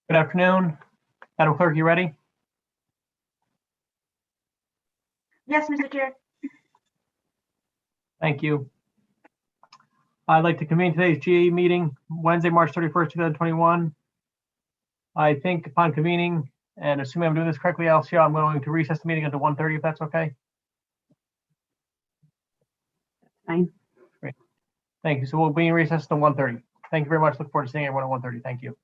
Good afternoon. Madam Clerk, you ready? Yes, Mr. Chair. Thank you. I'd like to convene today's GAE meeting, Wednesday, March 31st, 2021. I think upon convening, and assuming I'm doing this correctly, Alicia, I'm going to recess the meeting until 1:30, if that's okay. Fine. Great. Thank you. So we'll be in recess until 1:30. Thank you very much. Look forward to seeing everyone at 1:30. Thank you.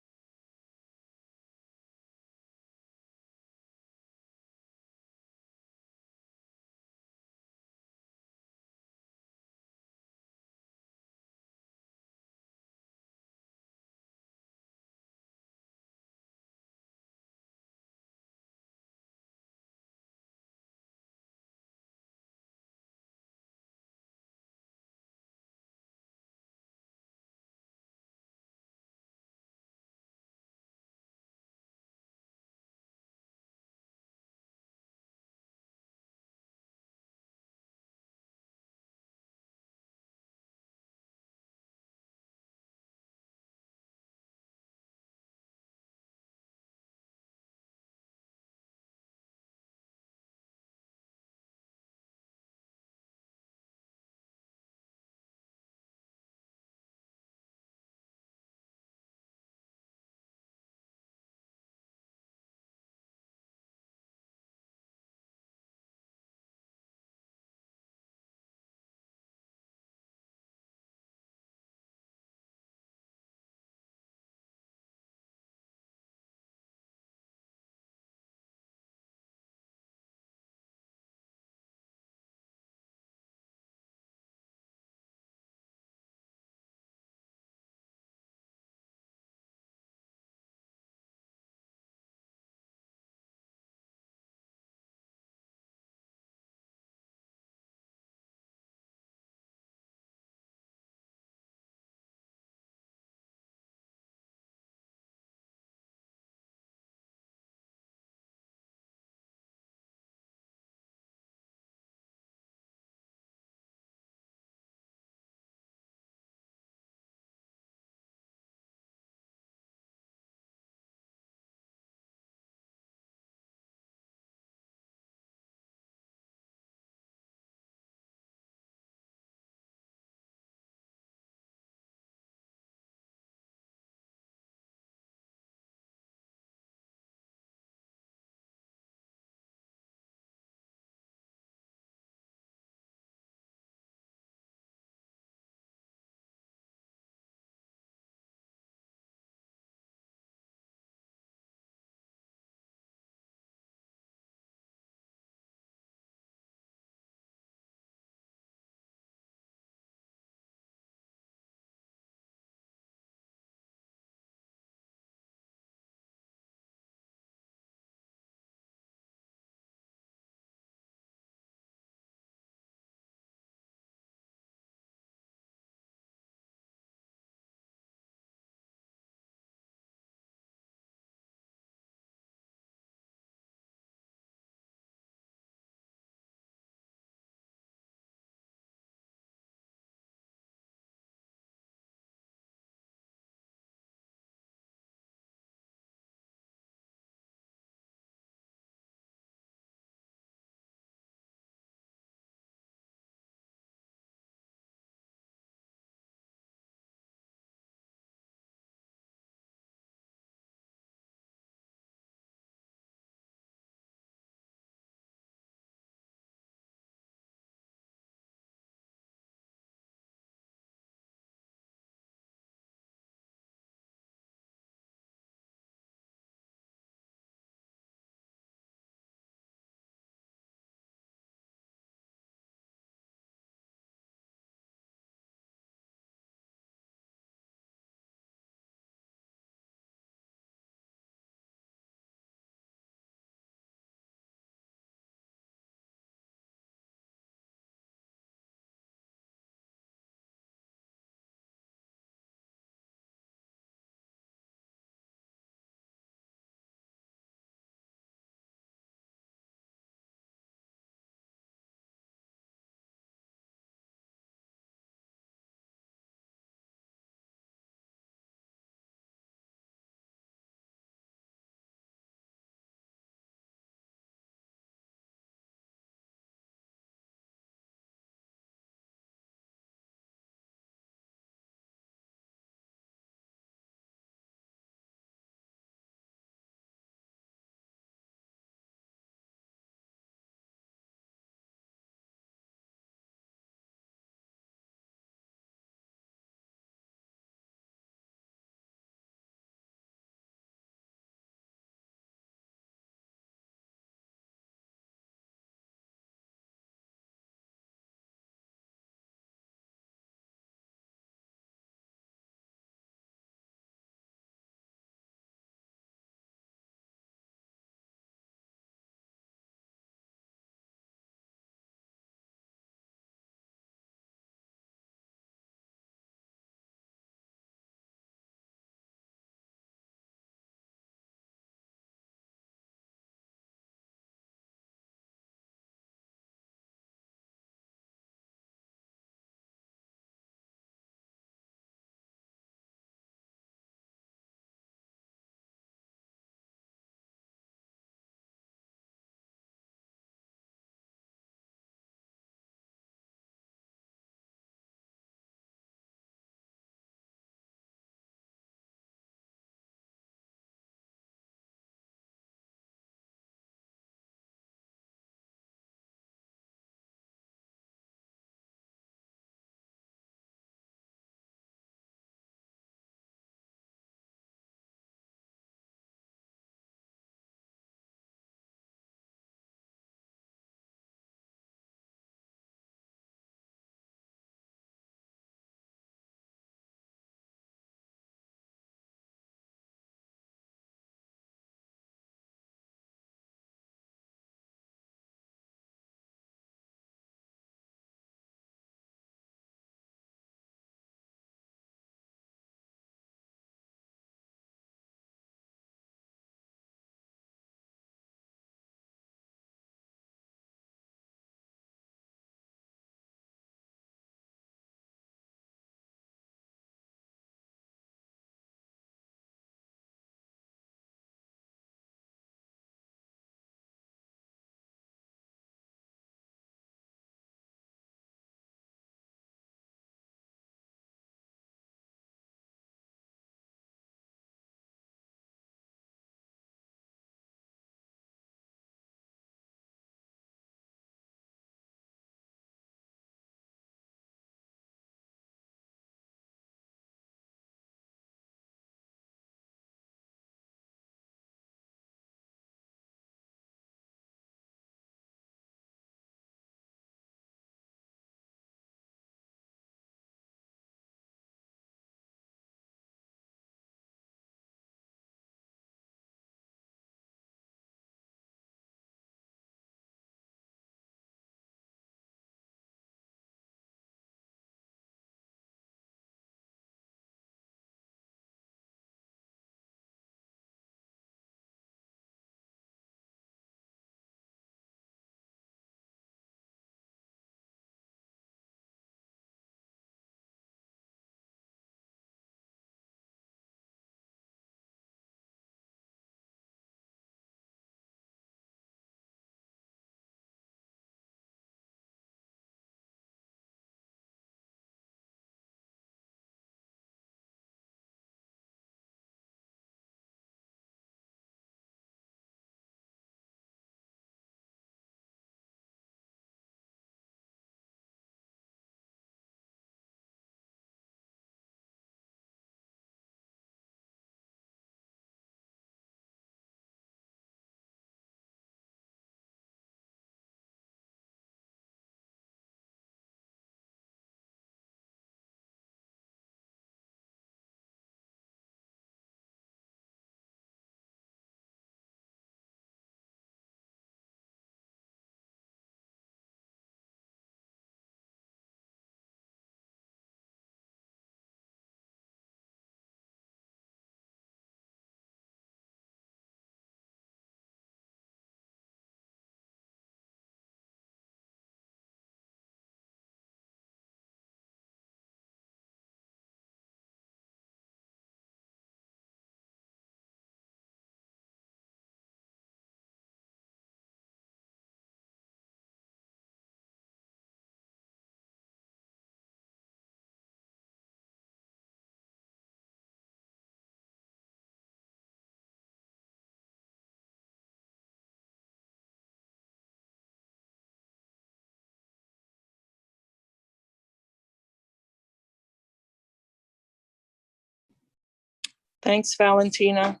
Thanks, Valentina.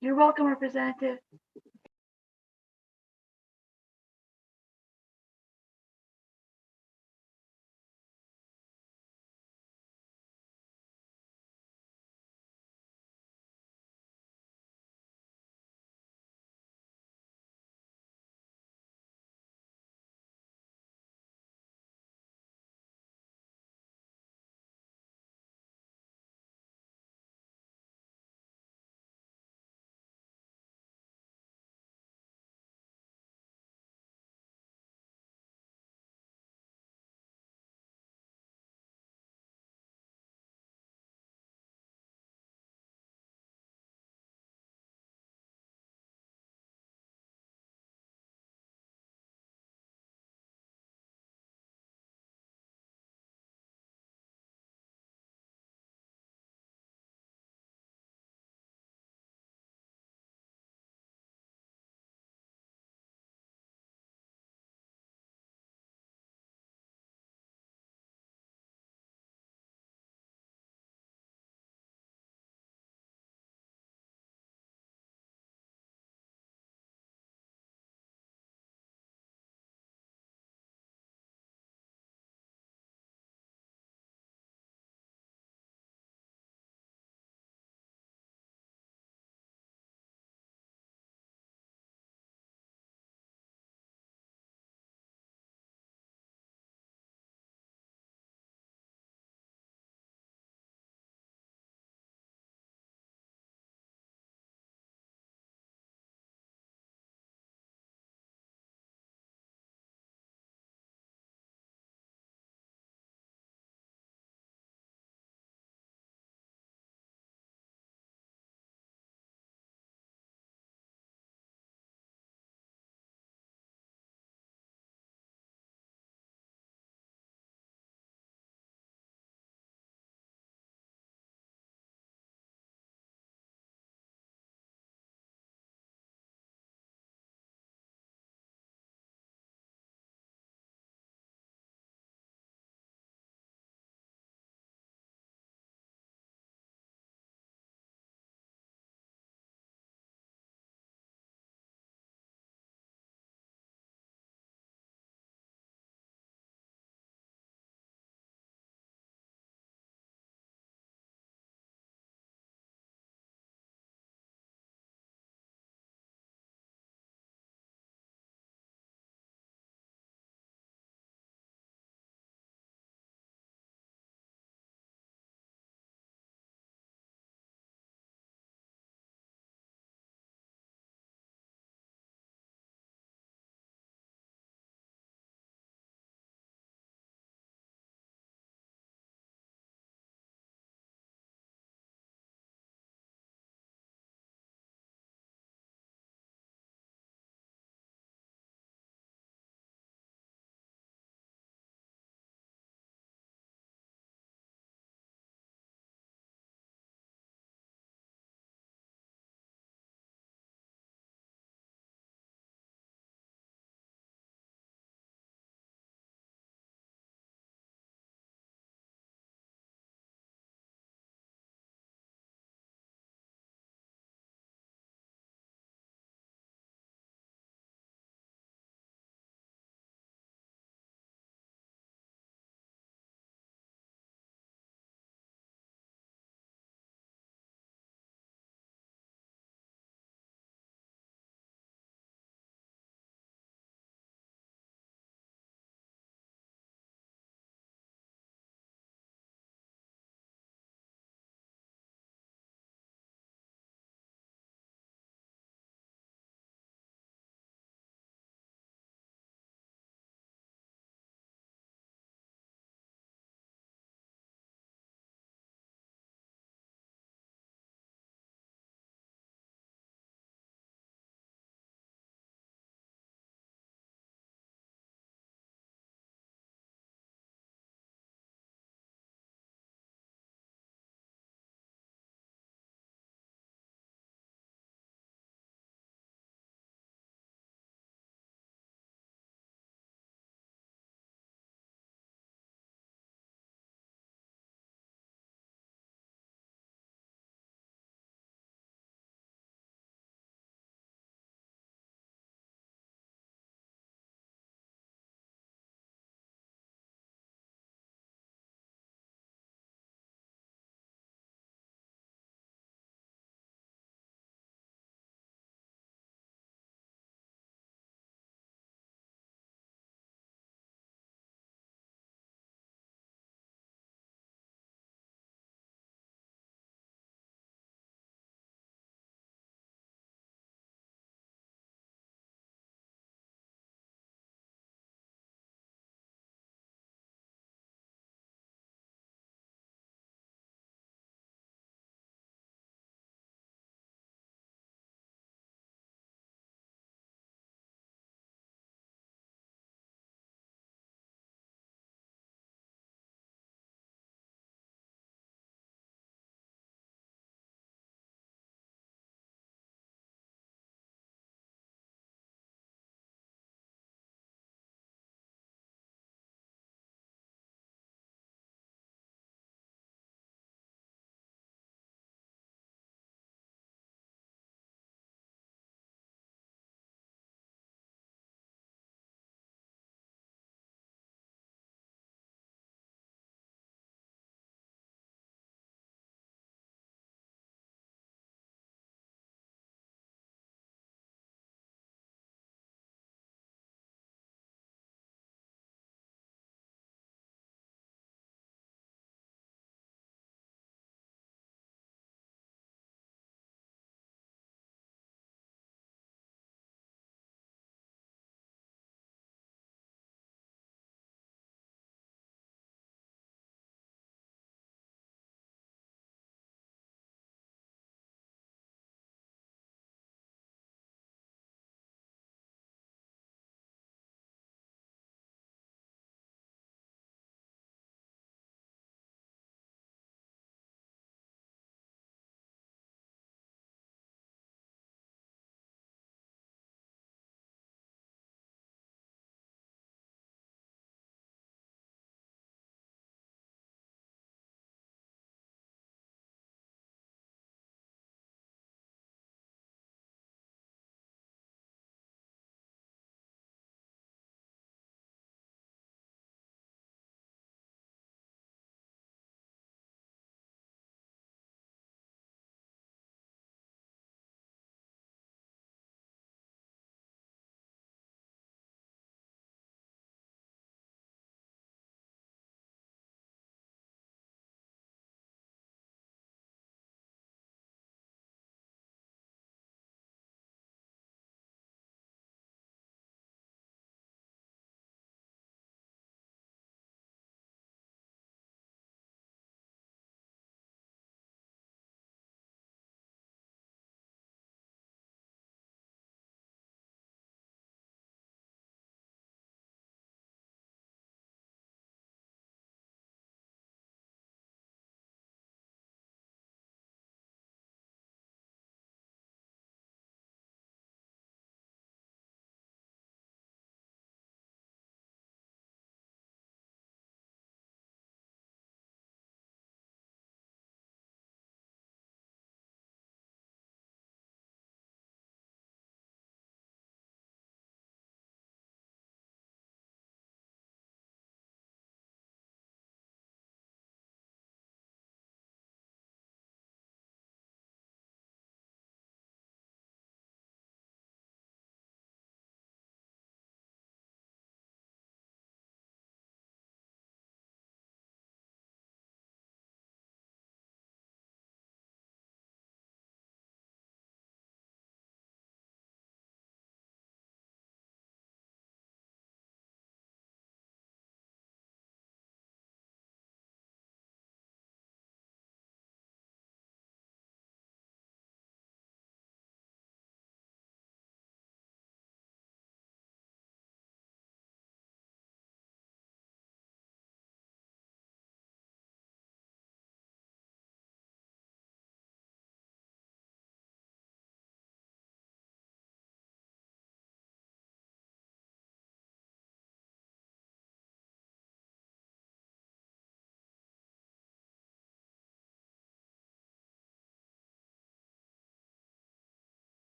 You're welcome, Representative.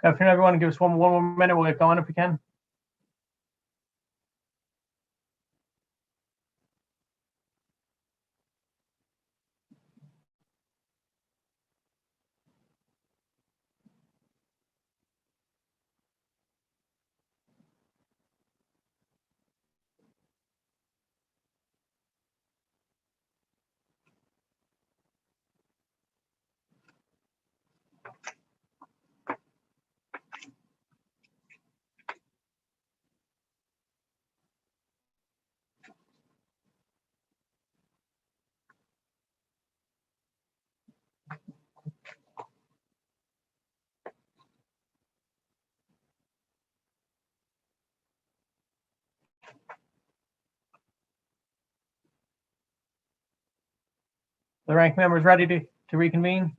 Good afternoon, everyone. Give us one more minute. We'll get going if we can. The rank member is ready to reconvene.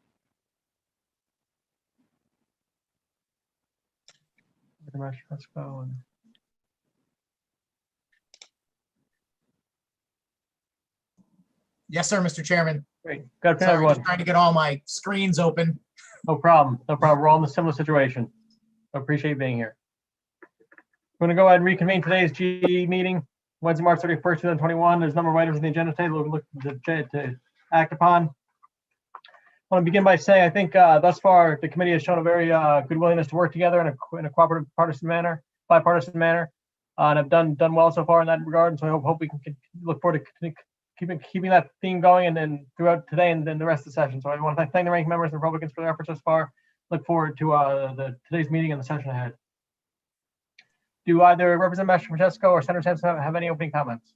Let's go. Yes, sir, Mr. Chairman. Great. Good afternoon, Sorry, everyone. just trying to get all my screens open. No problem. No problem. We're all in a similar situation. I appreciate you being here. We're going to go ahead and reconvene today's GE meeting, Wednesday, March 31st, 2021. There's a number of items on the agenda today we'll look to act upon. I want to begin by saying I think thus far the committee has shown a very good willingness to work together in a cooperative, bipartisan manner, and have done well so far in that regard. And so I hope we can look forward to keeping that theme going and then throughout today and then the rest of the session. So I want to thank the ranking members and Republicans for their efforts thus far. Look forward to today's meeting and the session ahead. Do either Representative Francesco or Senator Sampson have any opening comments?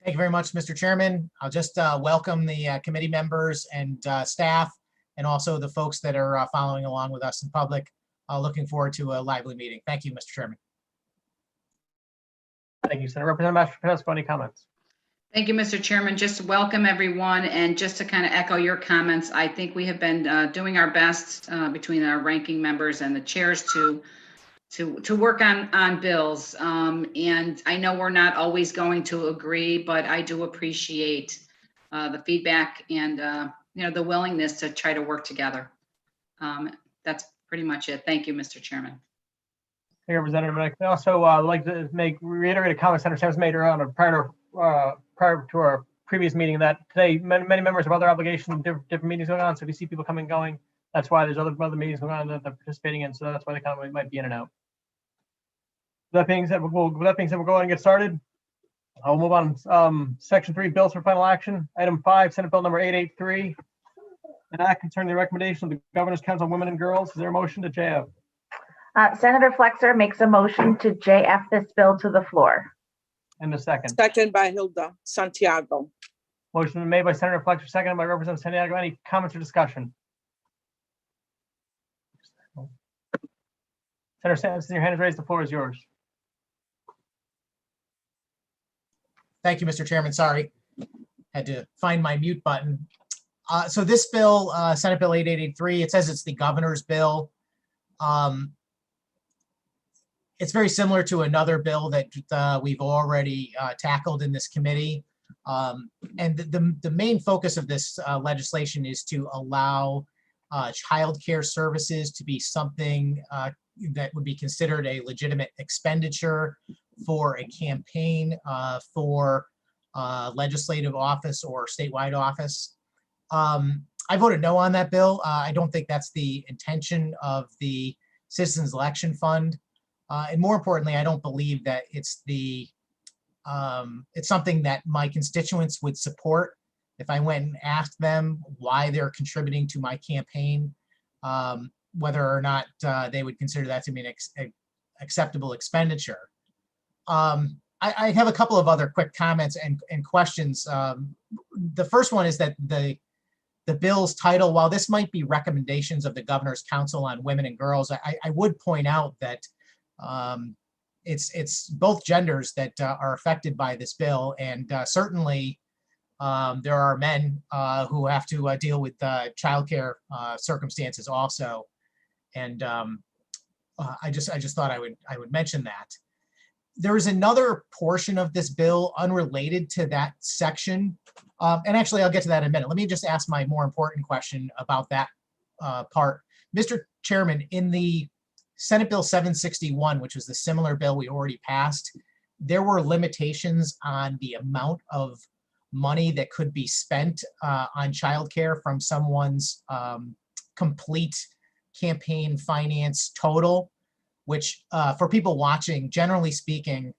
Thank you very much, Mr. Chairman. I'll just welcome the committee members and staff, and also the folks that are following along with us in public. Looking forward to a lively meeting. Thank you, Mr. Chairman. Thank you, Senator. Representative Francesco, any comments? Thank you, Mr. Chairman. Just to welcome everyone, and just to kind of echo your comments, I think we have been doing our best between our ranking members and the chairs to work on bills. And I know we're not always going to agree, but I do appreciate the feedback and the willingness to try to work together. That's pretty much it. Thank you, Mr. Chairman. Thank you, Representative. I also like to reiterate a comment Senator Sampson made around prior to our previous meeting, that today many members have other obligations, different meetings going on. So if you see people coming and going, that's why there's other meetings going on that they're participating in. So that's why they kind of might be in and out. That being said, we'll go ahead and get started. I'll move on. Section 3, bills for final action. Item 5, Senate Bill number 883. An act concerning the recommendation of the Governor's Council on Women and Girls. Is there a motion to JF? Senator Flexer makes a motion to JF this bill to the floor. And a second. Second by Hilda Santiago. Motion been made by Senator Fletcher, seconded by Representative Santiago. Any comments or discussion? Senator Sampson, your hand is raised. The floor is yours. Thank you, Mr. Chairman. Sorry, had to find my mute button. So this bill, Senate Bill 8883, it says it's the governor's bill. It's very similar to another bill that we've already tackled in this committee. And the main focus of this legislation is to allow childcare services to be something that would be considered a legitimate expenditure for a campaign for legislative office or statewide office. I voted no on that bill. I don't think that's the intention of the Citizens Election Fund. And more importantly, I don't believe that it's something that my constituents would support if I went and asked them why they're contributing to my campaign, whether or not they would consider that to be an acceptable expenditure. I have a couple of other quick comments and questions. The first one is that the bill's title, while this might be recommendations of the Governor's Council on Women and Girls, I would point out that it's both genders that are affected by this bill, and certainly there are men who have to deal with childcare circumstances also, and I just thought I would mention that. There is another portion of this bill unrelated to that section, and actually I'll get to that in a minute. Let me just ask my more important question about that part. Mr. Chairman, in the Senate Bill 761, which was the similar bill we already passed, there were limitations on the amount of money that could be spent on childcare from someone's complete campaign finance total, which for people watching, generally speaking,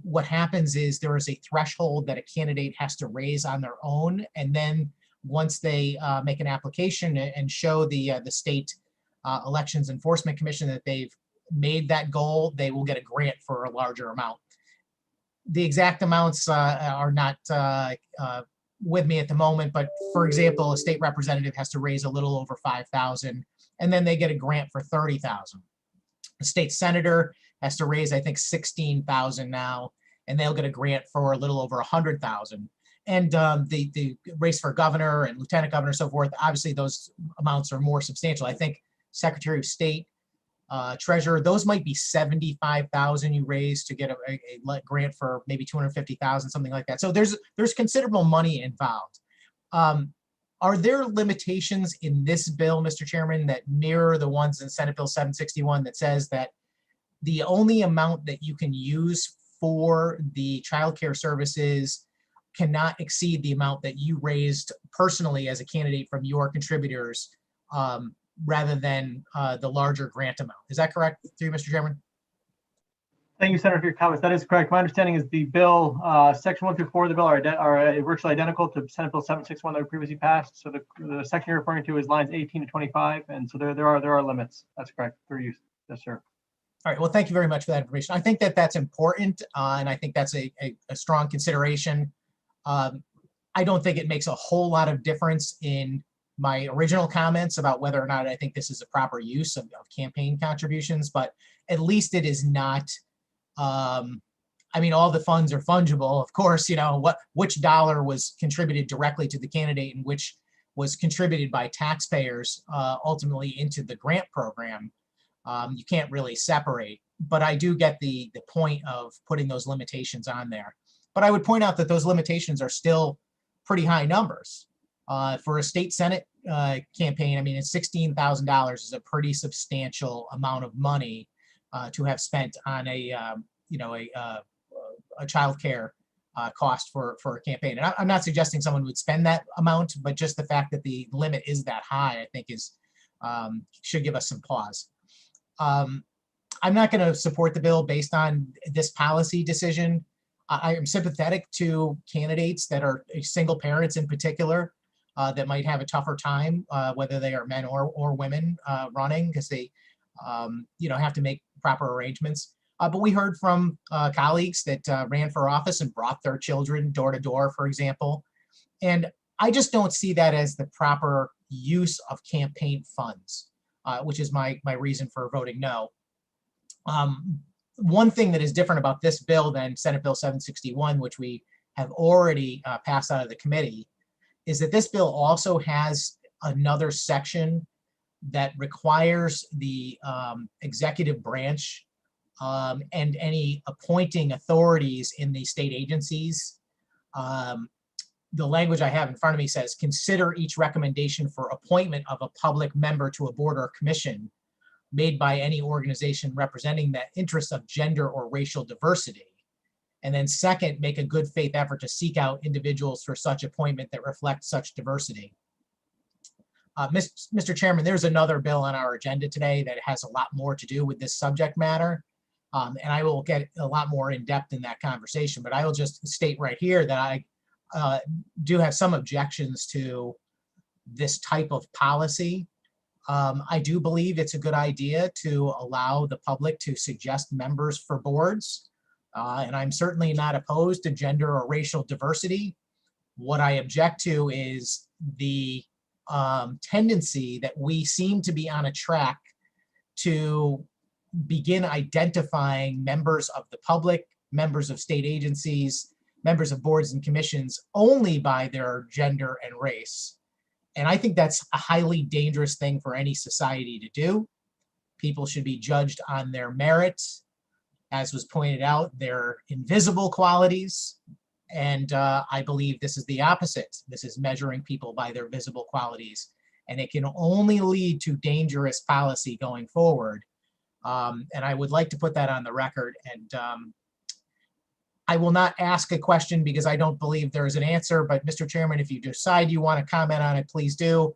what happens is there is a threshold that a candidate has to raise on their own, and then once they make an application and show the state Elections Enforcement Commission that they've made that goal, they will get a grant for a larger amount. The exact amounts are not with me at the moment, but for example, a state representative has to raise a little over 5,000, and then they get a grant for 30,000. A state senator has to raise, I think, 16,000 now, and they'll get a grant for a little over 100,000. And the race for governor and lieutenant governor and so forth, obviously those amounts are more substantial. I think Secretary of State, treasurer, those might be 75,000 you raise to get a grant for maybe 250,000, something like that. So there's considerable money involved. Are there limitations in this bill, Mr. Chairman, that mirror the ones in Senate Bill 761 that says that the only amount that you can use for the child care services cannot exceed the amount that you raised personally as a candidate from your contributors, rather than the larger grant amount? Is that correct through you, Mr. Chairman? Thank you, Senator, for your comments. That is correct. My understanding is the bill, section 1 through 4 of the bill are virtually identical to Senate Bill 761 that we previously passed. So the section you're referring to is lines 18 to 25, and so there are limits. That's correct for use. Yes, sir. All right. Well, thank you very much for that information. I think that that's important, and I think that's a strong consideration. I don't think it makes a whole lot of difference in my original comments about whether or not I think this is a proper use of campaign contributions, but at least it is not. I mean, all the funds are fungible, of course. You know, which dollar was contributed directly to the candidate and which was contributed by taxpayers ultimately into the grant program. You can't really separate, but I do get the point of putting those limitations on there. But I would point out that those limitations are still pretty high numbers. For a state Senate campaign, I mean, it's $16,000 is a pretty substantial amount of money to have spent on a child care cost for a campaign. And I'm not suggesting someone would spend that amount, but just the fact that the limit is that high, I think is should give us some pause. I'm not going to support the bill based on this policy decision. I am sympathetic to candidates that are single parents in particular that might have a tougher time, whether they are men or women running, because they have to make proper arrangements. But we heard from colleagues that ran for office and brought their children door to door, for example. And I just don't see that as the proper use of campaign funds, which is my reason for voting no. One thing that is different about this bill than Senate Bill 761, which we have already passed out of the committee, is that this bill also has another section that requires the executive branch and any appointing authorities in the state agencies. The language I have in front of me says, consider each recommendation for appointment of a public member to a board or commission made by any organization representing the interests of gender or racial diversity. And then second, make a good faith effort to seek out individuals for such appointment that reflect such diversity. Mr. Chairman, there's another bill on our agenda today that has a lot more to do with this subject matter. And I will get a lot more in depth in that conversation, but I will just state right here that I do have some objections to this type of policy. I do believe it's a good idea to allow the public to suggest members for boards. And I'm certainly not opposed to gender or racial diversity. What I object to is the tendency that we seem to be on a track to begin identifying members of the public, members of state agencies, members of boards and commissions only by their gender and race. And I think that's a highly dangerous thing for any society to do. People should be judged on their merits, as was pointed out, their invisible qualities. And I believe this is the opposite. This is measuring people by their visible qualities. And it can only lead to dangerous policy going forward And I would like to put that on the record. And I will not ask a question because I don't believe there is an answer. But Mr. Chairman, if you decide you want to comment on it, please do.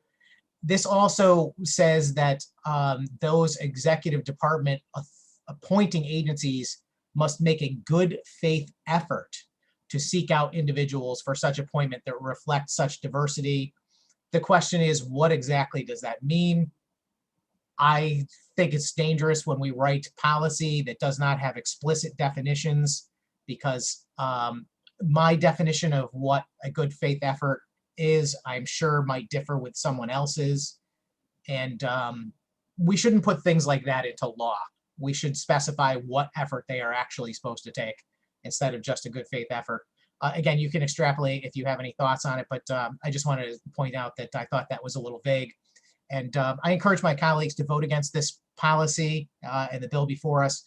This also says that those executive department appointing agencies must make a good faith effort to seek out individuals for such appointment that reflect such diversity. The question is, what exactly does that mean? I think it's dangerous when we write policy that does not have explicit definitions, because my definition of what a good faith effort is, I'm sure might differ with someone else's. And we shouldn't put things like that into law. We should specify what effort they are actually supposed to take instead of just a good faith effort. Again, you can extrapolate if you have any thoughts on it, but I just wanted to point out that I thought that was a little vague. And I encourage my colleagues to vote against this policy and the bill before us,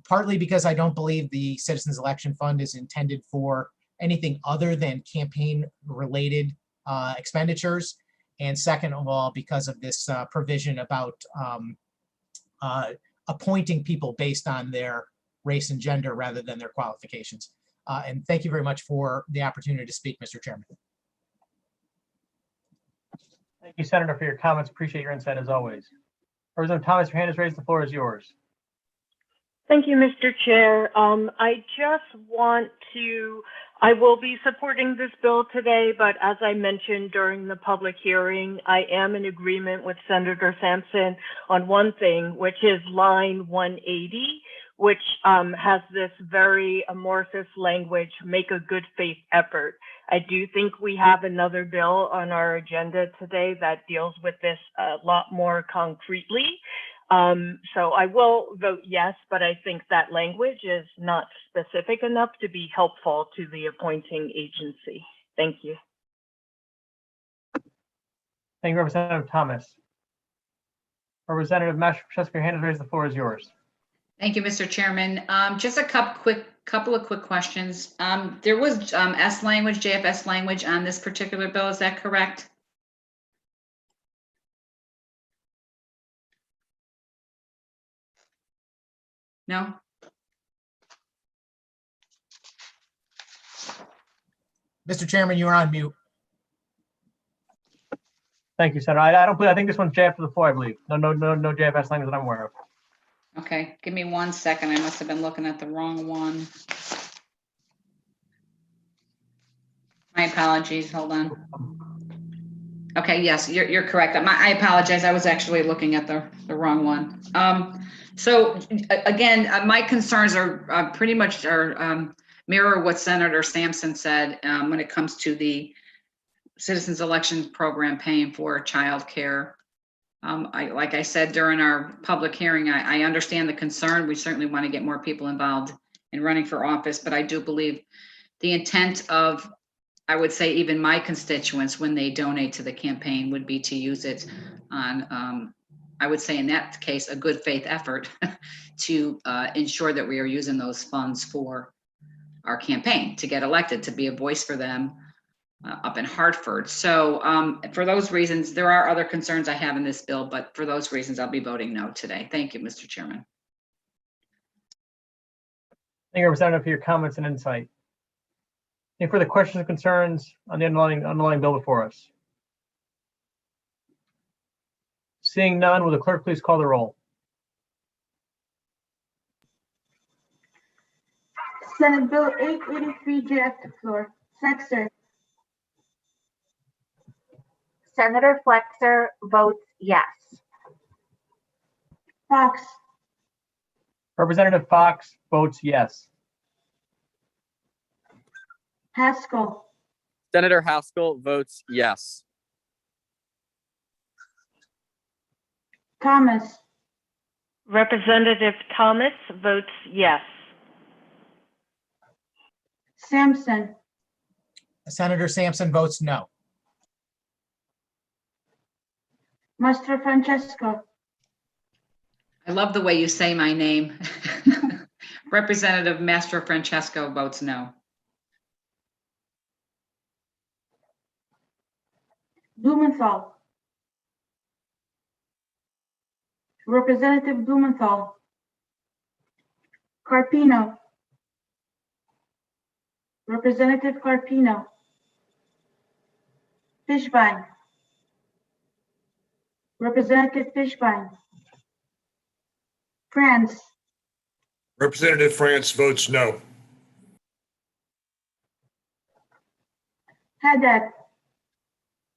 partly because I don't believe the Citizens Election Fund is intended for anything other than campaign-related expenditures. And second of all, because of this provision about appointing people based on their race and gender rather than their qualifications. And thank you very much for the opportunity to speak, Mr. Chairman. Thank you, Senator, for your comments. Appreciate your insight as always. Representative Thomas, your hand is raised. The floor is yours. Thank you, Mr. Chair. I will be supporting this bill today, but as I mentioned during the public hearing, I am in agreement with Senator Sampson on one thing, which is line 180, which has this very amorphous language, make a good faith effort. I do think we have another bill on our agenda today that deals with this a lot more concretely. So I will vote yes, but I think that language is not specific enough to be helpful to the appointing agency. Thank you. Thank you, Representative Thomas. Representative Mashcheska, your hand is raised. The floor is yours. Thank you, Mr. Chairman. Just a couple of quick questions. There was S language, JFS language on this particular bill. Is that correct? No? Mr. Chairman, you are on mute. Thank you, Senator. I don't believe, I think this one's JF for the floor, I believe. No JFS language that I'm aware of. Okay, give me 1 second. I must have been looking at the wrong one. My apologies, hold on. Okay, yes, you're correct. I apologize. I was actually looking at the wrong one. So again, my concerns are pretty much mirror what Senator Sampson said when it comes to the Citizens Election Program paying for childcare. Like I said during our public hearing, I understand the concern. We certainly want to get more people involved in running for office, but I do believe the intent of, I would say, even my constituents when they donate to the campaign would be to use it on, I would say in that case, a good faith effort to ensure that we are using those funds for our campaign to get elected, to be a voice for them up in Hartford. So for those reasons, there are other concerns I have in this bill, but for those reasons, I'll be voting no today. Thank you, Mr. Chairman. Thank you, Representative, for your comments and insight. Any further questions or concerns on the underlying bill before us? Seeing none, will the clerk please call the roll? Senate Bill 883, JF to floor. Flexer. Senator Flexer votes yes. Fox. Representative Fox votes yes. Haskell. Senator Haskell votes yes. Thomas. Representative Thomas votes yes. Sampson. Senator Sampson votes no. Mastro Francesco. I love the way you say my name. Representative Mastro Francesco votes no. Blumenthal. Representative Blumenthal. Carpino. Representative Carpino. Fishbein. Representative Fishbein. France. Representative France votes no. Haddad.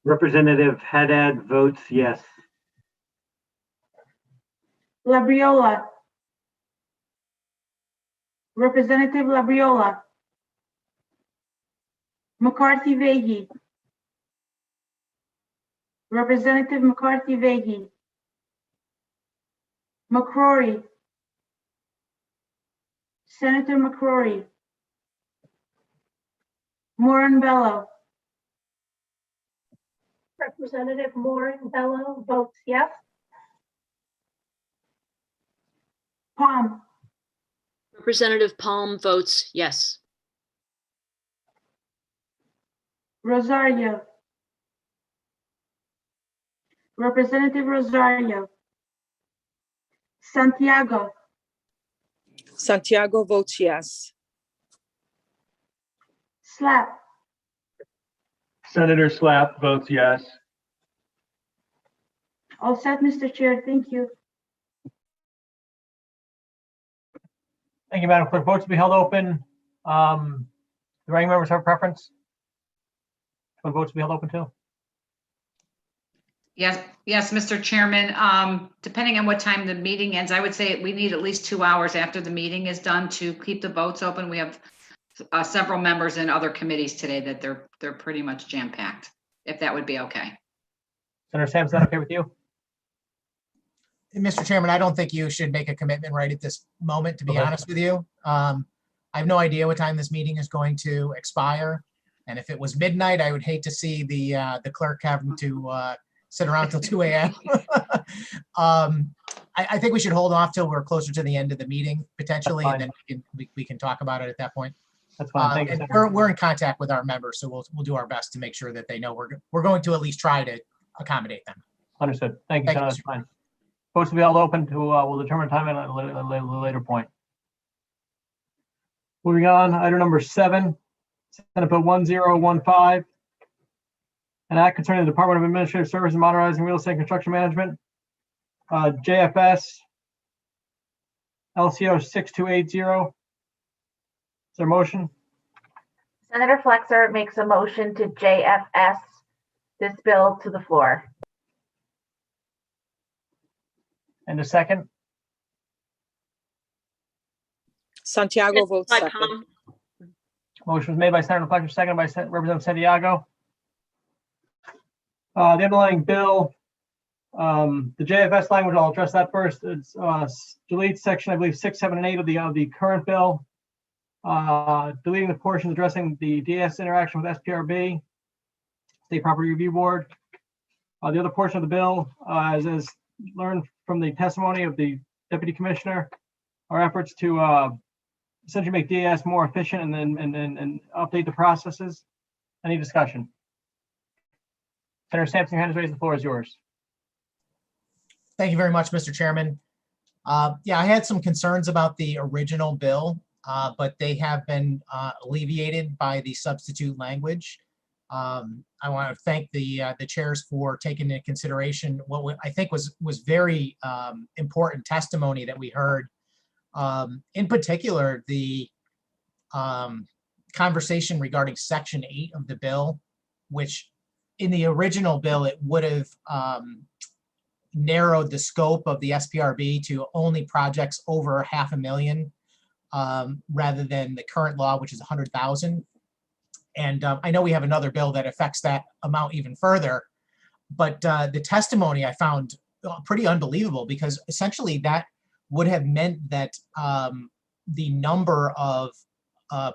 Representative Haddad votes yes. Labriola. Representative Labriola. McCarthy Vehi. Representative McCarthy Vehi. McCrory. Senator McCrory. Moran-Bello. Representative Moran-Bello votes yes. Palm. Representative Palm votes yes. Rosario. Representative Rosario. Santiago. Santiago votes yes. Slap. Senator Slapp votes yes. All set, Mr. Chair. Thank you. Thank you, Madam Clerk. Votes to be held open. The ranking members have a preference? What votes to be held open to? Yes, Mr. Chairman. Depending on what time the meeting ends, I would say we need at least 2 hours after the meeting is done to keep the votes open. We have several members in other committees today that they're pretty much jam-packed, if that would be okay. Senator Sampson, is that okay with you? Mr. Chairman, I don't think you should make a commitment right at this moment, to be Okay. honest with you. I have no idea what time this meeting is going to expire. And if it was midnight, I would hate to see the clerk having to sit around till 2 a.m. I think we should hold off till we're closer to the end of the meeting, potentially, and then we can talk about it at that point. That's fine. Thank you, And Senator. we're in contact with our members, so we'll do our best to make sure that they know we're going to at least try to accommodate them. Understood. Thank you, Thank you, Senator. That's fine. Votes to be held open to, we'll determine time at a later point. Moving on, item number 7, Senate Bill 1015. An act concerning the Department of Administrative Services modernizing real estate and construction management. JFS LCO 6280. Is there a motion? Senator Flexer makes a motion to JFS this bill to the floor. And a second? Santiago votes By second. Palm. Motion was made by Senator Fletcher, seconded by Representative Santiago. The underlying bill, the JFS language, I'll address that first. It's delete section, I believe, 6, 7, and 8 of the current bill. Deleting the portions addressing the DS interaction with SPRB, State Property Review Board. The other portion of the bill, as learned from the testimony of the Deputy Commissioner, our efforts to essentially make DAS more efficient and then update the processes. Any discussion? Senator Sampson, your hand is raised. The floor is yours. Thank you very much, Mr. Chairman. Yeah, I had some concerns about the original bill, but they have been alleviated by the substitute language. I want to thank the chairs for taking into consideration what I think was very important testimony that we heard. In particular, the conversation regarding Section 8 of the bill, which in the original bill, it would have narrowed the scope of the SPRB to only projects over $500,000 rather than the current law, which is 100,000. And I know we have another bill that affects that amount even further, but the testimony I found pretty unbelievable, because essentially that would have meant that the number of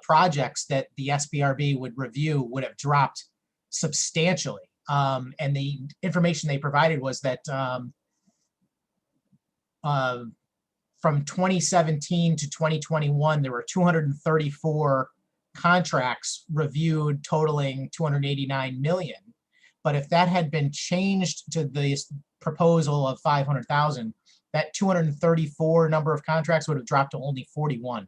projects that the SPRB would review would have dropped substantially. And the information they provided was that from 2017 to 2021, there were 234 contracts reviewed totaling 289 million. But if that had been changed to the proposal of 500,000, that 234 number of contracts would have dropped to only 41.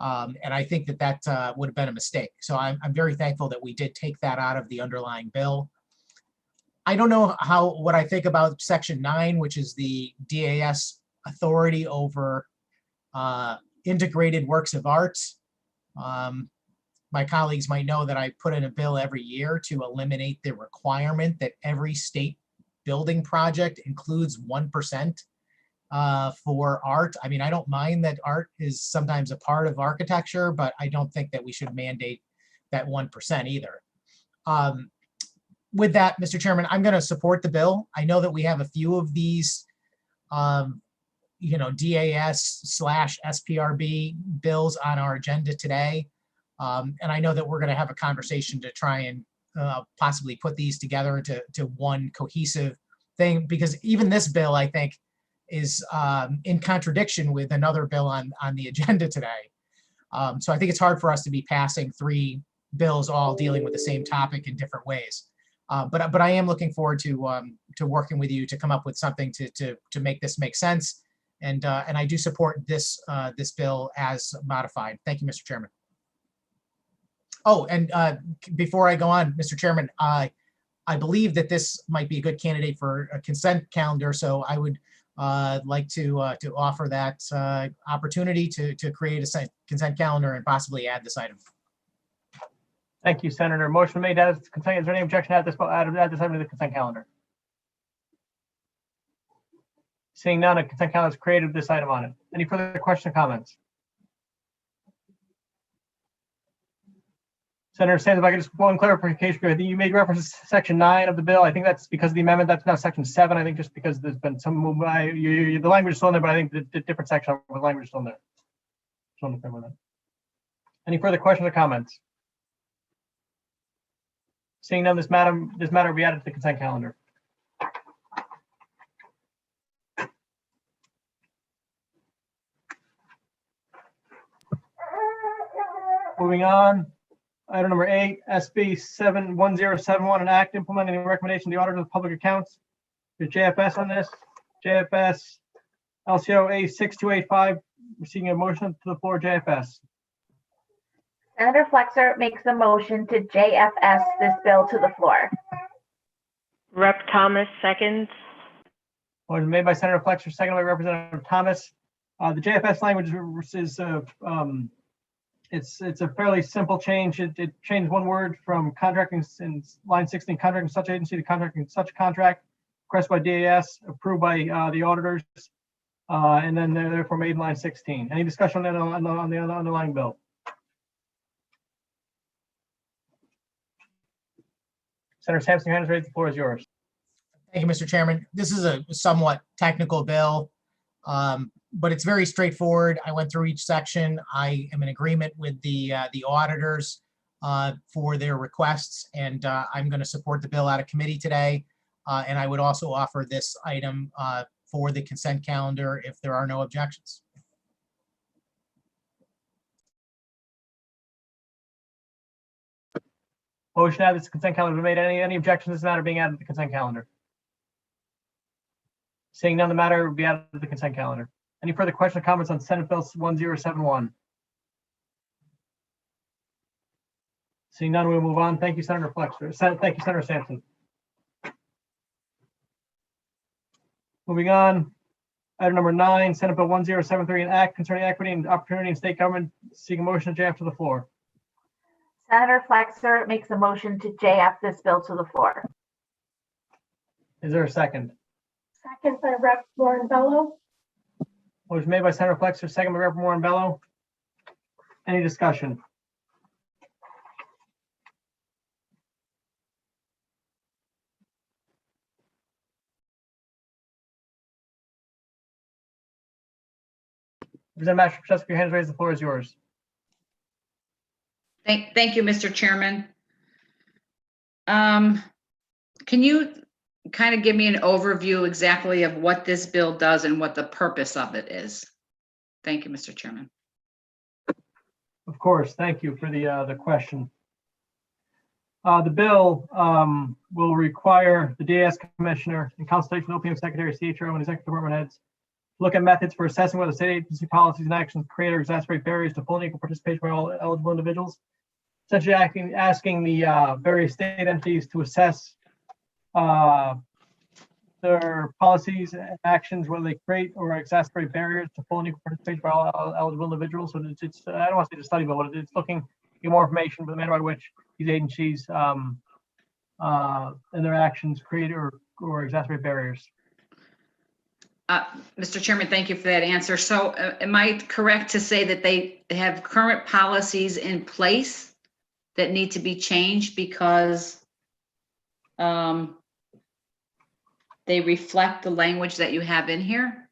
And I think that would have been a mistake. So I'm very thankful that we did take that out of the underlying bill. I don't know what I think about Section 9, which is the DAS authority over integrated works of art. My colleagues might know that I put in a bill every year to eliminate the requirement that every state building project includes 1% for art. I mean, I don't mind that art is sometimes a part of architecture, but I don't think that we should mandate that 1% either. With that, Mr. Chairman, I'm going to support the bill. I know that we have a few of these, DAS/SPRB bills on our agenda today. And I know that we're going to have a conversation to try and possibly put these together into one cohesive thing, because even this bill, I think, is in contradiction with another bill on the agenda today. So I think it's hard for us to be passing 3 bills all dealing with the same topic in different ways. But I am looking forward to working with you to come up with something to make this make sense. And I do support this bill as modified. Thank you, Mr. Chairman. Oh, and before I go on, Mr. Chairman, I believe that this might be a good candidate for a consent calendar. So I would like to offer that opportunity to create a consent calendar and possibly add this item. Thank you, Senator. Motion made to add this consent. Is there any objection to add this item to the consent calendar? Seeing none, a consent calendar is created with this item on it. Any further questions or comments? Senator Sanders, if I could just one clarification, I think you made reference to Section 9 of the bill. I think that's because of the amendment. That's now Section 7. I think just because there's been some movement. The language is still in there, but I think the different section of the language is still in there. So I'm okay with that. Any further questions or comments? Seeing none, this matter will be added to the consent calendar. Moving on, item number 8, SB 71071, an act implementing a recommendation to the auditor of public accounts. There's JFS on this. JFS LCO A6285. We're seeking a motion to the floor. JFS. Senator Flexer makes a motion to JFS this bill to the floor. Rep. Thomas seconds. Motion made by Senator Flexer, seconded by Representative Thomas. The JFS language is it's a fairly simple change. It changed one word from contracting in line 16, contracting such agency, to contracting such contract, requested by DAS, approved by the auditors, and then they're therefore made in line 16. Any discussion on the underlying bill? Senator Sampson, your hand is raised. The floor is yours. Thank you, Mr. Chairman. This is a somewhat technical bill, but it's very straightforward. I went through each section. I am in agreement with the auditors for their requests, and I'm going to support the bill out of committee today. And I would also offer this item for the consent calendar if there are no objections. Motion to add this consent calendar been made. Any objections to this matter being added to the consent calendar? Seeing none, the matter will be added to the consent calendar. Any further questions or comments on Senate Bill 1071? Seeing none, we'll move on. Thank you, Senator Flexer. Thank you, Senator Sampson. Moving on, item number 9, Senate Bill 1073, an act concerning equity and opportunity in state government. Seeking a motion to JF to the floor. Senator Flexer makes a motion to JF this bill to the floor. Is there a second? Second by Rep. Morinbello. Motion made by Senator Flexer, second by Rep. Morinbello. Any discussion? Representative Mashpee, your hands raised. The floor is yours. Thank you, Mr. Chairman. Can you kind of give me an overview exactly of what this bill does and what the purpose of it is? Thank you, Mr. Chairman. Of course, thank you for the question. The bill will require the DAS Commissioner, in consultation with OPM Secretary, CHRO, and Executive Department heads, look at methods for assessing whether state agency policies and actions create or exacerbate barriers to full and equal participation by all eligible individuals. Essentially asking the various state entities to assess their policies and actions, whether they create or exacerbate barriers to full and equal participation by all eligible individuals. So it's I don't want to say the study, but it's looking to get more information for the manner by which these agencies and their actions create or exacerbate barriers. Mr. Chairman, thank you for that answer. So am I correct to say that they have current policies in place that need to be changed because they reflect the language that you have in here?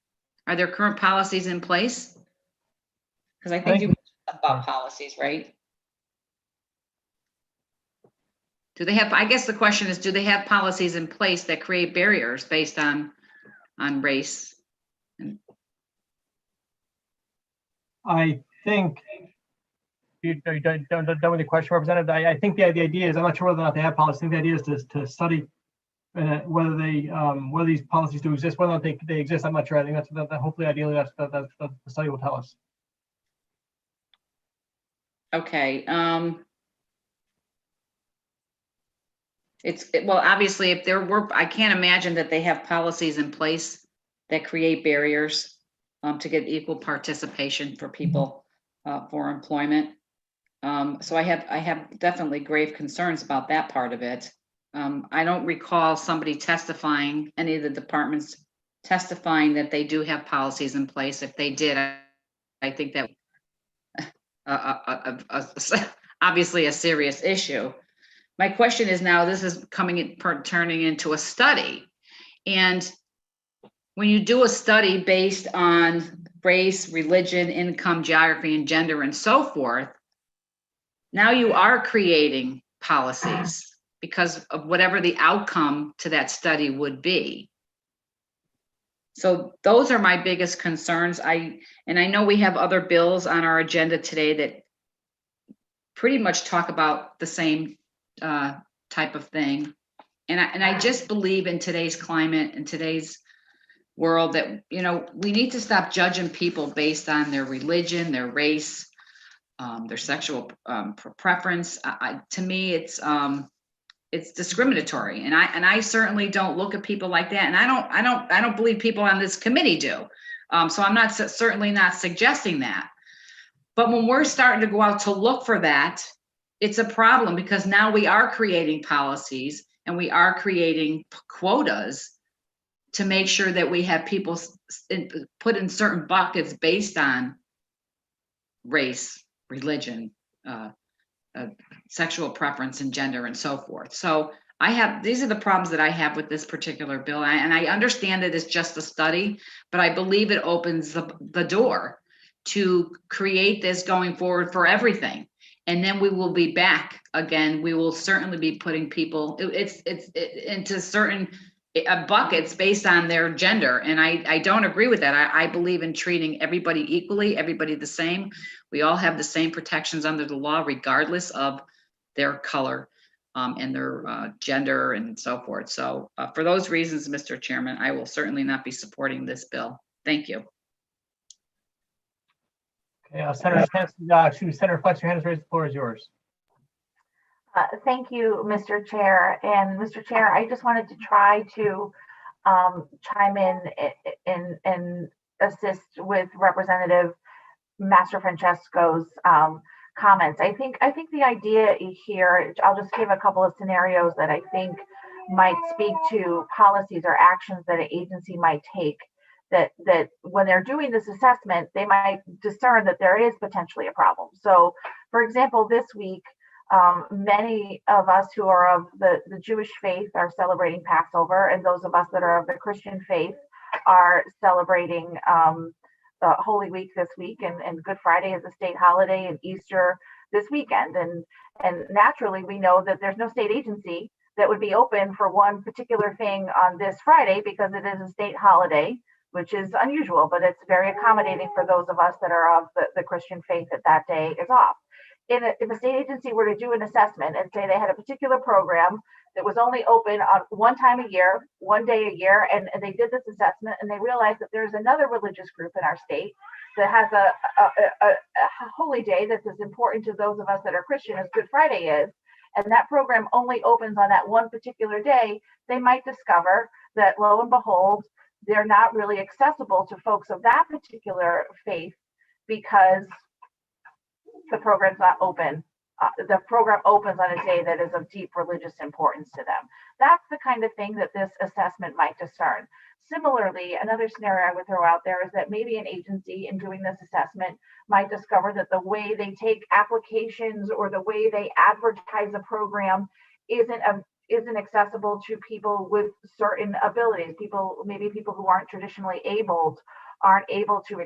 Are there current policies in place? Because I think you mentioned about policies, right? Do they have, I guess the question is, do they have policies in place that create barriers based on race? I think you don't with the question, Representative. I think the idea is, I'm not sure whether or not they have policy. I think the idea is to study whether these policies do exist, whether or not they exist. I'm not sure. I think that's hopefully, ideally, that's the study will tell us. Okay. Well, obviously, if there were, I can't imagine that they have policies in place that create barriers to get equal participation for people for employment. So I have definitely grave concerns about that part of it. I don't recall somebody testifying, any of the departments testifying that they do have policies in place. If they did, I think that obviously a serious issue. My question is now, this is turning into a study. And when you do a study based on race, religion, income, geography, and gender, and so forth, now you are creating policies because of whatever the outcome to that study would be. So those are my biggest concerns. And I know we have other bills on our agenda today that pretty much talk about the same type of thing. And I just believe in today's climate, in today's world, that, you know, we need to stop judging people based on their religion, their race, their sexual preference. To me, it's discriminatory, and I certainly don't look at people like that, and I don't believe people on this committee do. So I'm not certainly not suggesting that. But when we're starting to go out to look for that, it's a problem, because now we are creating policies and we are creating quotas to make sure that we have people put in certain buckets based on race, religion, sexual preference, and gender, and so forth. So these are the problems that I have with this particular bill. And I understand that it's just a study, but I believe it opens the door to create this going forward for everything. And then we will be back again. We will certainly be putting people into certain buckets based on their gender. And I don't agree with that. I believe in treating everybody equally, everybody the same. We all have the same protections under the law, regardless of their color and their gender and so forth. So for those reasons, Mr. Chairman, I will certainly not be supporting this bill. Thank you. Okay, Senator Flex, your hand is raised. The floor is yours. Thank you, Mr. Chair. And Mr. Chair, I just wanted to try to chime in and assist with Representative Master Francesco's comments. I think the idea here, I'll just give a couple of scenarios that I think might speak to policies or actions that an agency might take, that when they're doing this assessment, they might discern that there is potentially a problem. So, for example, this week, many of us who are of the Jewish faith are celebrating Passover, and those of us that are of the Christian faith are celebrating Holy Week this week, and Good Friday is a state holiday, and Easter this weekend. And naturally, we know that there's no state agency that would be open for one particular thing on this Friday, because it is a state holiday, which is unusual, but it's very accommodating for those of us that are of the Christian faith that day is off. if a state agency were to do an assessment and say they had a particular program that was only open on one time a year, one day a year, and they did this assessment and they realized that there's another religious group in our state that has a holy day that's as important to those of us that are Christian as Good Friday is, and that program only opens on that one particular day, they might discover that lo and behold, they're not really accessible to folks of that particular faith because the program's not open. The program opens on a day that is of deep religious importance to them. That's the kind of thing that this assessment might discern. Similarly, another scenario I would throw out there is that maybe an agency in doing this assessment might discover that the way they take applications or the way they advertise a program isn't accessible to people with certain abilities. Maybe people who aren't traditionally abled aren't able to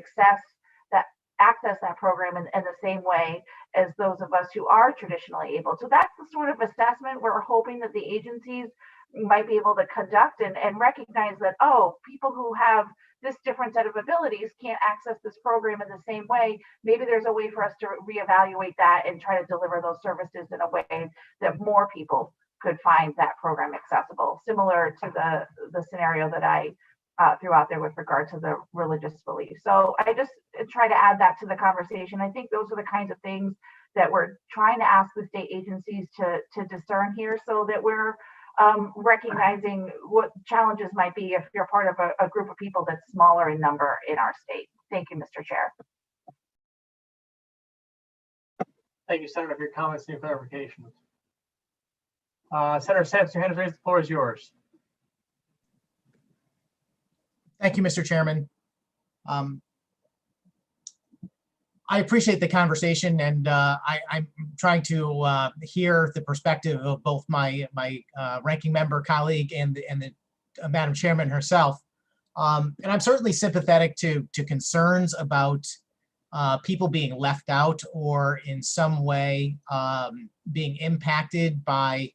access that program in the same way as those of us who are traditionally able. So that's the sort of assessment we're hoping that the agencies might be able to conduct and recognize that, oh, people who have this different set of abilities can't access this program in the same way. Maybe there's a way for us to reevaluate that and try to deliver those services in a way that more people could find that program accessible, similar to the scenario that I threw out there with regard to the religious belief. So I just try to add that to the conversation. I think those are the kinds of things that we're trying to ask the state agencies to discern here, so that we're recognizing what challenges might be if you're part of a group of people that's smaller in number in our state. Thank you, Mr. Chair. Thank you, Senator, for your comments and your clarifications. Senator Sampson, your hand is raised. The floor is yours. Thank you, Mr. Chairman. I appreciate the conversation, and I'm trying to hear the perspective of both my ranking member colleague and the Madam Chairman herself. And I'm certainly sympathetic to concerns about people being left out or in some way being impacted by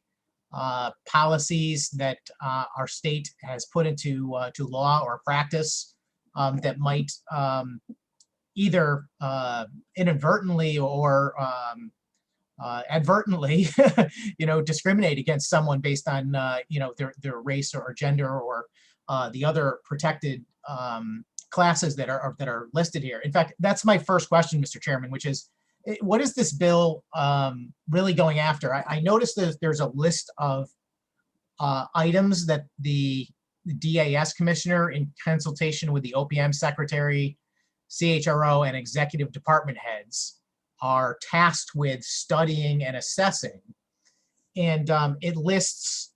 policies that our state has put into to law or practice that might either inadvertently or advertently, discriminate against someone based on their race or gender or the other protected classes that are listed here. In fact, that's my first question, Mr. Chairman, which is, what is this bill really going after? I noticed that there's a list of items that the DAS commissioner, in consultation with the OPM secretary, CHRO, and executive department heads, are tasked with studying and assessing. And it lists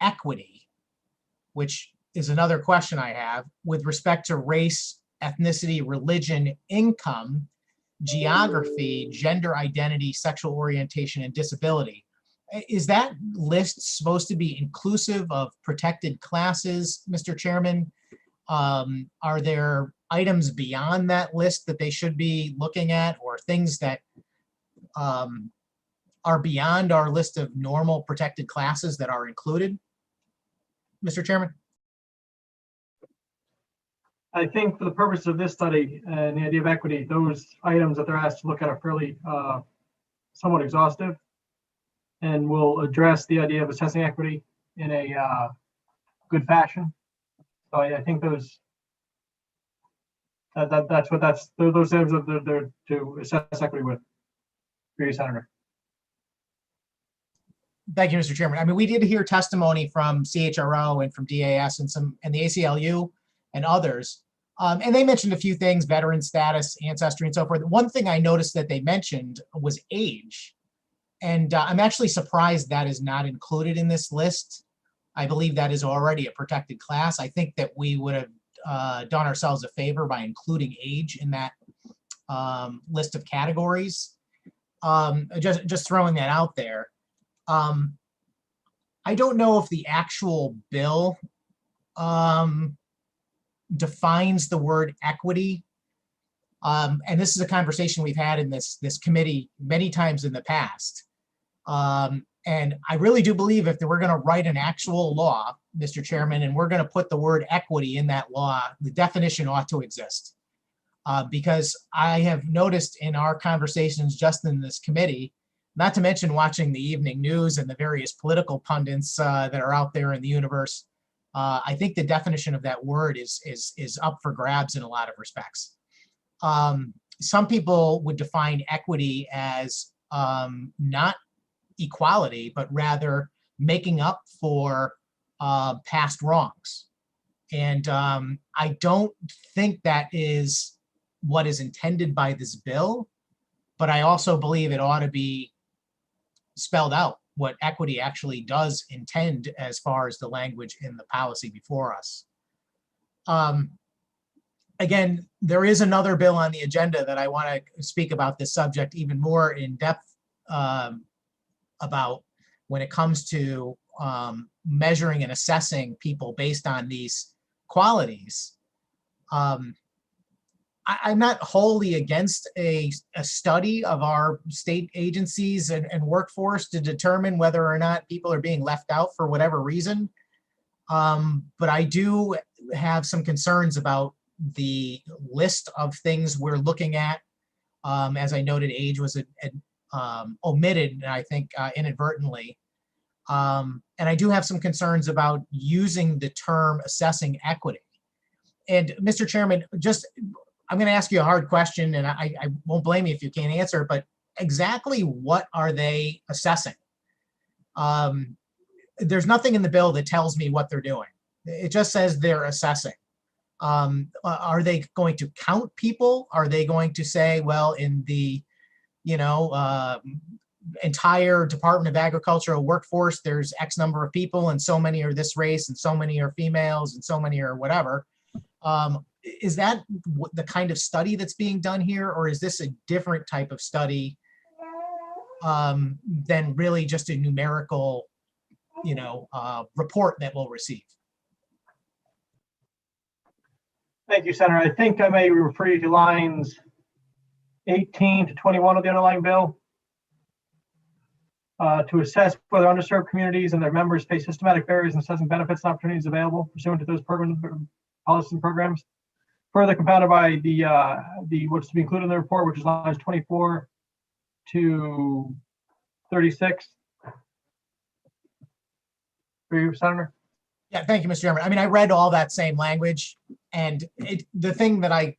equity, which is another question I have, with respect to race, ethnicity, religion, income, geography, gender identity, sexual orientation, and disability. Is that list supposed to be inclusive of protected classes, Mr. Chairman? Are there items beyond that list that they should be looking at, or things that are beyond our list of normal protected classes that are included, Mr. Chairman? I think for the purpose of this study and the idea of equity, those items that they're asked to look at are fairly somewhat exhaustive, and will address the idea of assessing equity in a good fashion. So I think those those items that they're to assess equity with. For you, Senator. Thank you, Mr. Chairman. I mean, we did hear testimony from CHRO and from DAS and the ACLU and others. And they mentioned a few things: veteran status, ancestry, and so forth. One thing I noticed that they mentioned was age. And I'm actually surprised that is not included in this list. I believe that is already a protected class. I think that we would have done ourselves a favor by including age in that list of categories. Just throwing that out there. I don't know if the actual bill defines the word equity. And this is a conversation we've had in this committee many times in the past. And I really do believe if we're going to write an actual law, Mr. Chairman, and we're going to put the word equity in that law, the definition ought to exist. because I have noticed in our conversations just in this committee, not to mention watching the evening news and the various political pundits that are out there in the universe, I think the definition of that word is up for grabs in a lot of respects. Some people would define equity as not equality, but rather making up for past wrongs. And I don't think that is what is intended by this bill, but I also believe it ought to be spelled out what equity actually does intend as far as the language in the policy before us. Again, there is another bill on the agenda that I want to speak about this subject even more in depth about when it comes to measuring and assessing people based on these qualities. I'm not wholly against a study of our state agencies and workforce to determine whether or not people are being left out for whatever reason. But I do have some concerns about the list of things we're looking at. As I noted, age was omitted, I think, inadvertently. And I do have some concerns about using the term assessing equity. And Mr. Chairman, I'm going to ask you a hard question, and I won't blame you if you can't answer, but exactly what are they assessing? There's nothing in the bill that tells me what they're doing. It just says they're assessing. Are they going to count people? Are they going to say, well, in the, entire Department of Agricultural workforce, there's X number of people, and so many are this race, and so many are females, and so many are whatever. Is that the kind of study that's being done here, or is this a different type of study than really just a numerical, report that we'll receive? Thank you, Senator. I think I may refer you to lines 18 to 21 of the underlying bill. To assess whether underserved communities and their members face systematic barriers in assessing benefits and opportunities available pursuant to those programs, policies and programs. Further compounded by the what's to be included in the report, which is lines 24 to 36. For you, Senator. Yeah, thank you, Mr. Chairman. I mean, I read all that same language, and the thing that I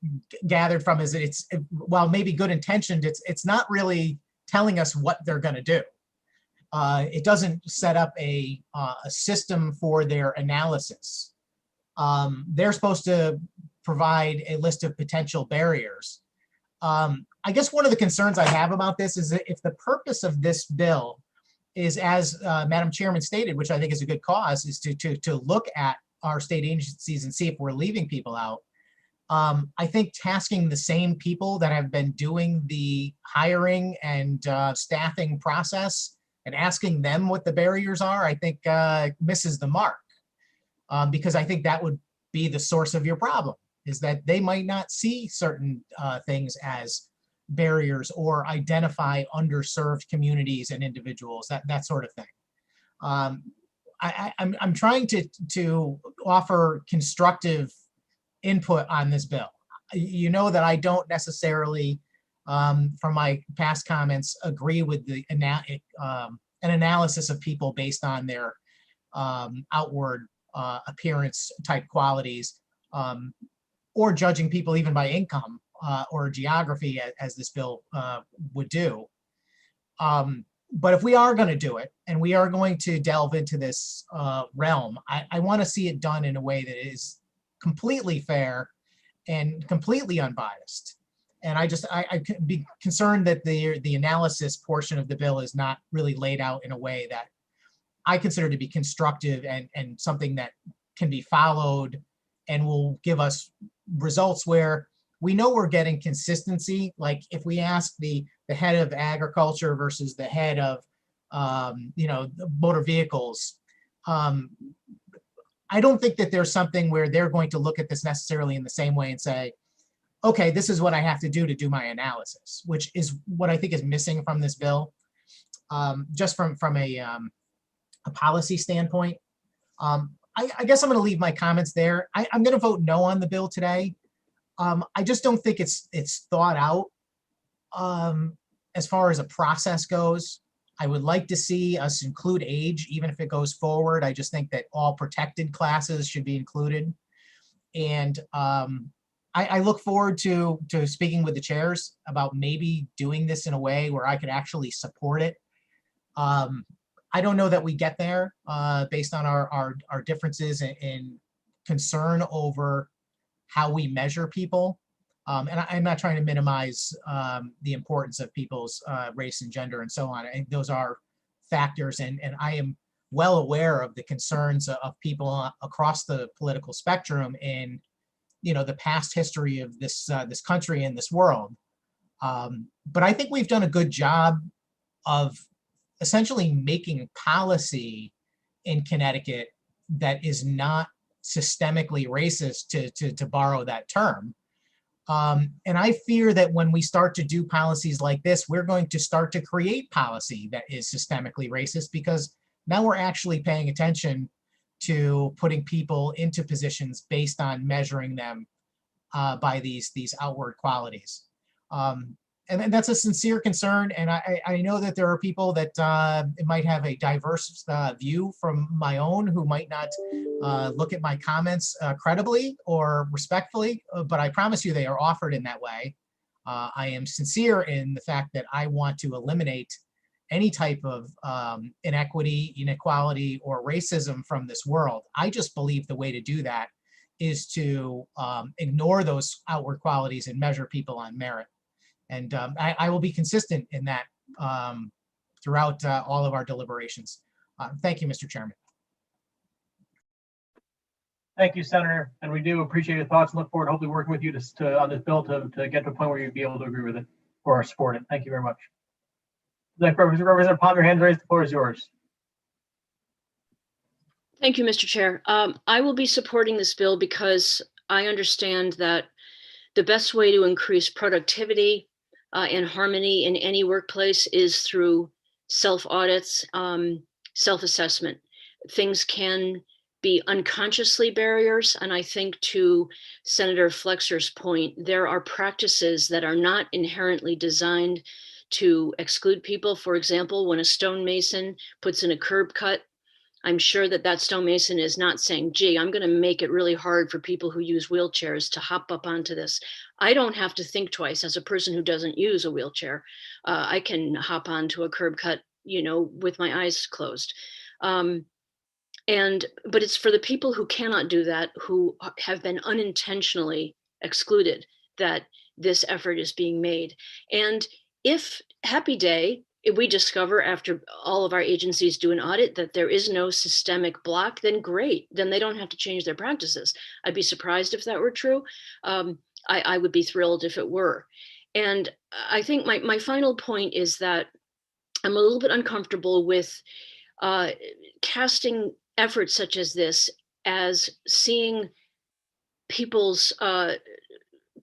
gathered from is that it's, while maybe good intentioned, it's not really telling us what they're going to do. It doesn't set up a system for their analysis. They're supposed to provide a list of potential barriers. I guess one of the concerns I have about this is that if the purpose of this bill is, as Madam Chairman stated, which I think is a good cause, is to look at our state agencies and see if we're leaving people out. I think tasking the same people that have been doing the hiring and staffing process and asking them what the barriers are, I think misses the mark. Because I think that would be the source of your problem, is that they might not see certain things as barriers or identify underserved communities and individuals, that sort of thing. I'm trying to offer constructive input on this bill. You know that I don't necessarily, from my past comments, agree with the an analysis of people based on their outward appearance type qualities, or judging people even by income or geography, as this bill would do. But if we are going to do it, and we are going to delve into this realm, I want to see it done in a way that is completely fair and completely unbiased. And I could be concerned that the analysis portion of the bill is not really laid out in a way that I consider to be constructive and something that can be followed and will give us results where we know we're getting consistency. Like if we ask the head of agriculture versus the head of motor vehicles, I don't think that there's something where they're going to look at this necessarily in the same way and say, okay, this is what I have to do my analysis, which is what I think is missing from this bill. Just from a policy standpoint. I guess I'm going to leave my comments there. I'm going to vote no on the bill today. I just don't think it's thought out as far as a process goes. I would like to see us include age, even if it goes forward. I just think that all protected classes should be included. And I look forward to speaking with the chairs about maybe doing this in a way where I could actually support it. I don't know that we get there based on our differences in concern over how we measure people. And I'm not trying to minimize the importance of people's race and gender and so on. I think those are factors, and I am well aware of the concerns of people across the political spectrum in, the past history of this this country and this world. But I think we've done a good job of essentially making policy in Connecticut that is not systemically racist, to borrow that term. And I fear that when we start to do policies like this, we're going to start to create policy that is systemically racist, because now we're actually paying attention to putting people into positions based on measuring them by these outward qualities. And that's a sincere concern. And I know that there are people that might have a diverse view from my own, who might not look at my comments credibly or respectfully, but I promise you they are offered in that way. I am sincere in the fact that I want to eliminate any type of inequity, inequality, or racism from this world. I just believe the way to do that is to ignore those outward qualities and measure people on merit. And I will be consistent in that throughout all of our deliberations. Thank you, Mr. Chairman. Thank you, Senator. And we do appreciate your thoughts and look forward to hopefully working with you on this bill to get to a point where you'd be able to agree with it or support it. Thank you very much. Representative Palm, your hand raised. The floor is yours. Thank you, Mr. Chair. I will be supporting this bill because I understand that the best way to increase productivity and harmony in any workplace is through self-audits, self-assessment. Things can be unconsciously barriers. And I think, to Senator Flexer's point, there are practices that are not inherently designed to exclude people. For example, when a stonemason puts in a curb cut, I'm sure that stonemason is not saying, gee, I'm going to make it really hard for people who use wheelchairs to hop up onto this. I don't have to think twice as a person who doesn't use a wheelchair. I can hop onto a curb cut, with my eyes closed. But it's for the people who cannot do that, who have been unintentionally excluded, that this effort is being made. And if, happy day, if we discover after all of our agencies do an audit that there is no systemic block, then great, then they don't have to change their practices. I'd be surprised if that were true. I would be thrilled if it were. And I think my final point is that I'm a little bit uncomfortable with casting efforts such as this as seeing people's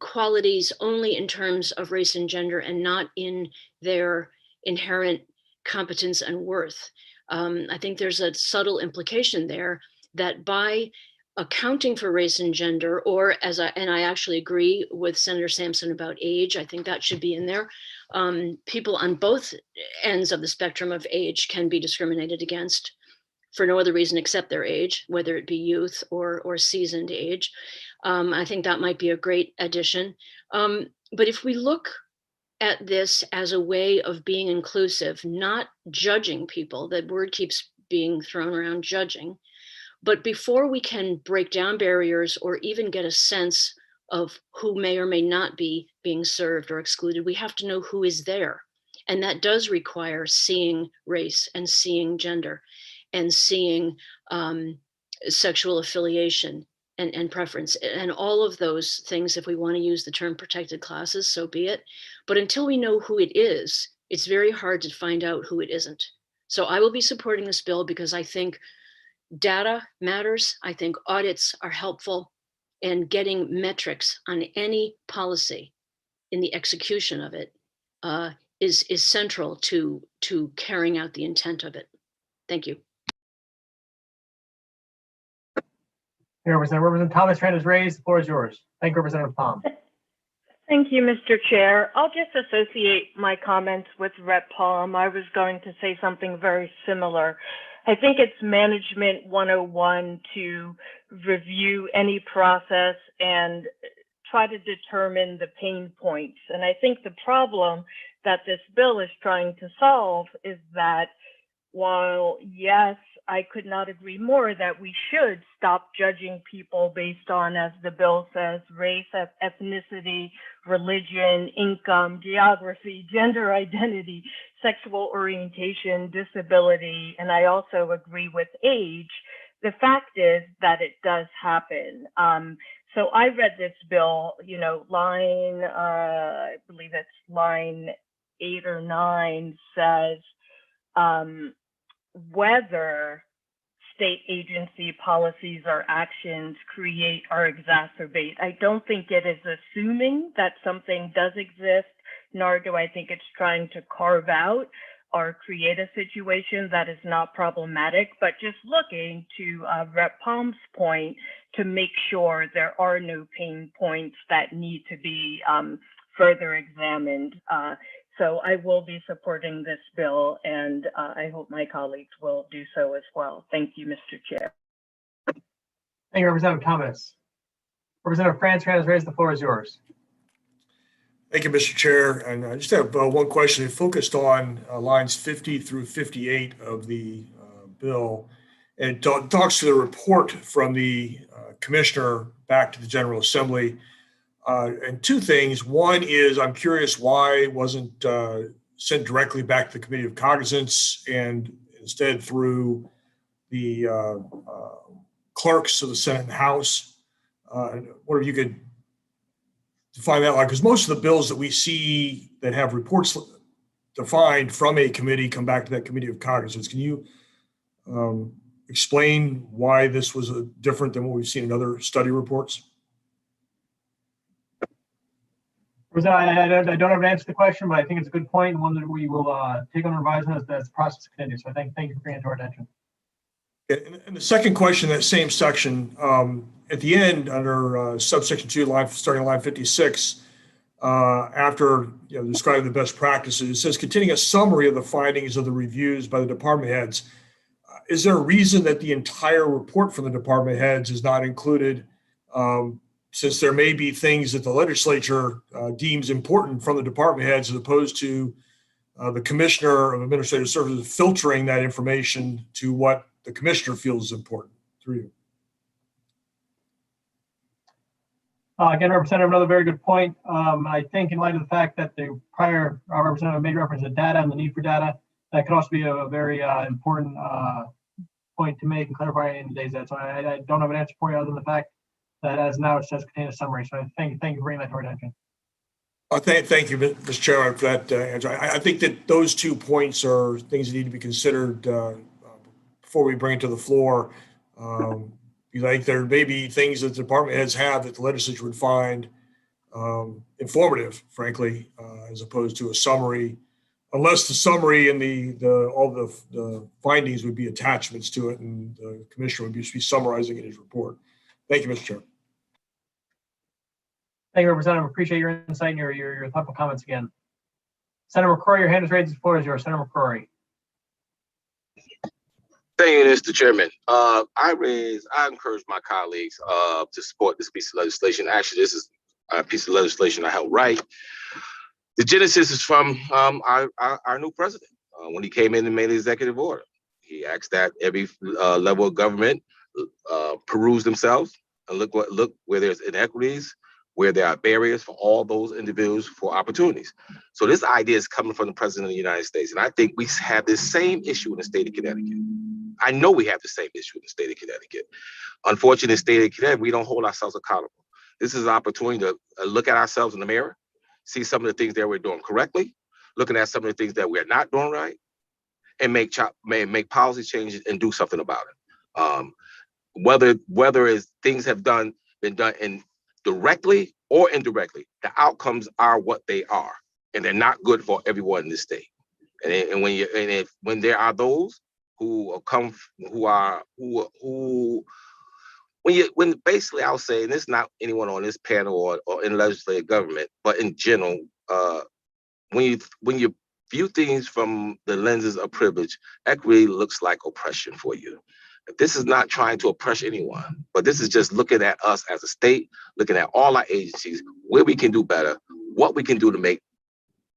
qualities only in terms of race and gender and not in their inherent competence and worth. I think there's a subtle implication there that by accounting for race and gender, or I actually agree with Senator Sampson about age, I think that should be in there. People on both ends of the spectrum of age can be discriminated against for no other reason except their age, whether it be youth or seasoned age. I think that might be a great addition. But if we look at this as a way of being inclusive, not judging people, that word keeps being thrown around, judging, but before we can break down barriers or even get a sense of who may or may not be being served or excluded, we have to know who is there. And that does require seeing race and seeing gender and seeing sexual affiliation and preference and all of those things. If we want to use the term protected classes, so be it. But until we know who it is, it's very hard to find out who it isn't. So I will be supporting this bill because I think data matters. I think audits are helpful, and getting metrics on any policy in the execution of it is central to carrying out the intent of it. Thank you. Representative Thomas, hand is raised. The floor is yours. Thank you, Representative Palm. Thank you, Mr. Chair. I'll just associate my comments with Rep. Palm. I was going to say something very similar. I think it's Management 101 to review any process and try to determine the pain points. And I think the problem that this bill is trying to solve is that while, yes, I could not agree more that we should stop judging people based on, as the bill says, race, ethnicity, religion, income, geography, gender identity, sexual orientation, disability, and I also agree with age. The fact is that it does happen. So I read this bill, line, I believe it's line 8 or 9 says, whether state agency policies or actions create or exacerbate. I don't think it is assuming that something does exist, nor do I think it's trying to carve out or create a situation that is not problematic, but just looking to Rep. Palm's point to make sure there are no pain points that need to be further examined. So I will be supporting this bill, and I hope my colleagues will do so as well. Thank you, Mr. Chair. Thank you, Representative Thomas. Representative France, your hand is raised. The floor is yours. Thank you, Mr. Chair. And I just have one question. It focused on lines 50 through 58 of the bill. And it talks to the report from the commissioner back to the General Assembly. And two things. One is I'm curious why it wasn't sent directly back to the Committee of Cognizance and instead through the clerks of the Senate and House. I wonder if you could define that, because most of the bills that we see that have reports defined from a committee come back to that Committee of Cognizance. Can you explain why this was different than what we've seen in other study reports? I don't have an answer to the question, but I think it's a good point and one that we will take on advisement as the process continues. So thank you for bringing it to our attention. And the second question, that same section, at the end under subsection 2, starting line 56, after describing the best practices, it says containing a summary of the findings of the reviews by the department heads. Is there a reason that the entire report from the department heads is not included? Since there may be things that the legislature deems important from the department heads, as opposed to the Commissioner of Administrative Services filtering that information to what the Commissioner feels is important. Through you. Again, Representative, another very good point. I think in light of the fact that the prior representative made reference to data and the need for data, that could also be a very important point to make and clarify in today's ed. So I don't have an answer for you other than the fact that as now it says contain a summary. So thank you for bringing that to our attention. Thank you, Mr. Chairman, for that answer. I think that those 2 points are things that need to be considered before we bring it to the floor. Because I think there may be things that the department heads have that the legislature would find informative, frankly, as opposed to a summary, unless the summary and all the findings would be attachments to it, and the commissioner would be summarizing in his report. Thank you, Mr. Chair. Thank you, Representative. Appreciate your insight and your thoughtful comments again. Senator McCrory, your hand is raised. The floor is yours. Senator McCrory. Thank you, Mr. Chairman. I encourage my colleagues to support this piece of legislation. Actually, this is a piece of legislation I helped write. The genesis is from our new president. When he came in and made the executive order, he asked that every level of government peruse themselves and look where there's inequities, where there are barriers for all those individuals for opportunities. So this idea is coming from the president of the United States. And I think we have this same issue in the state of Connecticut. I know we have the same issue in the state of Connecticut. Unfortunately, in the state of Connecticut, we don't hold ourselves accountable. This is an opportunity to look at ourselves in the mirror, see some of the things that we're doing correctly, looking at some of the things that we're not doing right, and make policy changes and do something about it. Whether as things have been done in directly or indirectly, the outcomes are what they are, and they're not good for everyone in this state. And when there are those who when basically I'll say, and it's not anyone on this panel or in legislative government, but in general, when you view things from the lenses of privilege, equity looks like oppression for you. This is not trying to oppress anyone, but this is just looking at us as a state, looking at all our agencies, where we can do better, what we can do to make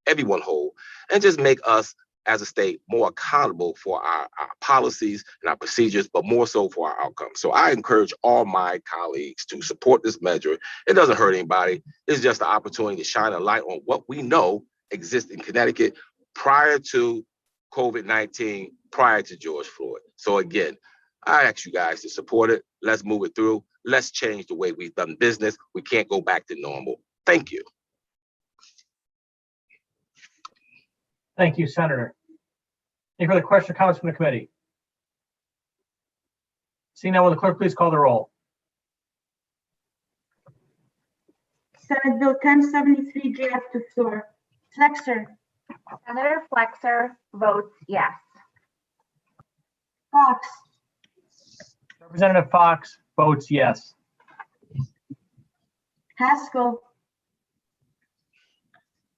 everyone whole, and just make us as a state more accountable for our policies and our procedures, but more so for our outcomes. So I encourage all my colleagues to support this measure. It doesn't hurt anybody. It's just an opportunity to shine a light on what we know exists in Connecticut prior to COVID-19, prior to George Floyd. So again, I ask you guys to support it. Let's move it through. Let's change the way we've done business. We can't go back to normal. Thank you. Thank you, Senator. Any further questions or comments from the committee? Seeing none, will the clerk please call the roll? Senate Bill 1073 J to floor. Flexer. Senator Flexer votes yes. Fox. Representative Fox votes yes. Haskell.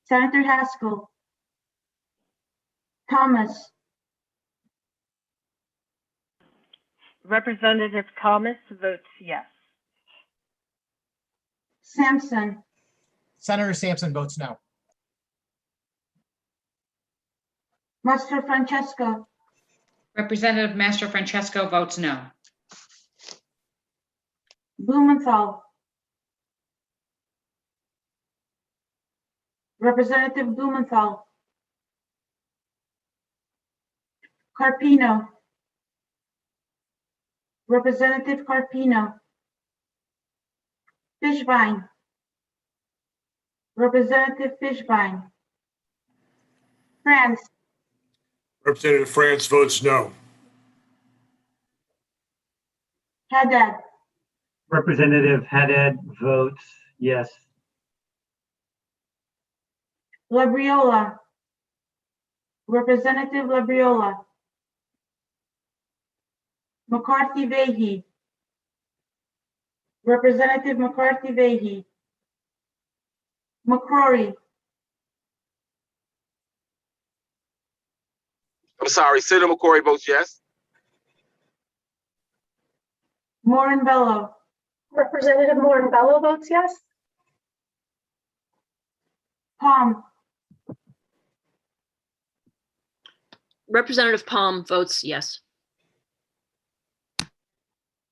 Senator Haskell. Thomas. Representative Thomas votes yes. Sampson. Senator Sampson votes no. Master Francesco. Representative Master Francesco votes no. Blumenthal. Representative Blumenthal. Carpino. Representative Carpino. Fishbein. Representative Fishbein. France. Representative France votes no. Haddad. Representative Haddad votes yes. Labriola. Representative Labriola. McCarthy Vahey. Representative McCarthy Vahey. McCrory. I'm sorry, Senator McCory votes yes. Morinbello. Representative Morinbello votes yes. Palm. Representative Palm votes yes.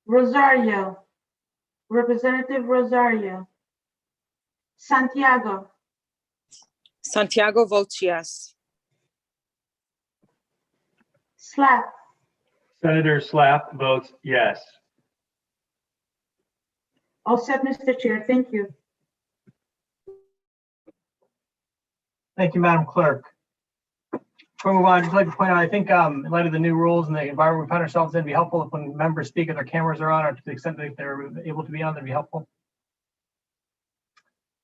Rosario. Representative Rosario. Santiago. Santiago votes yes. Slap. Senator Slapp votes yes. All set, Mr. Chair. Thank you. Thank you, Madam Clerk. Before we move on, I'd just like to point out, I think in light of the new rules and the environment we find ourselves in, it'd be helpful if when members speak and their cameras are on, or to the extent that they're able to be on, that'd be helpful.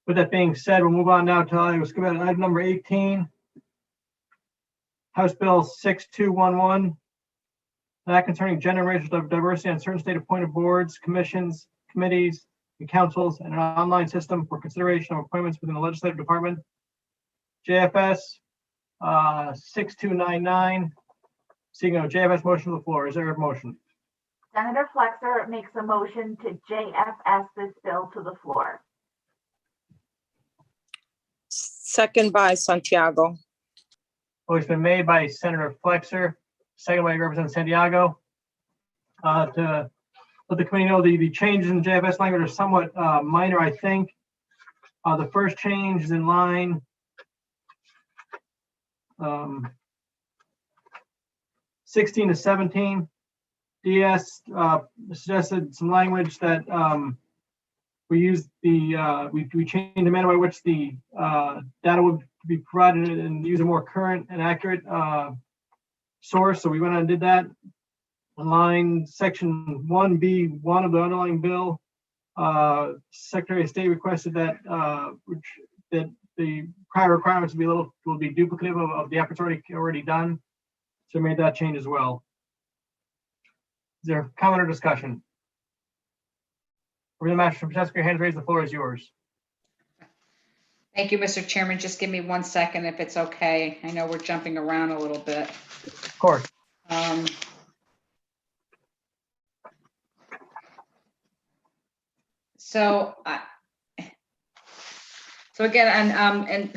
With that being said, we'll move on now to item number 18. House Bill 6211. That concerning gender and racial diversity on certain state appointed boards, commissions, committees, and councils, and an online system for consideration of appointments within the legislative department. JFS 6299. Seeing no JFS motion to the floor. Is there a motion? Senator Flexer makes a motion to JFS this bill to the floor. Second by Santiago. Motion been made by Senator Flexer, second by Representative Santiago. To let the committee know, the changes in JFS language are somewhat minor, I think. The first change is in line 16 to 17. DS suggested some language that we use we changed the manner by which the data would be provided and use a more current and accurate source. So we went on and did that. On line section 1B1 of the underlying bill, Secretary of State requested that that the prior requirements will be duplicative of the efforts already done. So we made that change as well. Is there comment or discussion? Representative Mastrosky, your hand raised. The floor is yours. Thank you, Mr. Chairman. Just give me 1 second if it's okay. I know we're jumping around a little bit. Of course. So again, and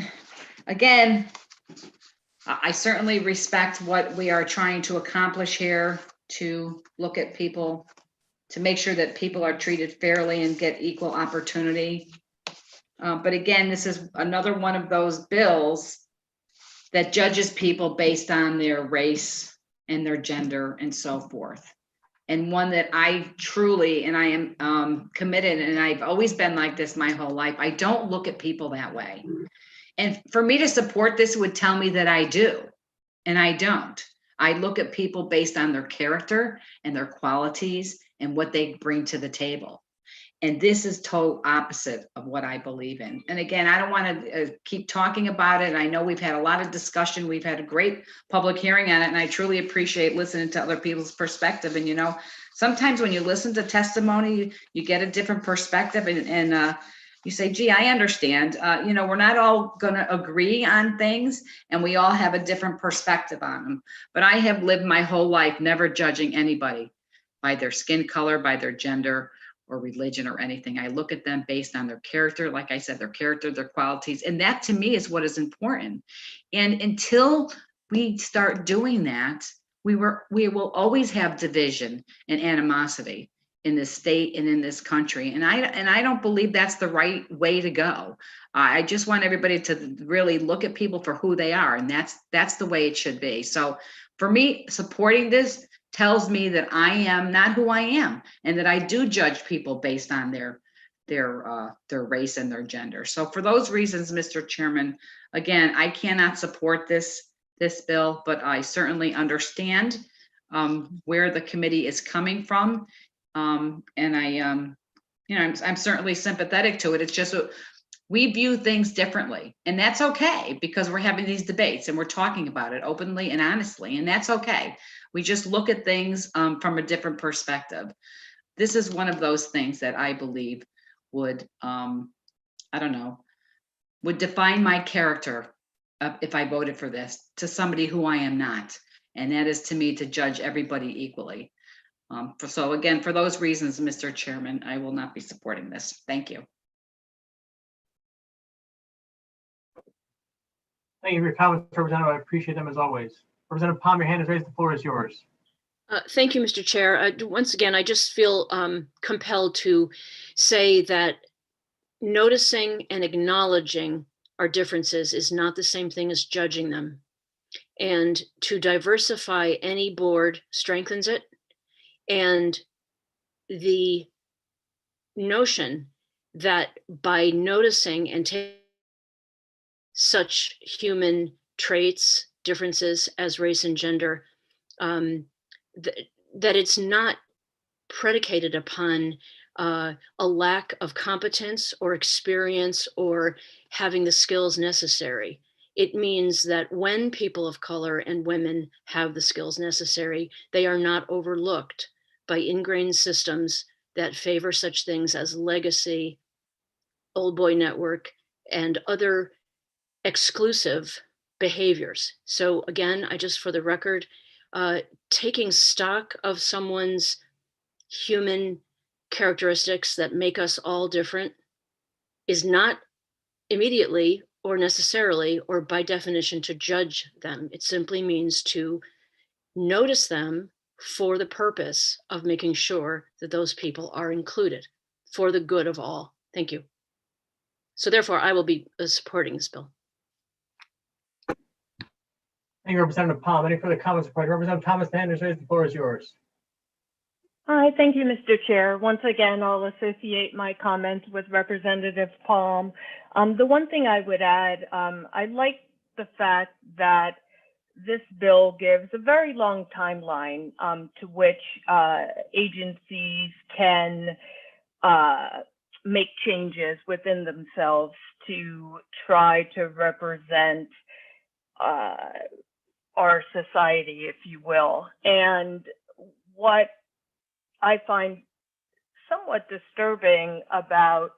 again, I certainly respect what we are trying to accomplish here, to look at people, to make sure that people are treated fairly and get equal opportunity. But again, this is another one of those bills that judges people based on their race and their gender and so forth. And one that I truly, and I am committed, and I've always been like this my whole life, I don't look at people that way. And for me to support this would tell me that I do, and I don't. I look at people based on their character and their qualities and what they bring to the table. And this is total opposite of what I believe in. And again, I don't want to keep talking about it. I know we've had a lot of discussion. We've had a great public hearing on it, and I truly appreciate listening to other people's perspective. And, you know, sometimes when you listen to testimony, you get a different perspective, and you say, gee, I understand. You know, we're not all going to agree on things, and we all have a different perspective on them. But I have lived my whole life never judging anybody by their skin color, by their gender, or religion or anything. I look at them based on their character. Like I said, their character, their qualities. And that to me is what is important. And until we start doing that, we will always have division and animosity in this state and in this country. And I don't believe that's the right way to go. I just want everybody to really look at people for who they are. And that's the way it should be. So for me, supporting this tells me that I am not who I am, and that I do judge people based on their race and their gender. So for those reasons, Mr. Chairman, again, I cannot support this bill, but I certainly understand where the committee is coming from, and I'm certainly sympathetic to it. It's just we view things differently, and that's okay, because we're having these debates and we're talking about it openly and honestly, and that's okay. We just look at things from a different perspective. This is one of those things that I believe would, would define my character if I voted for this to somebody who I am not. And that is, to me, to judge everybody equally. So again, for those reasons, Mr. Chairman, I will not be supporting this. Thank you. Thank you for your comments, Representative. I appreciate them as always. Representative Palmer, your hand is raised. The floor is yours. Thank you, Mr. Chair. Once again, I just feel compelled to say that noticing and acknowledging our differences is not the same thing as judging them. And to diversify any board strengthens it. And the notion that by noticing and taking such human traits, differences as race and gender, that it's not predicated upon a lack of competence or experience or having the skills necessary. It means that when people of color and women have the skills necessary, they are not overlooked by ingrained systems that favor such things as legacy, old boy network, and other exclusive behaviors. So again, I just, for the record, taking stock of someone's human characteristics that make us all different is not immediately or necessarily or by definition to judge them. It simply means to notice them for the purpose of making sure that those people are included for the good of all. Thank you. So therefore, I will be supporting this bill. Thank you, Representative Palm. Any further comments? Representative Thomas, the hand is raised. The floor is yours. Hi, thank you, Mr. Chair. Once again, I'll associate my comments with Representative Palm. The one thing I would add, I like the fact that this bill gives a very long timeline to which agencies can make changes within themselves to try to represent our society, if you will. And what I find somewhat disturbing about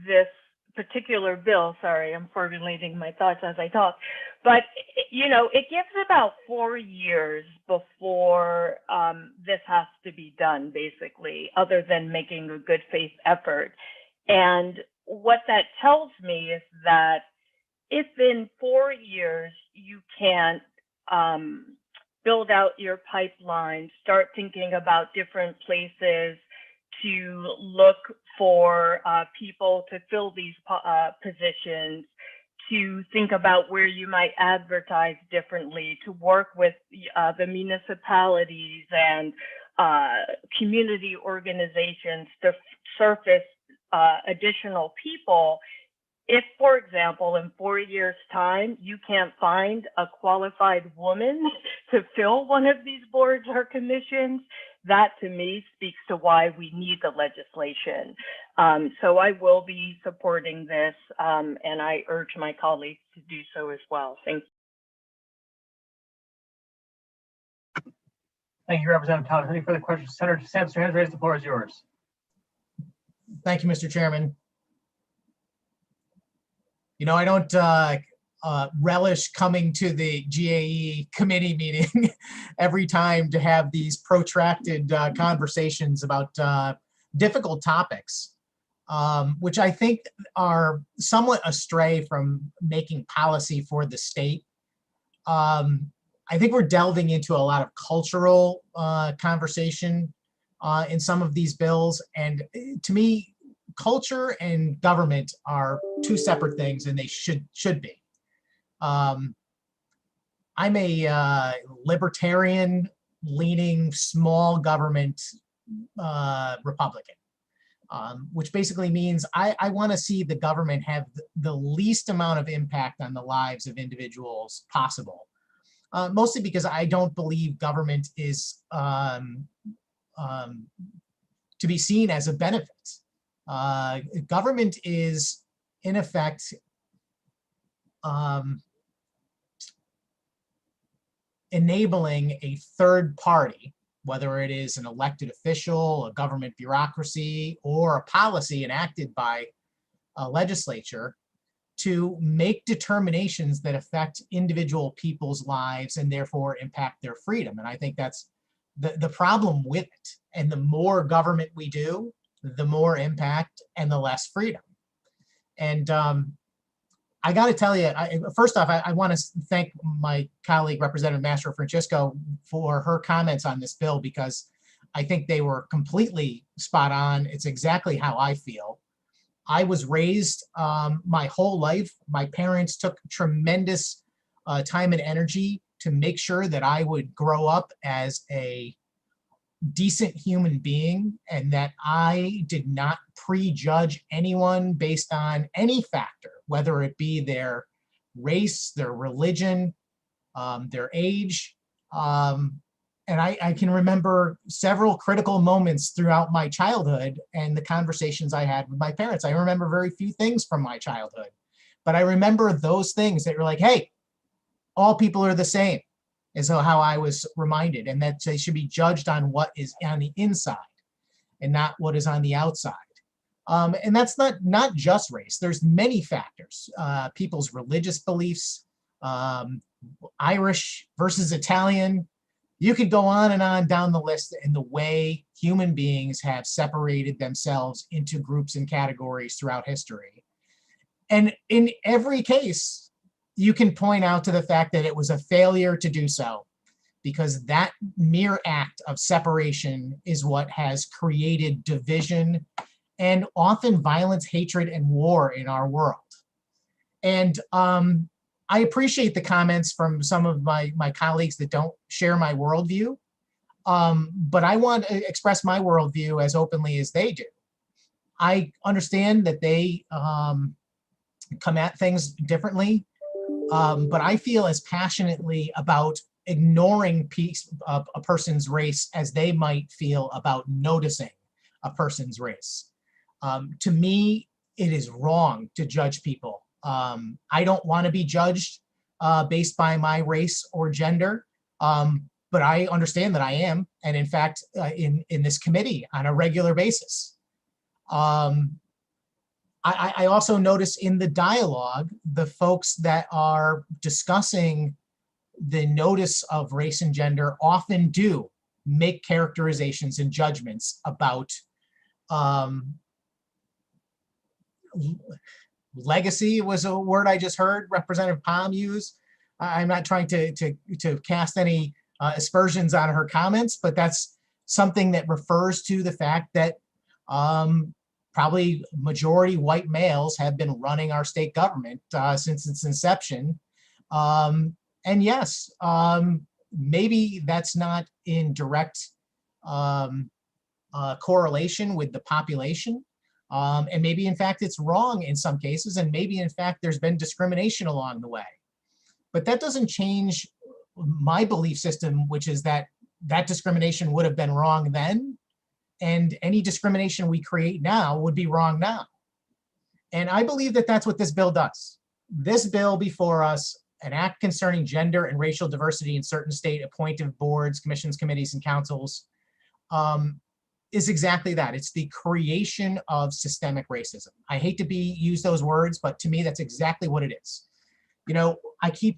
this particular bill. Sorry, I'm formulating my thoughts as I talk. But, you know, it gives about 4 years before this has to be done, basically, other than making a good faith effort. And what that tells me is that if in 4 years you can't build out your pipeline, start thinking about different places to look for people to fill these positions, to think about where you might advertise differently, to work with the municipalities and community organizations to surface additional people. If, for example, in 4 years' time, you can't find a qualified woman to fill one of these boards or commissions, that to me speaks to why we need the legislation. So I will be supporting this, and I urge my colleagues to do so as well. Thank you. Thank you, Representative Thomas. Any further questions? Senator Sampson, your hand raised. The floor is yours. Thank you, Mr. Chairman. You know, I don't relish coming to the GAE committee meeting every time to have these protracted conversations about difficult topics, which I think are somewhat astray from making policy for the state. I think we're delving into a lot of cultural conversation in some of these bills, and to me, culture and government are two separate things, and they should be. I'm a libertarian-leaning, small government Republican, which basically means I want to see the government have the least amount of impact on the lives of individuals possible. Mostly because I don't believe government is to be seen as a benefit. Government is, in effect, enabling a third party, whether it is an elected official, a government bureaucracy, or a policy enacted by a legislature, to make determinations that affect individual people's lives and therefore impact their freedom. And I think that's the problem with it. And the more government we do, the more impact and the less freedom. And I got to tell you, first off, I want to thank my colleague, Representative Mastro Francisco, for her comments on this bill, because I think they were completely spot on. It's exactly how I feel. I was raised my whole life. My parents took tremendous time and energy to make sure that I would grow up as a decent human being, and that I did not prejudge anyone based on any factor, whether it be their race, their religion, their age. And I can remember several critical moments throughout my childhood and the conversations I had with my parents. I remember very few things from my childhood, but I remember those things that were like, hey, all people are the same, is how I was reminded, and that they should be judged on what is on the inside and not what is on the outside. And that's not just race. There's many factors, people's religious beliefs, Irish versus Italian. You could go on and on down the list in the way human beings have separated themselves into groups and categories throughout history. And in every case, you can point out to the fact that it was a failure to do so, because that mere act of separation is what has created division and often violence, hatred, and war in our world. And I appreciate the comments from some of my colleagues that don't share my worldview, but I want to express my worldview as openly as they do. I understand that they come at things differently, but I feel as passionately about ignoring a person's race as they might feel about noticing a person's race. To me, it is wrong to judge people. I don't want to be judged based by my race or gender. But I understand that I am, and in fact, in this committee on a regular basis. I also notice in the dialogue, the folks that are discussing the notice of race and gender often do make characterizations and judgments about legacy was a word I just heard Representative Palm use. I'm not trying to cast any aspersions on her comments, but that's something that refers to the fact that probably majority white males have been running our state government since its inception. And yes, maybe that's not in direct correlation with the population. And maybe in fact it's wrong in some cases, and maybe in fact there's been discrimination along the way. But that doesn't change my belief system, which is that that discrimination would have been wrong then, and any discrimination we create now would be wrong now. And I believe that that's what this bill does. This bill before us, an act concerning gender and racial diversity in certain state appointed boards, commissions, committees, and councils, is exactly that. It's the creation of systemic racism. I hate to use those words, but to me, that's exactly what it is. You know, I keep,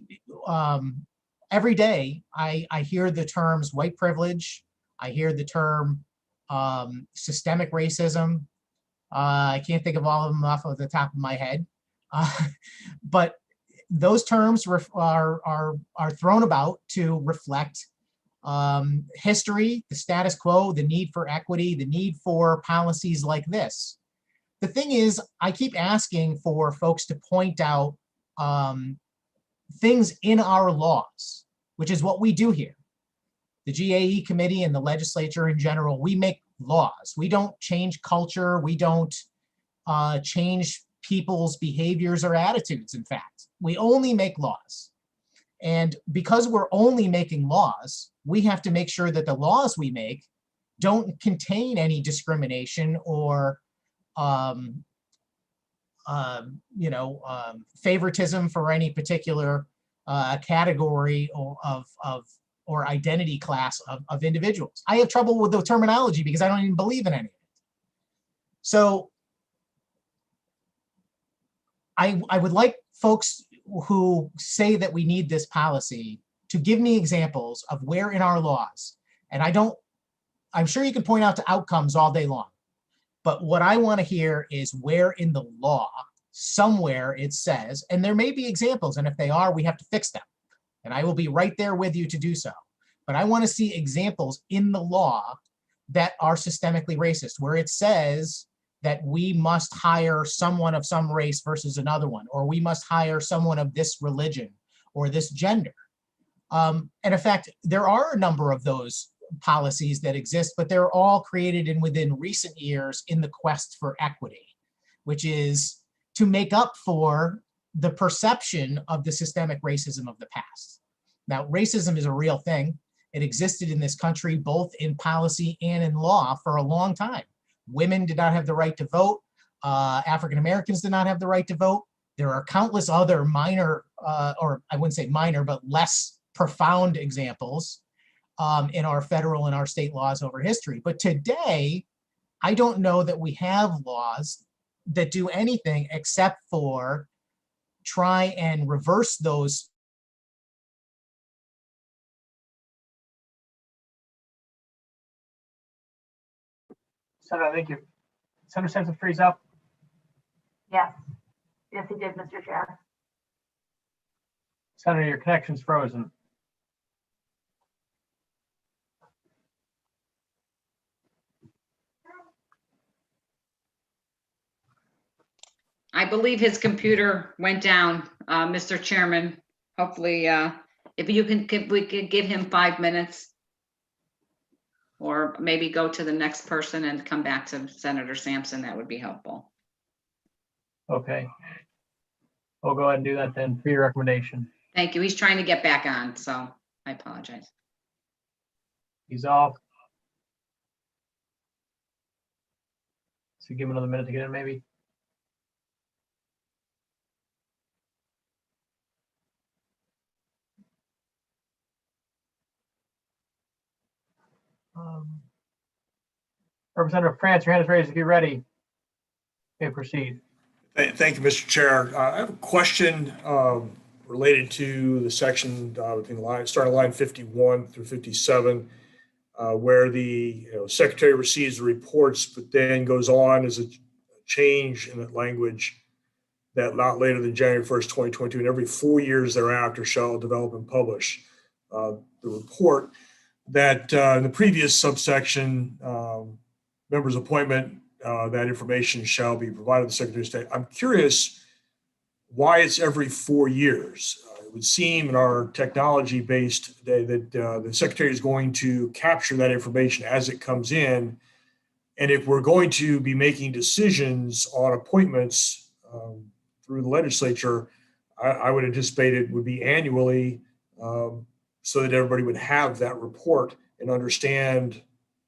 every day, I hear the terms white privilege. I hear the term systemic racism. I can't think of all of them off of the top of my head. But those terms are thrown about to reflect history, the status quo, the need for equity, the need for policies like this. The thing is, I keep asking for folks to point out things in our laws, which is what we do here. The GAE committee and the legislature in general, we make laws. We don't change culture. We don't change people's behaviors or attitudes, in fact. We only make laws. And because we're only making laws, we have to make sure that the laws we make don't contain any discrimination or favoritism for any particular category or identity class of individuals. I have trouble with the terminology because I don't even believe in any of it. So I would like folks who say that we need this policy to give me examples of where in our laws, and I'm sure you can point out to outcomes all day long, but what I want to hear is where in the law, somewhere it says, and there may be examples, and if they are, we have to fix them. And I will be right there with you to do so. But I want to see examples in the law that are systemically racist, where it says that we must hire someone of some race versus another one, or we must hire someone of this religion or this gender. And in fact, there are a number of those policies that exist, but they're all created within recent years in the quest for equity, which is to make up for the perception of the systemic racism of the past. Now, racism is a real thing. It existed in this country, both in policy and in law for a long time. Women did not have the right to vote. African Americans did not have the right to vote. There are countless other minor, or I wouldn't say minor, but less profound examples in our federal and our state laws over history. But today, I don't know that we have laws that do anything except for try and reverse those. Senator, thank you. Senator Sampson, freeze up. Yes. Yes, he did, Mr. Chair. Senator, your connection's frozen. I believe his computer went down, Mr. Chairman. Hopefully, if we could give him 5 minutes, or maybe go to the next person and come back to Senator Sampson, that would be helpful. Okay. We'll go ahead and do that then for your recommendation. Thank you. He's trying to get back on, so I apologize. He's off. So give him another minute to get in, maybe. Representative France, your hand is raised if you're ready. Okay, proceed. Thank you, Mr. Chair. I have a question related to the section between starting line 51 through 57, where the secretary receives the reports, but then goes on as a change in that language that not later than January 1st, 2022, and every 4 years thereafter shall develop and publish the report. That in the previous subsection, members' appointment, that information shall be provided to the Secretary of State. I'm curious why it's every 4 years. It would seem in our technology-based day that the Secretary is going to capture that information as it comes in. And if we're going to be making decisions on appointments through the legislature, I would anticipate it would be annually so that everybody would have that report and understand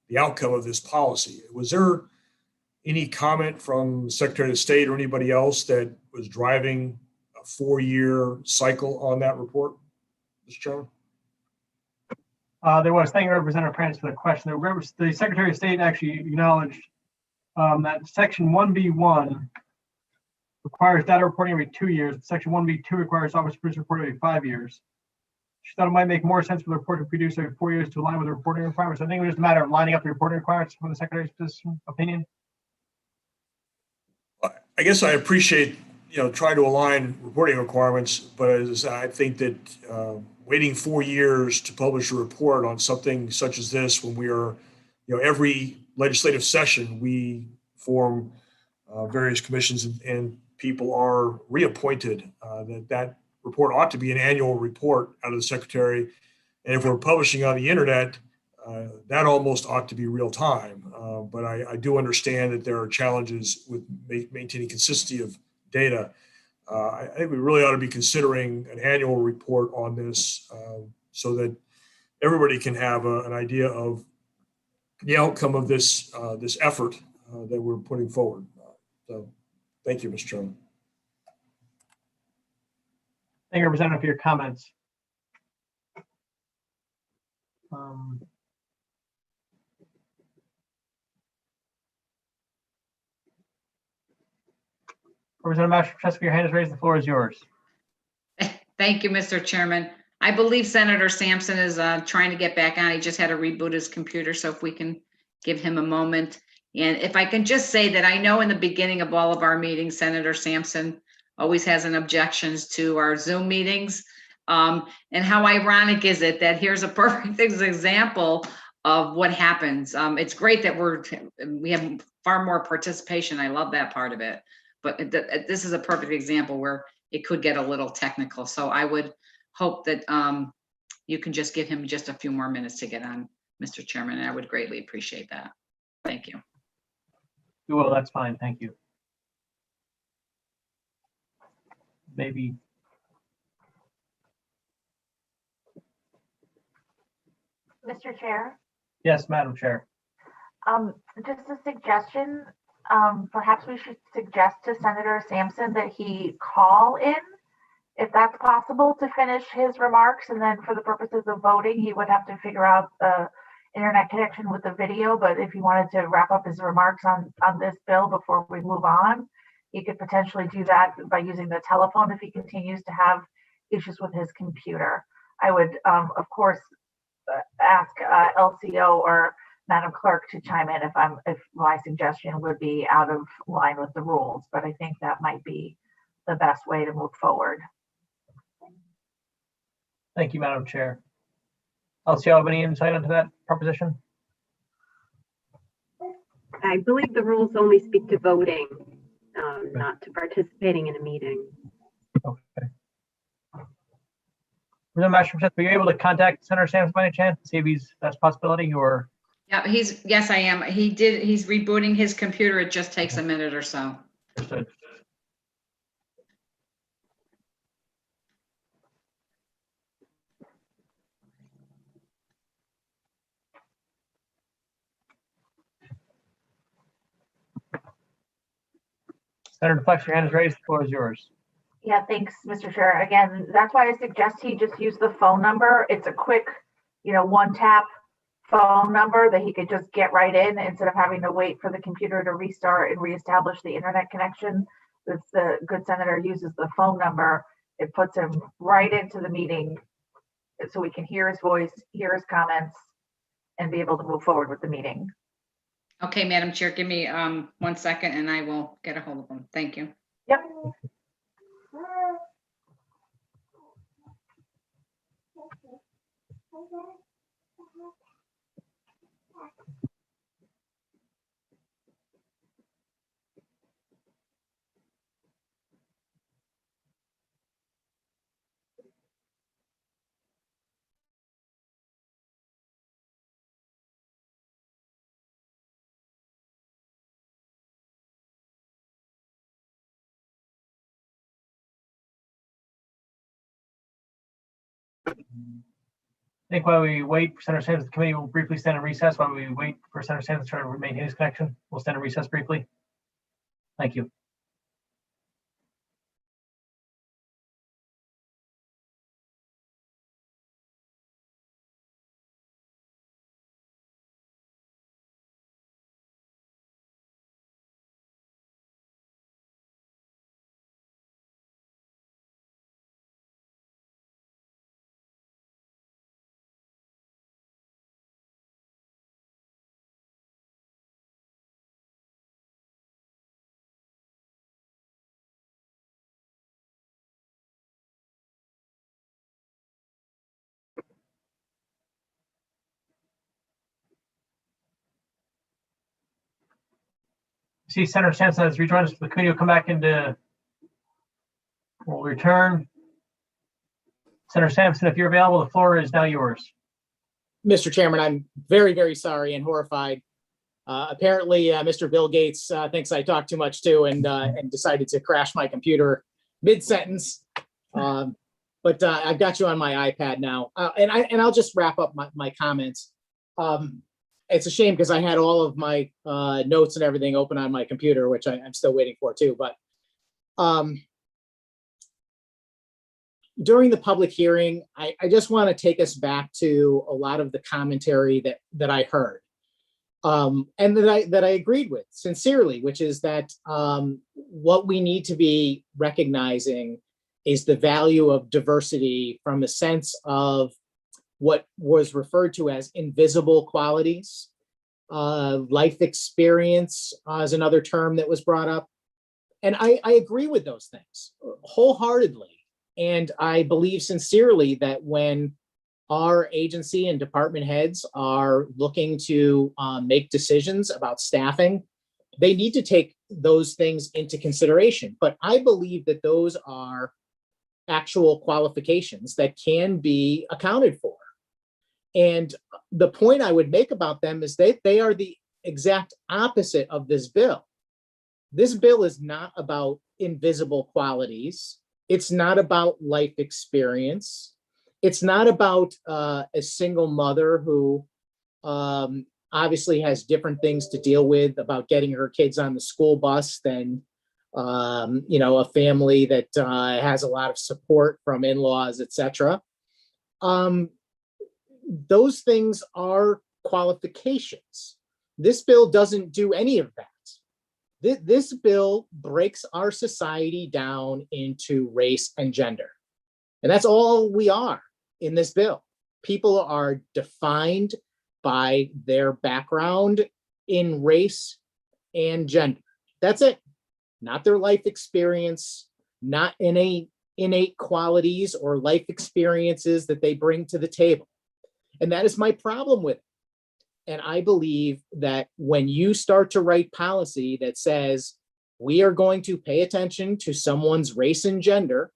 the outcome of this policy. Was there any comment from Secretary of State or anybody else that was driving a 4-year cycle on that report, Mr. Chairman? There was. Thank you, Representative France, for the question. The Secretary of State actually acknowledged that Section 1B1 requires data reporting every 2 years. Section 1B2 requires office producer report every 5 years. She thought it might make more sense for the report to produce every 4 years to align with the reporting requirements. I think it was just a matter of lining up the reporting requirements from the Secretary's opinion. I guess I appreciate, trying to align reporting requirements, but as I think that waiting 4 years to publish a report on something such as this, when we are, every legislative session, we form various commissions and people are reappointed, that report ought to be an annual report out of the Secretary. And if we're publishing on the internet, that almost ought to be real time. But I do understand that there are challenges with maintaining consistency of data. I think we really ought to be considering an annual report on this so that everybody can have an idea of the outcome of this effort that we're putting forward. So thank you, Mr. Chairman. Thank you, Representative, for your comments. Representative Mashcheski, your hand is raised. The floor is yours. Thank you, Mr. Chairman. I believe Senator Sampson is trying to get back on. He just had to reboot his computer, so if we can give him a moment. And if I can just say that I know in the beginning of all of our meetings, Senator Sampson always has an objections to our Zoom meetings. And how ironic is it that here's a perfect example of what happens. It's great that we have far more participation. I love that part of it. But this is a perfect example where it could get a little technical. So I would hope that you can just give him just a few more minutes to get on, Mr. Chairman, and I would greatly appreciate that. Thank you. Well, that's fine. Thank you. Maybe. Mr. Chair? Yes, Madam Chair. Just a suggestion. Perhaps we should suggest to Senator Sampson that he call in, if that's possible, to finish his remarks. And then for the purposes of voting, he would have to figure out the internet connection with the video. But if he wanted to wrap up his remarks on this bill before we move on, he could potentially do that by using the telephone if he continues to have issues with his computer. I would, of course, ask LCO or Madam Clerk to chime in if my suggestion would be out of line with the rules, but I think that might be the best way to move forward. Thank you, Madam Chair. LCO, have any insight into that proposition? I believe the rules only speak to voting, not to participating in a meeting. Okay. Representative Mashcheski, were you able to contact Senator Sampson by any chance to see if that's a possibility, or? Yeah, yes, I am. He's rebooting his computer. It just takes a minute or so. Understood. Senator Flex, your hand is raised. The floor is yours. Yeah, thanks, Mr. Chair. Again, that's why I suggest he just use the phone number. It's a quick, one tap phone number that he could just get right in instead of having to wait for the computer to restart and reestablish the internet connection. If the good senator uses the phone number, it puts him right into the meeting so we can hear his voice, hear his comments, and be able to move forward with the meeting. Okay, Madam Chair, give me 1 second and I will get a hold of them. Thank you. Yep. I think while we wait for Senator Sanders, the committee will briefly stand in recess while we wait for Senator Sanders to try to maintain his connection. We'll stand in recess briefly. Thank you. See Senator Sampson has rejoined us. The committee will come back into, we'll return. Senator Sampson, if you're available, the floor is now yours. Mr. Chairman, I'm very, very sorry and horrified. Apparently, Mr. Bill Gates thinks I talk too much too, and decided to crash my computer mid-sentence. But I've got you on my iPad now, and I'll just wrap up my comments. It's a shame because I had all of my notes and everything open on my computer, which I'm still waiting for too. But during the public hearing, I just want to take us back to a lot of the commentary that I heard, and that I agreed with sincerely, which is that what we need to be recognizing is the value of diversity from a sense of what was referred to as invisible qualities. Life experience is another term that was brought up. And I agree with those things wholeheartedly. And I believe sincerely that when our agency and department heads are looking to make decisions about staffing, they need to take those things into consideration. But I believe that those are actual qualifications that can be accounted for. And the point I would make about them is they are the exact opposite of this bill. This bill is not about invisible qualities. It's not about life experience. It's not about a single mother who obviously has different things to deal with about getting her kids on the school bus than a family that has a lot of support from in-laws, etc. Those things are qualifications. This bill doesn't do any of that. This bill breaks our society down into race and gender. And that's all we are in this bill. People are defined by their background in race and gender. That's it. Not their life experience, not innate qualities or life experiences that they bring to the table. And that is my problem with it. And I believe that when you start to write policy that says we are going to pay attention to someone's race and gender,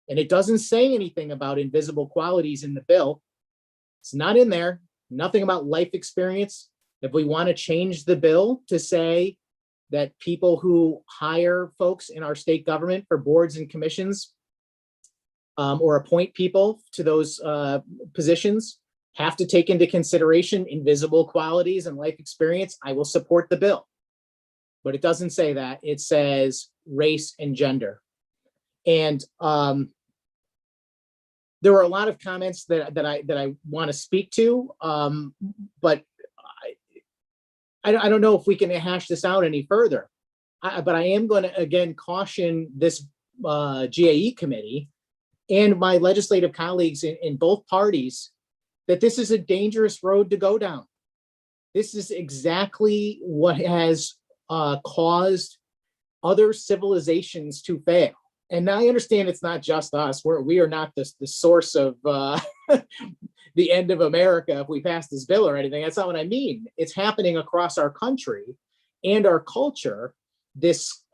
and it doesn't say anything about invisible qualities in the bill, it's not in there, nothing about life experience. If we want to change the bill to say that people who hire folks in our state government for boards and commissions or appoint people to those positions have to take into consideration invisible qualities and life experience, I will support the bill. But it doesn't say that. It says race and gender. And there were a lot of comments that I want to speak to, but I don't know if we can hash this out any further. But I am going to again caution this GAE committee and my legislative colleagues in both parties that this is a dangerous road to go down. This is exactly what has caused other civilizations to fail. And I understand it's not just us. We are not the source of the end of America if we pass this bill or anything. That's not what I mean. It's happening across our country and our culture. This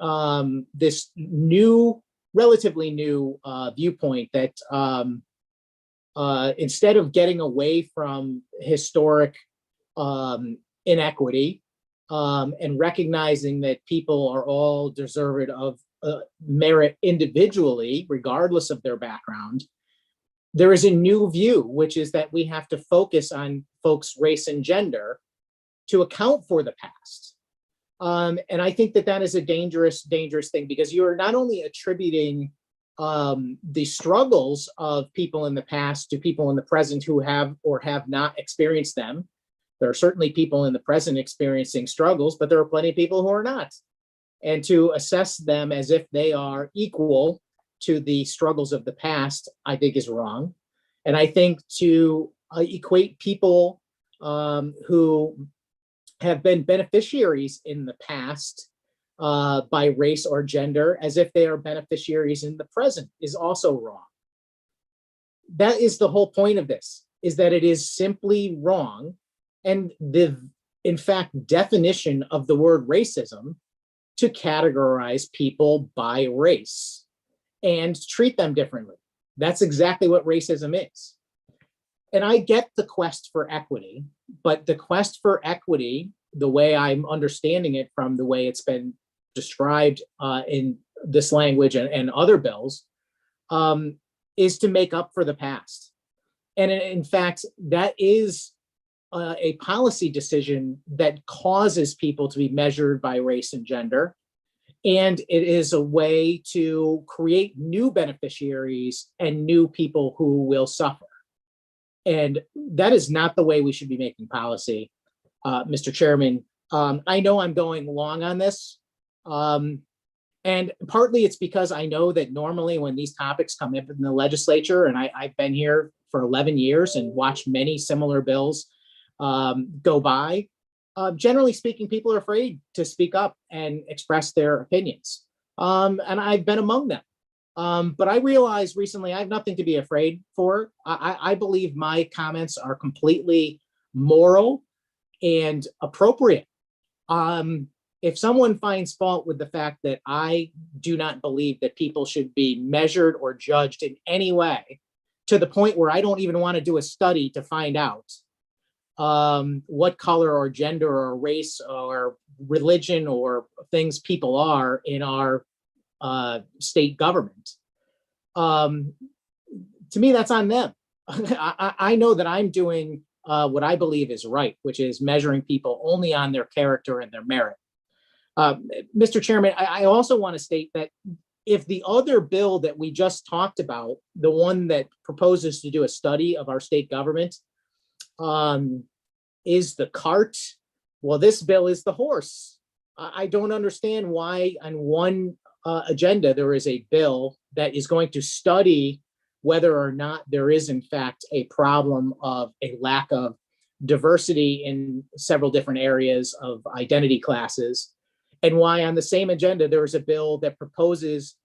new, relatively new viewpoint that instead of getting away from historic inequity and recognizing that people are all deserved of merit individually, regardless of their background, there is a new view, which is that we have to focus on folks' race and gender to account for the past. And I think that is a dangerous thing, because you are not only attributing the struggles of people in the past to people in the present who have or have not experienced them. There are certainly people in the present experiencing struggles, but there are plenty of people who are not. And to assess them as if they are equal to the struggles of the past, I think is wrong. And I think to equate people who have been beneficiaries in the past by race or gender as if they are beneficiaries in the present is also wrong. That is the whole point of this, is that it is simply wrong. And in fact, definition of the word racism to categorize people by race and treat them differently. That's exactly what racism is. And I get the quest for equity, but the quest for equity, the way I'm understanding it from the way it's been described in this language and other bills, is to make up for the past. And in fact, that is a policy decision that causes people to be measured by race and gender. And it is a way to create new beneficiaries and new people who will suffer. And that is not the way we should be making policy, Mr. Chairman. I know I'm going long on this. And partly it's because I know that normally when these topics come up in the legislature, and I've been here for 11 years and watched many similar bills go by, generally speaking, people are afraid to speak up and express their opinions. And I've been among them. But I realized recently I have nothing to be afraid for. I believe my comments are completely moral and appropriate. If someone finds fault with the fact that I do not believe that people should be measured or judged in any way, to the point where I don't even want to do a study to find out what color or gender or race or religion or things people are in our state government. To me, that's on them. I know that I'm doing what I believe is right, which is measuring people only on their character and their merit. Mr. Chairman, I also want to state that if the other bill that we just talked about, the one that proposes to do a study of our state government, is the cart, well, this bill is the horse. I don't understand why on one agenda there is a bill that is going to study whether or not there is in fact a problem of a lack of diversity in several different areas of identity classes, and why on the same agenda there is a bill that proposes,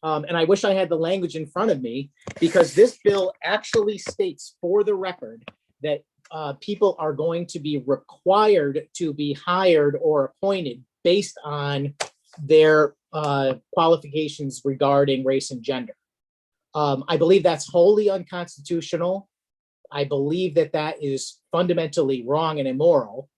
and I wish I had the language in front of me, because this bill actually states for the record that people are going to be required to be hired or appointed based on their qualifications regarding race and gender. I believe that's wholly unconstitutional. I believe that is fundamentally wrong and immoral.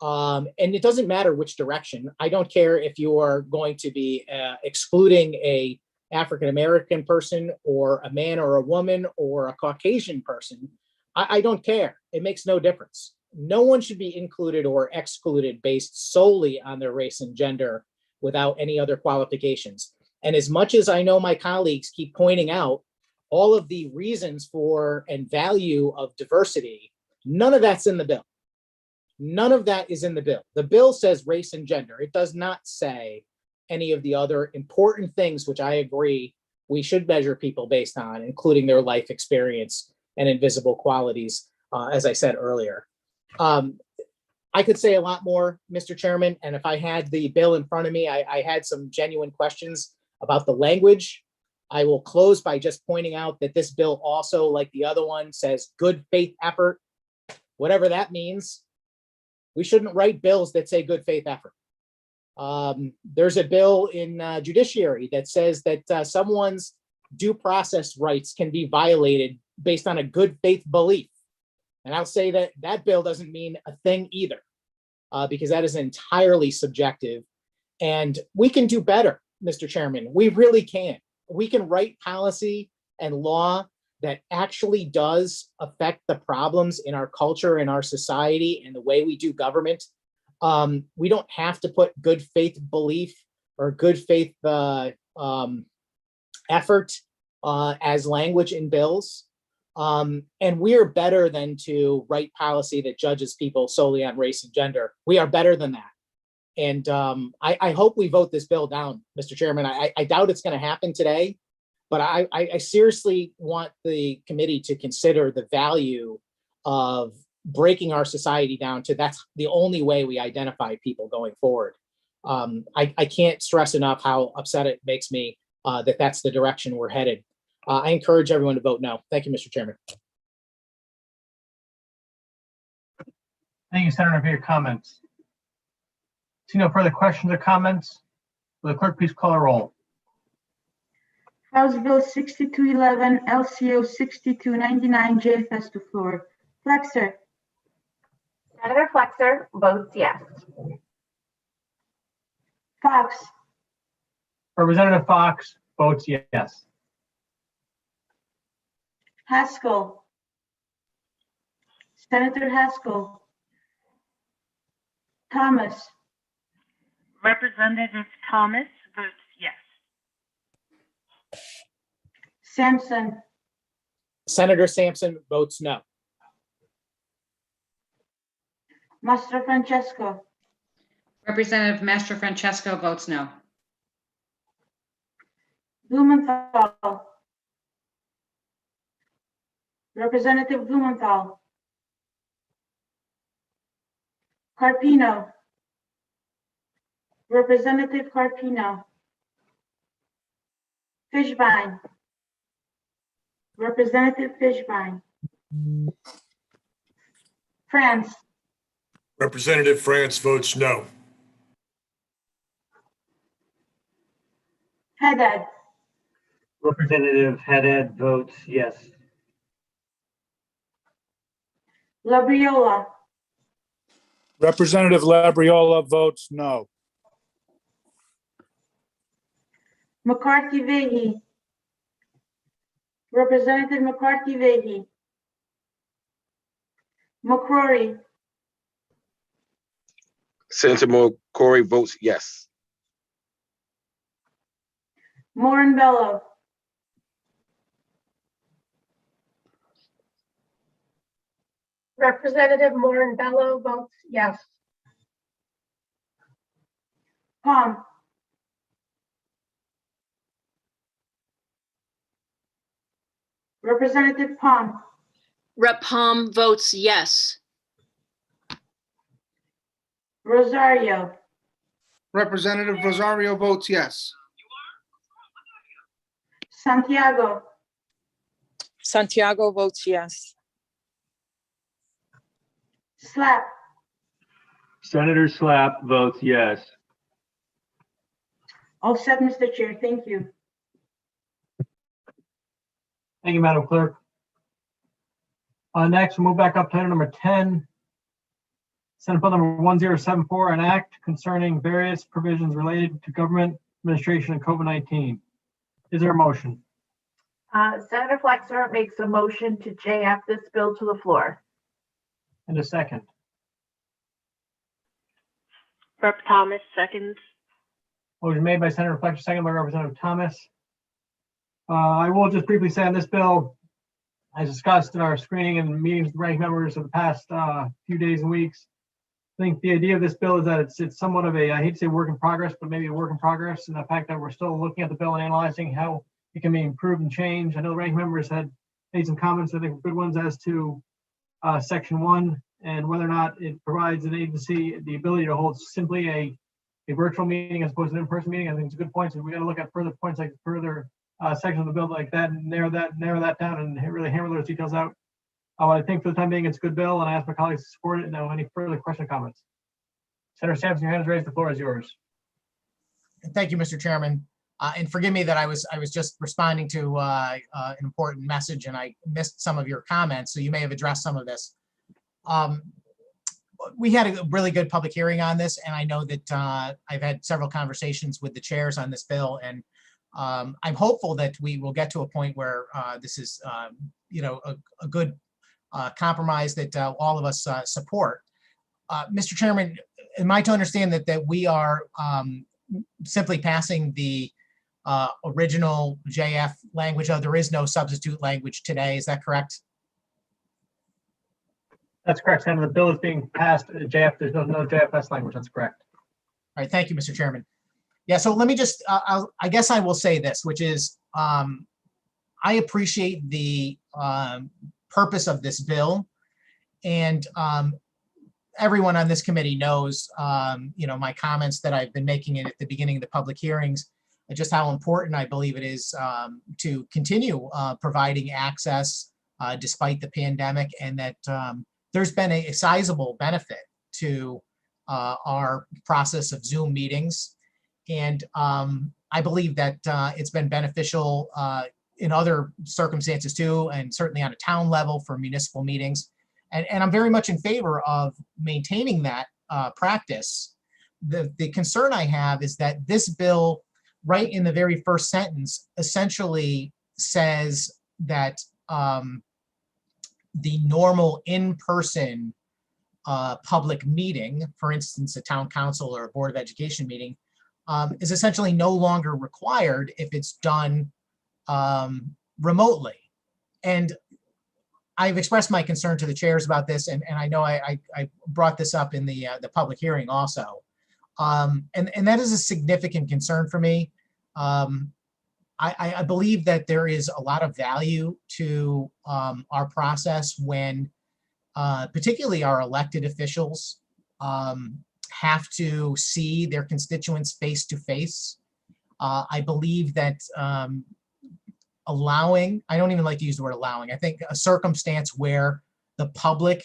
And it doesn't matter which direction. I don't care if you are going to be excluding a African-American person or a man or a woman or a Caucasian person. I don't care. It makes no difference. No one should be included or excluded based solely on their race and gender without any other qualifications. And as much as I know my colleagues keep pointing out all of the reasons for and value of diversity, none of that's in the bill. None of that is in the bill. The bill says race and gender. It does not say any of the other important things, which I agree we should measure people based on, including their life experience and invisible qualities, as I said earlier. I could say a lot more, Mr. Chairman, and if I had the bill in front of me, I had some genuine questions about the language. I will close by just pointing out that this bill also, like the other one, says good faith effort, whatever that means. We shouldn't write bills that say good faith effort. There's a bill in judiciary that says that someone's due process rights can be violated based on a good faith belief. And I'll say that that bill doesn't mean a thing either, because that is entirely subjective. And we can do better, Mr. Chairman. We really can. We can write policy and law that actually does affect the problems in our culture and our society and the way we do government. We don't have to put good faith belief or good faith effort as language in bills. And we are better than to write policy that judges people solely on race and gender. We are better than that. And I hope we vote this bill down, Mr. Chairman. I doubt it's going to happen today, but I seriously want the committee to consider the value of breaking our society down to that's the only way we identify people going forward. I can't stress enough how upset it makes me that that's the direction we're headed. I encourage everyone to vote no. Thank you, Mr. Chairman. Thank you, Senator, for your comments. See no further questions or comments. Will the clerk please call a roll? House Bill 6211, LCO 6299, JF has the floor. Flexer. Senator Flexer votes yes. Fox. Representative Fox votes yes. Haskell. Senator Haskell. Thomas. Representative Thomas votes yes. Sampson. Senator Sampson votes no. Mastro Francesco. Representative Mastro Francesco votes no. Blumenthal. Representative Blumenthal. Carpino. Representative Carpino. Fishbein. Representative Fishbein. France. Representative France votes no. Haddad. Representative Haddad votes yes. Labriola. Representative Labriola votes no. McCarthy Vehi. Representative McCarthy Vehi. McCrory. Senator McCrory votes yes. Morinbello. Representative Morinbello votes yes. Palm. Representative Palm. Rep. Palm votes yes. Rosario. Representative Rosario votes yes. Santiago. Santiago votes yes. Slap. Senator Slap votes yes. All set, Mr. Chair. Thank you. Thank you, Madam Clerk. Next, we'll move back up to item number 10. Senate Bill number 1074, an act concerning various provisions related to government administration and COVID-19. Is there a motion? Senator Flexer makes a motion to JF this bill to the floor. And a second? Rep. Thomas seconds. Motion made by Senator Fletcher, second by Representative Thomas. I will just briefly say on this bill, as discussed in our screening and meetings with rank members of the past few days and weeks, I think the idea of this bill is that it's somewhat of a, I hate to say work in progress, but maybe a work in progress, and the fact that we're still looking at the bill and analyzing how it can be improved and changed. I know the rank members had made some comments, I think good ones, as to section 1 and whether or not it provides an agency the ability to hold simply a virtual meeting as opposed to an in-person meeting. I think it's a good point. So we got to look at further points, like further sections of the bill like that, and narrow that down and really hammer those details out. I think for the time being, it's a good bill, and I ask my colleagues to support it. Now, any further question or comments? Senator Sampson, your hand is raised. The floor is yours. Thank you, Mr. Chairman. And forgive me that I was just responding to an important message and I missed some of your comments, so you may have addressed some of this. We had a really good public hearing on this, and I know that I've had several conversations with the chairs on this bill, and I'm hopeful that we will get to a point where this is, a good compromise that all of us support. Mr. Chairman, am I to understand that we are simply passing the original JF language? There is no substitute language today, is that correct? That's correct, Senator. The bill is being passed. JF, there's no JFS language. That's correct. All right, thank you, Mr. Chairman. Yeah, so let me just, I guess I will say this, which is I appreciate the purpose of this bill, and everyone on this committee knows, my comments that I've been making at the beginning of the public hearings, and just how important I believe it is to continue providing access despite the pandemic, and that there's been a sizable benefit to our process of Zoom meetings. And I believe that it's been beneficial in other circumstances too, and certainly on a town level for municipal meetings. And I'm very much in favor of maintaining that practice. The concern I have is that this bill, right in the very first sentence, essentially says that the normal in-person public meeting, for instance, a town council or a board of education meeting, is essentially no longer required if it's done remotely. And I've expressed my concern to the chairs about this, and I know I brought this up in the public hearing also. And that is a significant concern for me. I believe that there is a lot of value to our process when particularly our elected officials have to see their constituents face to face. I believe that allowing, I don't even like to use the word allowing, I think a circumstance where the public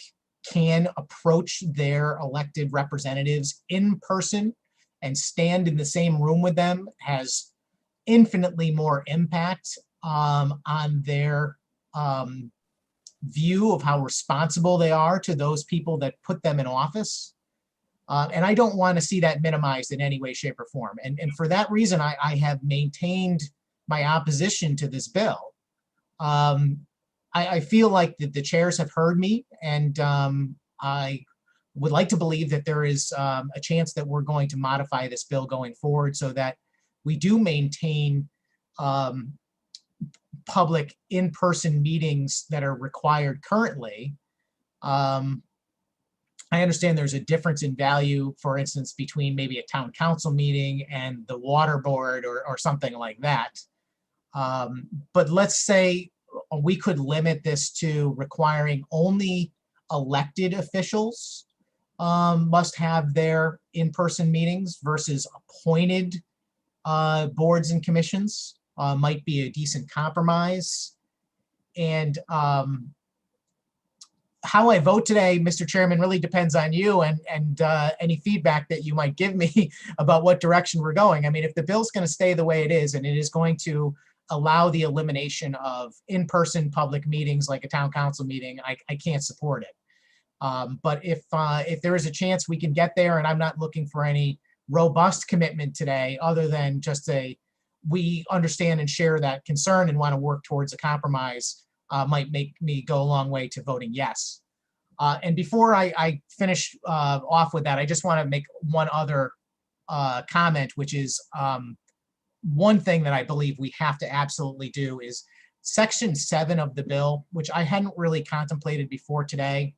can approach their elected representatives in person and stand in the same room with them has infinitely more impact on their view of how responsible they are to those people that put them in office. And I don't want to see that minimized in any way, shape, or form. And for that reason, I have maintained my opposition to this bill. I feel like the chairs have heard me, and I would like to believe that there is a chance that we're going to modify this bill going forward so that we do maintain public in-person meetings that are required currently. I understand there's a difference in value, for instance, between maybe a town council meeting and the water board or something like that. But let's say we could limit this to requiring only elected officials must have their in-person meetings versus appointed boards and commissions. Might be a decent compromise. And how I vote today, Mr. Chairman, really depends on you and any feedback that you might give me about what direction we're going. I mean, if the bill's going to stay the way it is, and it is going to allow the elimination of in-person public meetings like a town council meeting, I can't support it. But if there is a chance we can get there, and I'm not looking for any robust commitment today other than just we understand and share that concern and want to work towards a compromise, might make me go a long way to voting yes. And before I finish off with that, I just want to make one other comment, which is one thing that I believe we have to absolutely do is Section 7 of the bill, which I hadn't really contemplated before today.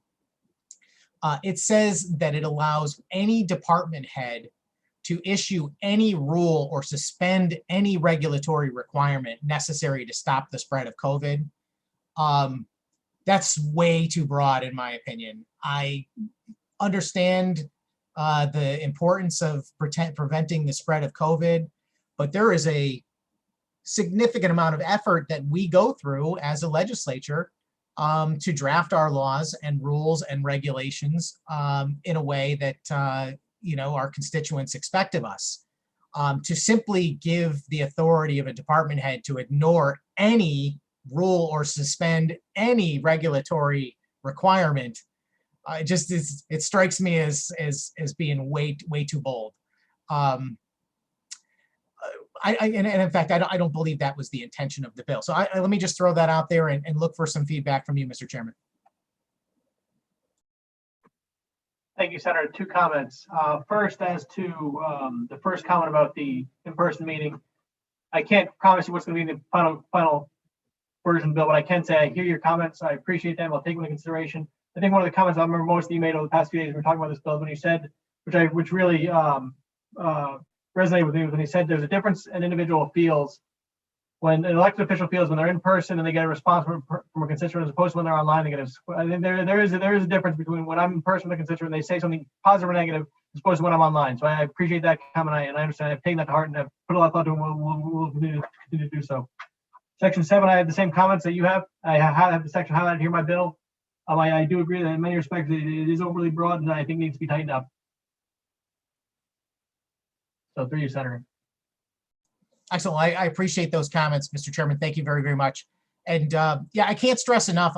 It says that it allows any department head to issue any rule or suspend any regulatory requirement necessary to stop the spread of COVID. That's way too broad, in my opinion. I understand the importance of preventing the spread of COVID, but there is a significant amount of effort that we go through as a legislature to draft our laws and rules and regulations in a way that our constituents expect of us. To simply give the authority of a department head to ignore any rule or suspend any regulatory requirement, it strikes me as being way too bold. And in fact, I don't believe that was the intention of the bill. So let me just throw that out there and look for some feedback from you, Mr. Chairman. Thank you, Senator. Two comments. First, as to the first comment about the in-person meeting, I can't promise you what's going to be in the final version of the bill, but I can say I hear your comments. I appreciate them. I'll take them into consideration. I think one of the comments I remember most that you made over the past few days when we were talking about this bill, when you said, which really resonated with me, when you said there's a difference an individual feels when an elected official feels when they're in person and they get a response from a constituent, as opposed to when they're online. I think there is a difference between when I'm in person with a constituent and they say something positive or negative, as opposed to when I'm online. So I appreciate that comment, and I understand. I've taken that to heart and I've put a lot of thought to it. We'll continue to do so. Section 7, I have the same comments that you have. I have the section highlighted here in my bill. I do agree that in many respects it is overly broad and I think needs to be tightened up. So through you, Senator. Excellent. I appreciate those comments, Mr. Chairman. Thank you very, very much. And yeah, I can't stress enough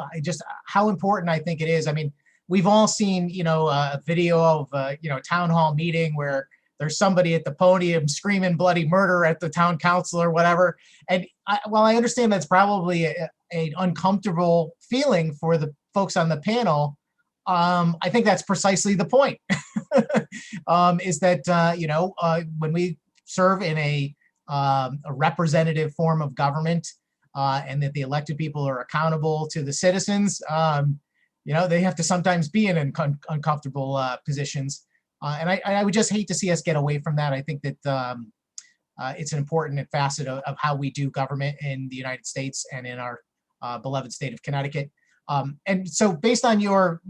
how important I think it is. I mean, we've all seen, a video of, a town hall meeting where there's somebody at the podium screaming bloody murder at the town council or whatever. And while I understand that's probably an uncomfortable feeling for the folks on the panel, I think that's precisely the point. Is that when we serve in a representative form of government, and that the elected people are accountable to the citizens, they have to sometimes be in uncomfortable positions. And I would just hate to see us get away from that. I think that it's an important facet of how we do government in the United States and in our beloved state of Connecticut. And so based on your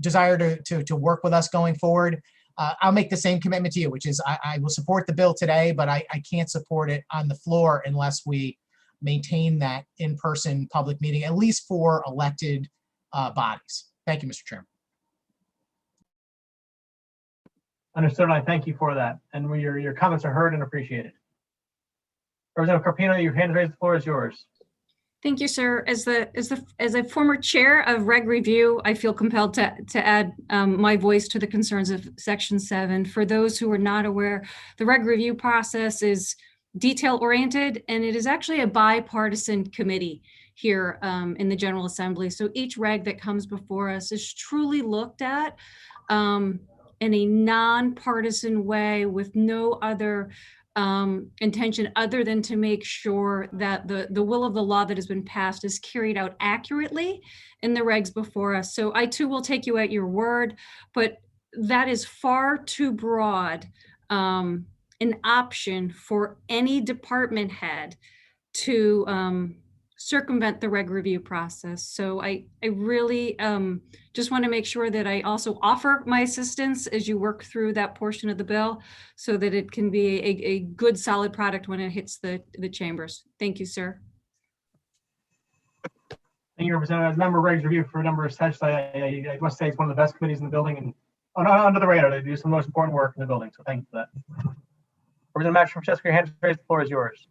desire to work with us going forward, I'll make the same commitment to you, which is I will support the bill today, but I can't support it on the floor unless we maintain that in-person public meeting, at least for elected bodies. Thank you, Mr. Chairman. Understood. I thank you for that. And your comments are heard and appreciated. Representative Carpino, your hand raised. The floor is yours. Thank you, sir. As a former chair of Reg Review, I feel compelled to add my voice to the concerns of Section 7. For those who are not aware, the Reg Review process is detail-oriented, and it is actually a bipartisan committee here in the General Assembly. So each reg that comes before us is truly looked at in a nonpartisan way with no other intention other than to make sure that the will of the law that has been passed is carried out accurately in the regs before us. So I too will take you at your word, but that is far too broad an option for any department head to circumvent the reg review process. So I really just want to make sure that I also offer my assistance as you work through that portion of the bill so that it can be a good solid product when it hits the chambers. Thank you, sir. Thank you, Representative. As a member of Regs Review for a number of sessions, I must say it's one of the best committees in the building and under the radar. They do some of the most important work in the building. So thank you for that. Representative Francesca, your hand raised. The floor is yours.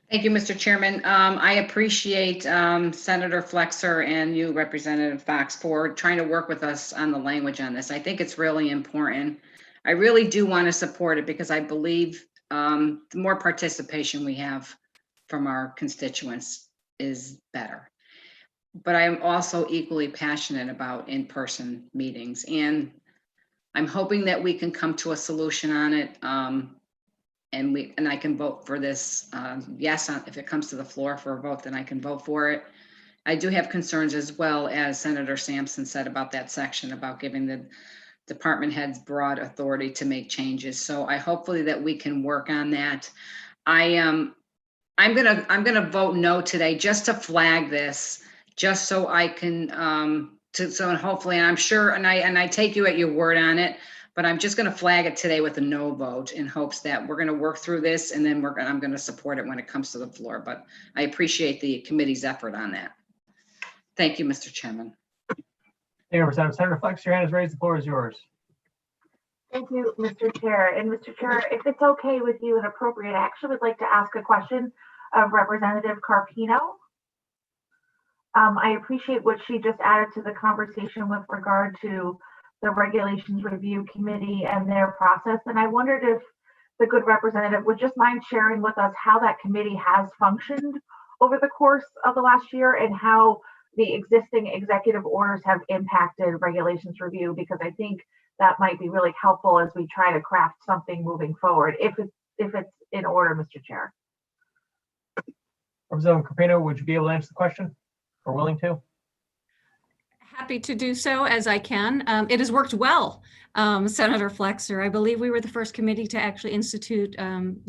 Thank you, Mr. Chairman. I appreciate Senator Flexer and you, Representative Fox, for trying to work with us on the language on this. I think it's really important. I really do want to support it because I believe the more participation we have from our constituents is better. But I am also equally passionate about in-person meetings, and I'm hoping that we can come to a solution on it. and I can vote for this, yes, if it comes to the floor for a vote, then I can vote for it. I do have concerns, as well as Senator Sampson said, about that section about giving the department heads broad authority to make changes. So I hopefully that we can work on that. I'm gonna vote no today, just to flag this, just so I can and hopefully, and I'm sure, and I take you at your word on it, but I'm just gonna flag it today with a no vote in hopes that we're gonna work through this, and then I'm gonna support it when it comes to the floor. But I appreciate the committee's effort on that. Thank you, Mr. Chairman. Thank you, Representative. Senator Flex, your hand is raised. The floor is yours. Thank you, Mr. Chair. And Mr. Chair, if it's okay with you and appropriate, I actually would like to ask a question of Representative Carpino. I appreciate what she just added to the conversation with regard to the Regulations Review Committee and their process. And I wondered if the good representative would just mind sharing with us how that committee has functioned over the course of the last year and how the existing executive orders have impacted Regulations Review, because I think that might be really helpful as we try to craft something moving forward, if it's in order, Mr. Chair. Representative Carpino, would you be able to answer the question, or willing to? Happy to do so as I can. It has worked well, Senator Flexer. I believe we were the first committee to actually institute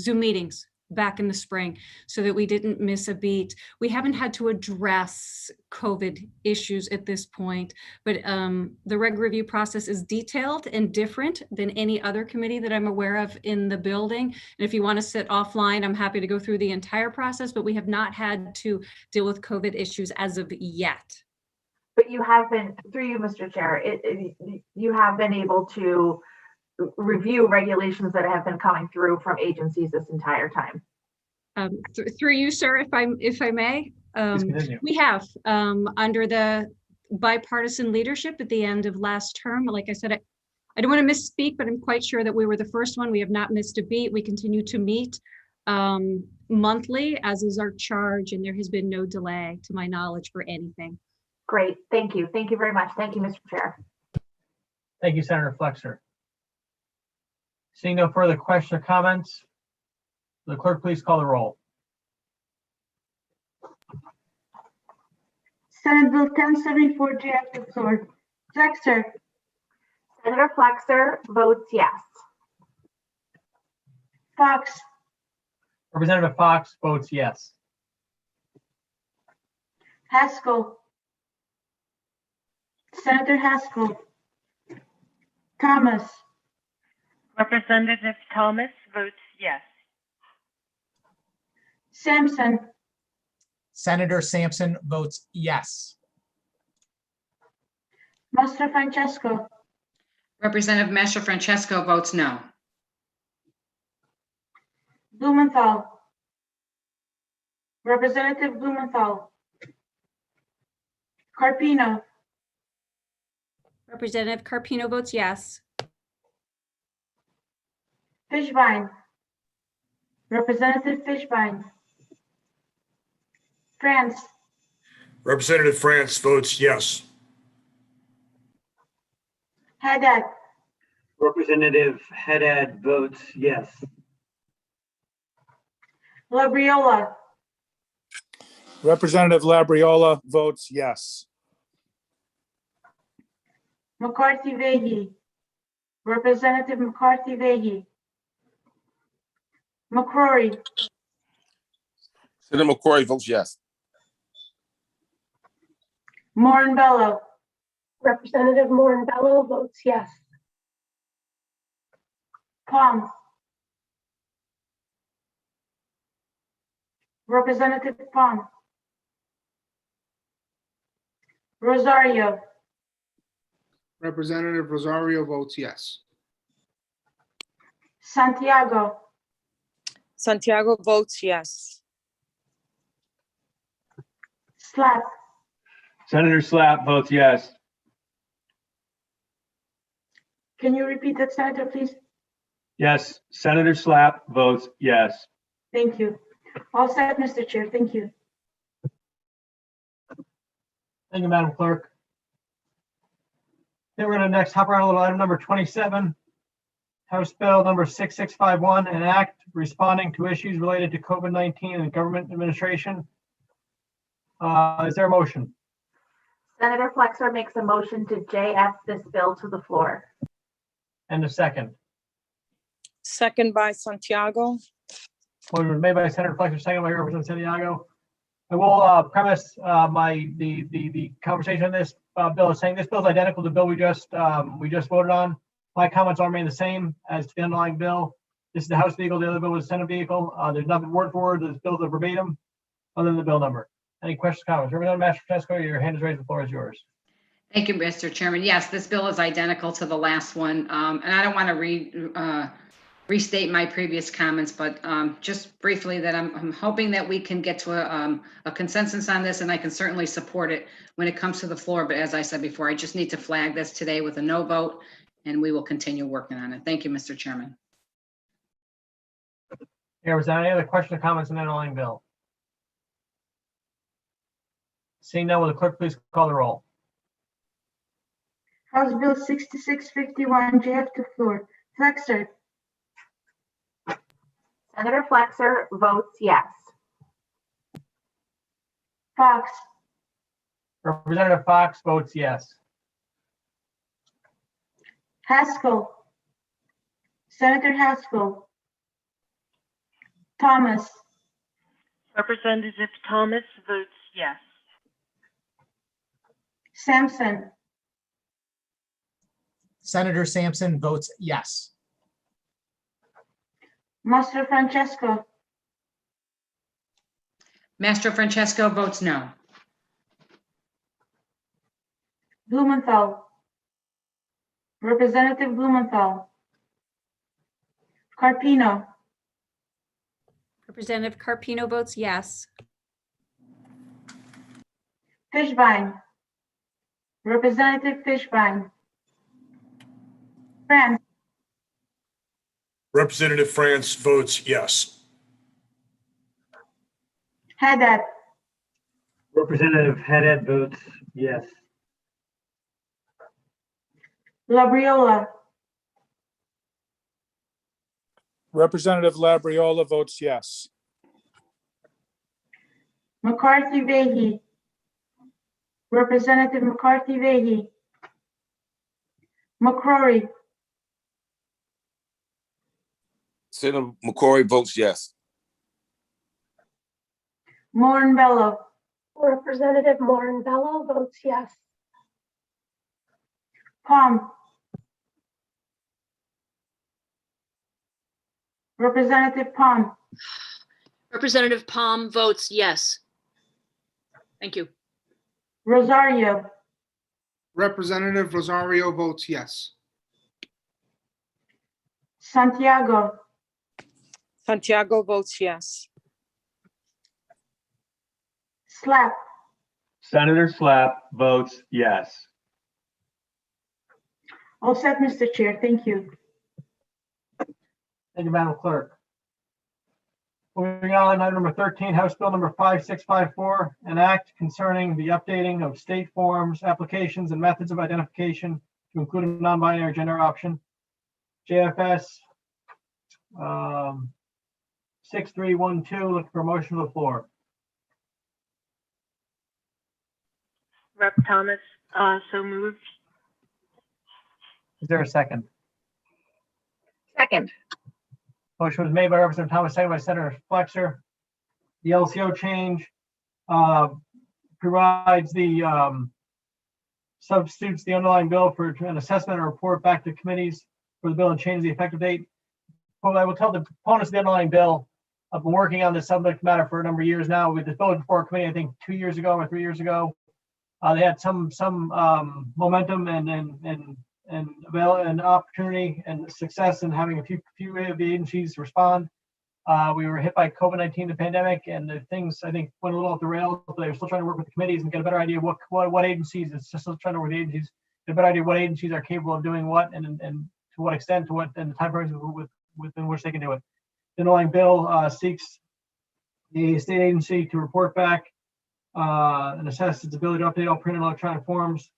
Zoom meetings back in the spring so that we didn't miss a beat. We haven't had to address COVID issues at this point, but the reg review process is detailed and different than any other committee that I'm aware of in the building. And if you want to sit offline, I'm happy to go through the entire process, but we have not had to deal with COVID issues as of yet. But you have been, through you, Mr. Chair, you have been able to review regulations that have been coming through from agencies this entire time. Through you, sir, if I may, we have under the bipartisan leadership at the end of last term. Like I said, I don't want to misspeak, but I'm quite sure that we were the first one. We have not missed a beat. We continue to meet monthly, as is our charge, and there has been no delay, to my knowledge, for anything. Great, thank you. Thank you very much. Thank you, Mr. Chair. Thank you, Senator Flexer. Seeing no further questions or comments, will the clerk please call the roll? Senate Bill 1074, J have the floor. Flexer. Senator Flexer votes yes. Fox. Representative Fox votes yes. Haskell. Senator Haskell. Thomas. Representative Thomas votes yes. Sampson. Senator Sampson votes yes. Master Francesco. Representative Master Francesco votes no. Blumenthal. Representative Blumenthal. Carpino. Representative Carpino votes yes. Fishbein. Representative Fishbein. France. Representative France votes yes. Haddad. Representative Haddad votes yes. Labriola. Representative Labriola votes yes. McCarthy Vehi. Representative McCarthy Vehi. McCrory. Senator McCrory votes yes. Morinbello. Representative Morinbello votes yes. Pom. Representative Pom. Rosario. Representative Rosario votes yes. Santiago. Santiago votes yes. Slap. Senator Slapp votes yes. Can you repeat that, Senator, please? Yes, Senator Slapp votes yes. Thank you. All set, Mr. Chair. Thank you. Thank you, Madam Clerk. Then we're going to next hop around a little item number 27. House Bill number 6651, an act responding to issues related to COVID-19 and government administration. Is there a motion? Senator Flexer makes a motion to JS this bill to the floor. And a second. Second by Santiago. Motion was made by Senator Flexer, second by Representative Santiago. I will premise the conversation on this bill is saying this bill is identical to the bill we just voted on. My comments all remain the same as to the underlying bill. This is the House vehicle, the other bill was the Senate vehicle. There's nothing word for word. This bill is verbatim other than the bill number. Any questions, comments? Representative Mastrosco, your hand is raised. The floor is yours. Thank you, Mr. Chairman. Yes, this bill is identical to the last one. And I don't want to restate my previous comments, but just briefly that I'm hoping that we can get to a consensus on this, and I can certainly support it when it comes to the floor. But as I said before, I just need to flag this today with a no vote, and we will continue working on it. Thank you, Mr. Chairman. Was there any other questions or comments on the underlying bill? Seeing none, will the clerk please call the roll? House Bill 6651, JF to floor. Flexer. Senator Flexer votes yes. Fox. Representative Fox votes yes. Haskell. Senator Haskell. Thomas. Representative Thomas votes yes. Sampson. Senator Sampson votes yes. Master Francesco. Master Francesco votes no. Blumenthal. Representative Blumenthal. Carpino. Representative Carpino votes yes. Fishbein. Representative Fishbein. France. Representative France votes yes. Haddad. Representative Haddad votes yes. Labriola. Representative Labriola votes yes. McCarthy Vehi. Representative McCarthy Vehi. McCrory. Senator McCrory votes yes. Morinbello. Representative Morinbello votes yes. Palm. Representative Palm. Representative Palm votes yes. Thank you. Rosario. Representative Rosario votes yes. Santiago. Santiago votes yes. Slap. Senator Slap votes yes. All set, Mr. Chair. Thank you. Thank you, Madam Clerk. Moving on, item number 13, House Bill number 5654, an act concerning the updating of state forms, applications, and methods of identification to include a non-binary gender option. JFS 6312, looking for a motion to the floor. Rep. Thomas, so moved. Is there a second? Second. Motion was made by Representative Thomas, second by Senator Flexer. The LCO change provides the substitutes the underlying bill for an assessment and report back to committees for the bill and change the effective date. Well, I will tell the opponents of the underlying bill, I've been working on this subject matter for a number of years now. With this bill before committee, I think 2 years ago or 3 years ago. They had some momentum and opportunity and success in having a few of the agencies respond. We were hit by COVID-19, the pandemic, and the things I think went a little off the rails. But they were still trying to work with the committees and get a better idea of what agencies. It's just still trying to work with the agencies, get a better idea of what agencies are capable of doing what and to what extent, to what and the time frames within which they can do it. The underlying bill seeks the state agency to report back and assess its ability to update all print and electronic forms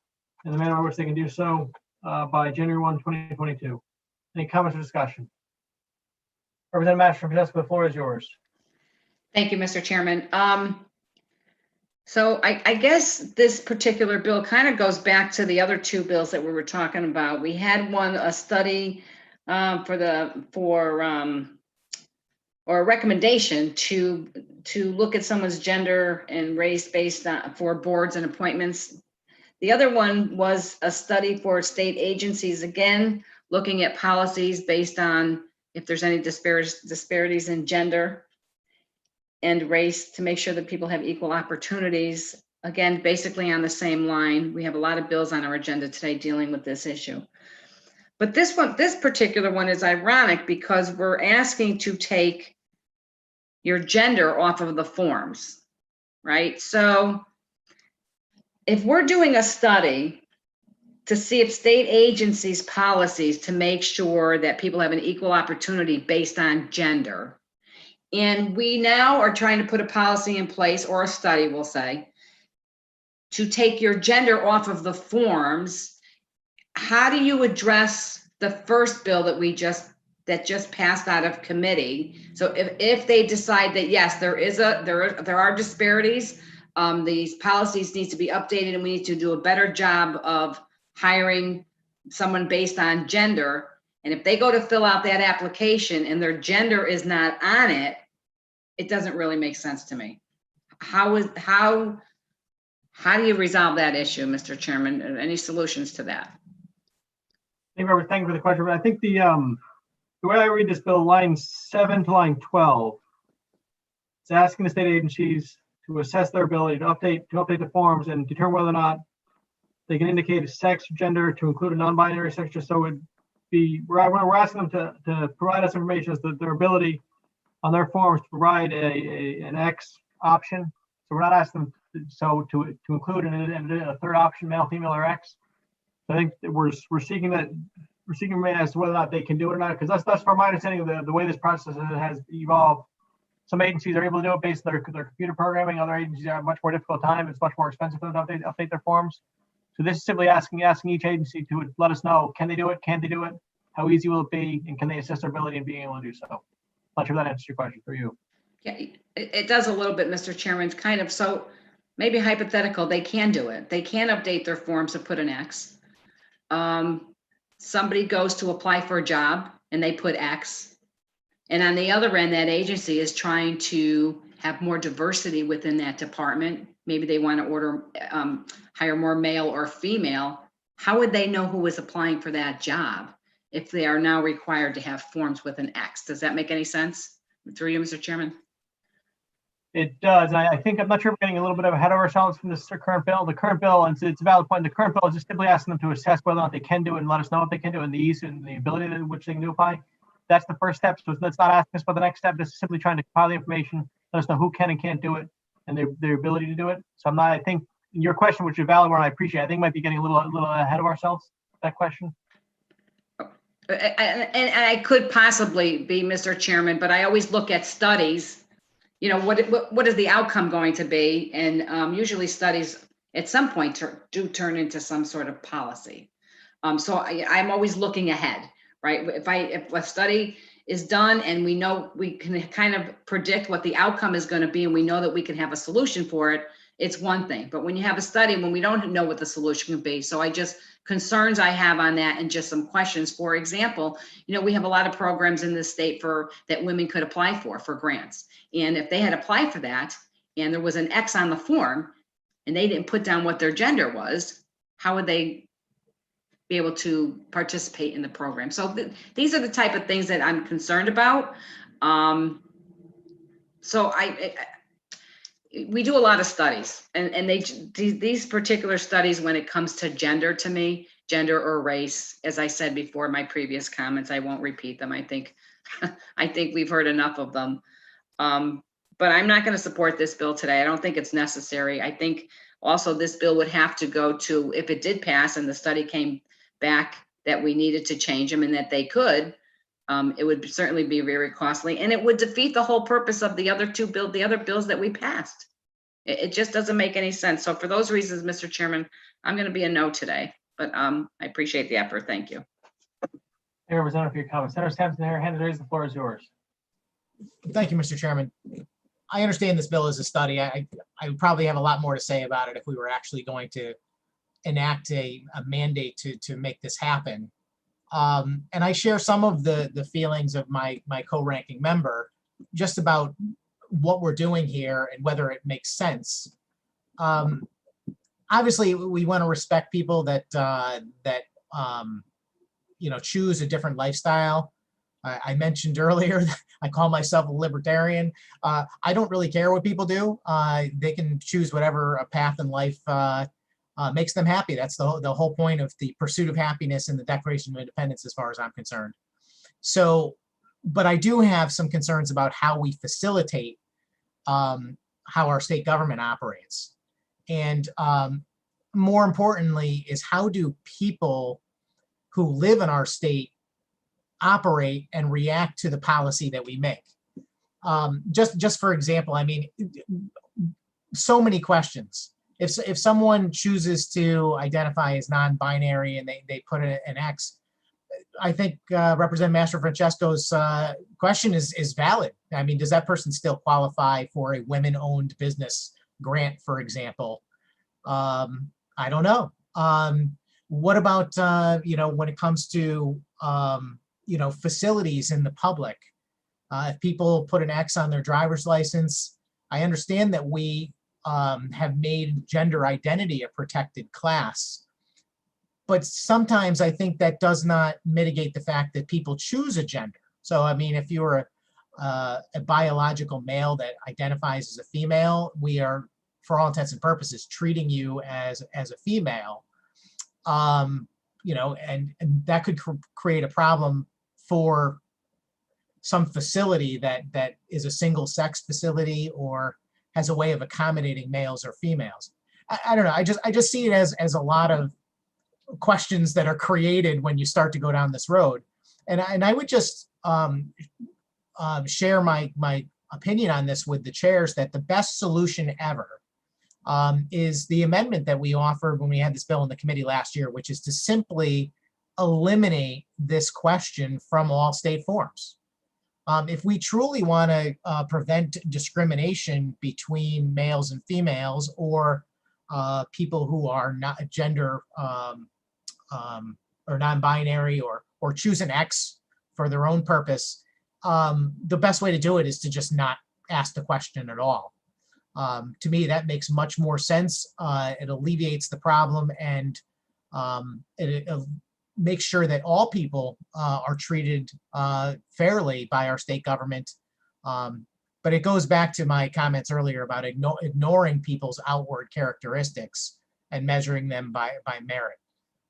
in the manner in which they can do so by January 1, 2022. Any comments or discussion? Representative Master Francesco, the floor is yours. Thank you, Mr. Chairman. So I guess this particular bill kind of goes back to the other two bills that we were talking about. We had a study or a recommendation to look at someone's gender and race based on for boards and appointments. The other one was a study for state agencies, again, looking at policies based on if there's any disparities in gender and race to make sure that people have equal opportunities. Again, basically on the same line. We have a lot of bills on our agenda today dealing with this issue. But this particular one is ironic because we're asking to take your gender off of the forms, right? So if we're doing a study to see if state agencies' policies to make sure that people have an equal opportunity based on gender, and we now are trying to put a policy in place, or a study, we'll say, to take your gender off of the forms, how do you address the first bill that just passed out of committee? So if they decide that yes, there are disparities, these policies need to be updated, and we need to do a better job of hiring someone based on gender. And if they go to fill out that application and their gender is not on it, it doesn't really make sense to me. How do you resolve that issue, Mr. Chairman? Any solutions to that? Thank you for the question. But I think the way I read this bill, line 7 to line 12, it's asking the state agencies to assess their ability to update the forms and determine whether or not they can indicate a sex or gender to include a non-binary sex. Just so we're asking them to provide us information as to their ability on their forms to provide an X option. So we're not asking them to include a third option, male, female, or X. So I think that we're seeking as to whether or not they can do it or not, because that's from my understanding of the way this process has evolved. Some agencies are able to do it based on their computer programming. Other agencies have a much more difficult time. It's much more expensive for them to update their forms. So this is simply asking each agency to let us know, can they do it? Can't they do it? How easy will it be? And can they assess their ability in being able to do so? Not sure that answers your question for you. Yeah, it does a little bit, Mr. Chairman. It's kind of, so maybe hypothetical, they can do it. They can update their forms to put an X. Somebody goes to apply for a job and they put X. And on the other end, that agency is trying to have more diversity within that department. Maybe they want to hire more male or female. How would they know who is applying for that job if they are now required to have forms with an X? Does that make any sense? Through you, Mr. Chairman. It does. I think, I'm not sure if we're getting a little bit ahead of ourselves from this current bill. The current bill, and it's a valid point, the current bill is just simply asking them to assess whether or not they can do it and let us know if they can do it and the ease and the ability in which they can do it by. That's the first step. So let's not ask us for the next step. This is simply trying to compile the information, let us know who can and can't do it and their ability to do it. So I think your question, which is a valid one, I appreciate, I think might be getting a little ahead of ourselves, that question. And I could possibly be, Mr. Chairman, but I always look at studies. You know, what is the outcome going to be? And usually studies at some point do turn into some sort of policy. So I'm always looking ahead, right? If a study is done and we know we can kind of predict what the outcome is going to be and we know that we can have a solution for it, it's one thing. But when you have a study when we don't know what the solution can be, so concerns I have on that and just some questions. For example, you know, we have a lot of programs in this state that women could apply for grants. And if they had applied for that and there was an X on the form and they didn't put down what their gender was, how would they be able to participate in the program? So these are the type of things that I'm concerned about. So we do a lot of studies, and these particular studies, when it comes to gender, to me, gender or race, as I said before in my previous comments, I won't repeat them. I think we've heard enough of them. But I'm not going to support this bill today. I don't think it's necessary. I think also this bill would have to go to, if it did pass and the study came back that we needed to change them and that they could, it would certainly be very costly, and it would defeat the whole purpose of the other bills that we passed. It just doesn't make any sense. So for those reasons, Mr. Chairman, I'm going to be a no today, but I appreciate the effort. Thank you. Any representative for your comments? Senator Sampson, your hand is raised. The floor is yours. Thank you, Mr. Chairman. I understand this bill is a study. I would probably have a lot more to say about it if we were actually going to enact a mandate to make this happen. And I share some of the feelings of my co-ranking member just about what we're doing here and whether it makes sense. Obviously, we want to respect people that choose a different lifestyle. I mentioned earlier that I call myself a libertarian. I don't really care what people do. They can choose whatever path in life makes them happy. That's the whole point of the pursuit of happiness in the Declaration of Independence, as far as I'm concerned. So, but I do have some concerns about how we facilitate how our state government operates. And more importantly is, how do people who live in our state operate and react to the policy that we make? Just for example, I mean, so many questions. If someone chooses to identify as non-binary and they put an X, I think Representative Mastro-Francesco's question is valid. I mean, does that person still qualify for a women-owned business grant, for example? I don't know. What about, when it comes to, facilities in the public? If people put an X on their driver's license, I understand that we have made gender identity a protected class. But sometimes I think that does not mitigate the fact that people choose a gender. So, I mean, if you're a biological male that identifies as a female, we are, for all intents and purposes, treating you as a female. And that could create a problem for some facility that is a single sex facility or has a way of accommodating males or females. I don't know. I just see it as a lot of questions that are created when you start to go down this road. And I would just share my opinion on this with the chairs, that the best solution ever is the amendment that we offered when we had this bill in the committee last year, which is to simply eliminate this question from all state forms. If we truly want to prevent discrimination between males and females, or people who are not gender or non-binary, or choose an X for their own purpose, the best way to do it is to just not ask the question at all. To me, that makes much more sense. It alleviates the problem, and it makes sure that all people are treated fairly by our state government. But it goes back to my comments earlier about ignoring people's outward characteristics and measuring them by merit.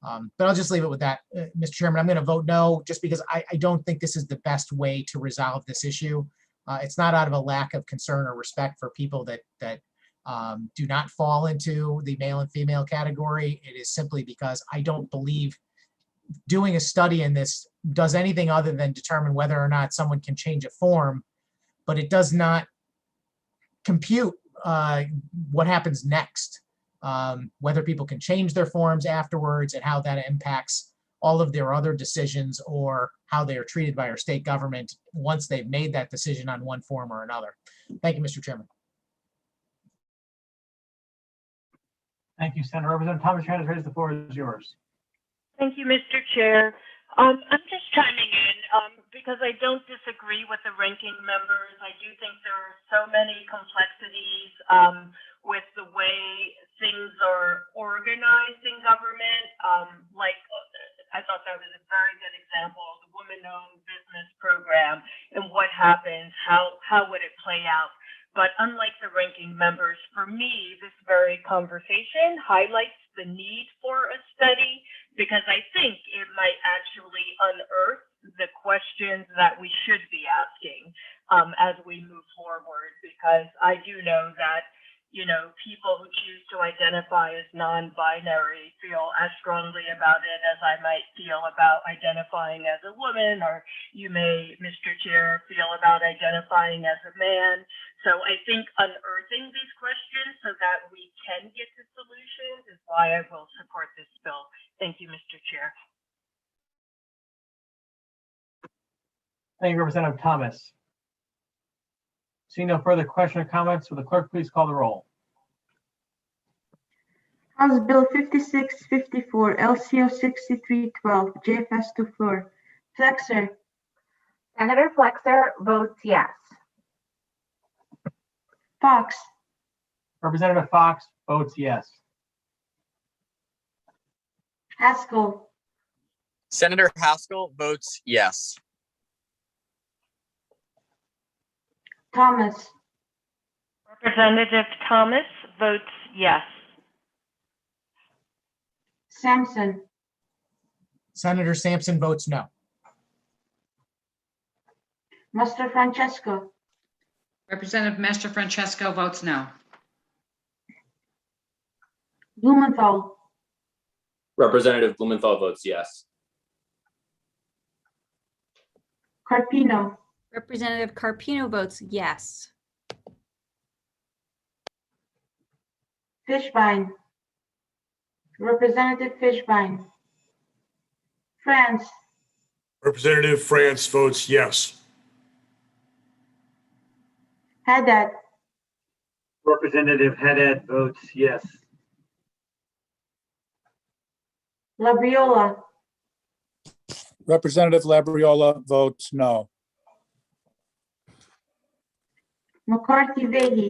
But I'll just leave it with that, Mr. Chairman. I'm going to vote no, just because I don't think this is the best way to resolve this issue. It's not out of a lack of concern or respect for people that do not fall into the male and female category. It is simply because I don't believe doing a study in this does anything other than determine whether or not someone can change a form, but it does not compute what happens next, whether people can change their forms afterwards, and how that impacts all of their other decisions, or how they are treated by our state government once they've made that decision on one form or another. Thank you, Mr. Chairman. Thank you, Senator. Representative Thomas, your hand is raised. The floor is yours. Thank you, Mr. Chair. I'm just chiming in because I don't disagree with the ranking members. I do think there are so many complexities with the way things are organized in government. I thought that was a very good example of the women-owned business program and what happens, how would it play out. But unlike the ranking members, for me, this very conversation highlights the need for a study, because I think it might actually unearth the questions that we should be asking as we move forward. Because I do know that, people who choose to identify as non-binary feel as strongly about it as I might feel about identifying as a woman, or you may, Mr. Chair, feel about identifying as a man. So I think unearthing these questions so that we can get to solutions is why I will support this bill. Thank you, Mr. Chair. Thank you, Representative Thomas. Seeing no further question or comments, will the clerk please call the roll? House Bill 5654, LCO 6312, JFS to floor. Flexer. Senator Flexer votes yes. Fox. Representative Fox votes yes. Haskell. Senator Haskell votes yes. Thomas. Representative Thomas votes yes. Sampson. Senator Sampson votes no. Master Francesco. Representative Master Francesco votes no. Blumenthal. Representative Blumenthal votes yes. Carpino. Representative Carpino votes yes. Fishbein. Representative Fishbein. France. Representative France votes yes. Haddad. Representative Haddad votes yes. Labriola. Representative Labriola votes no. McCarthy Vehy.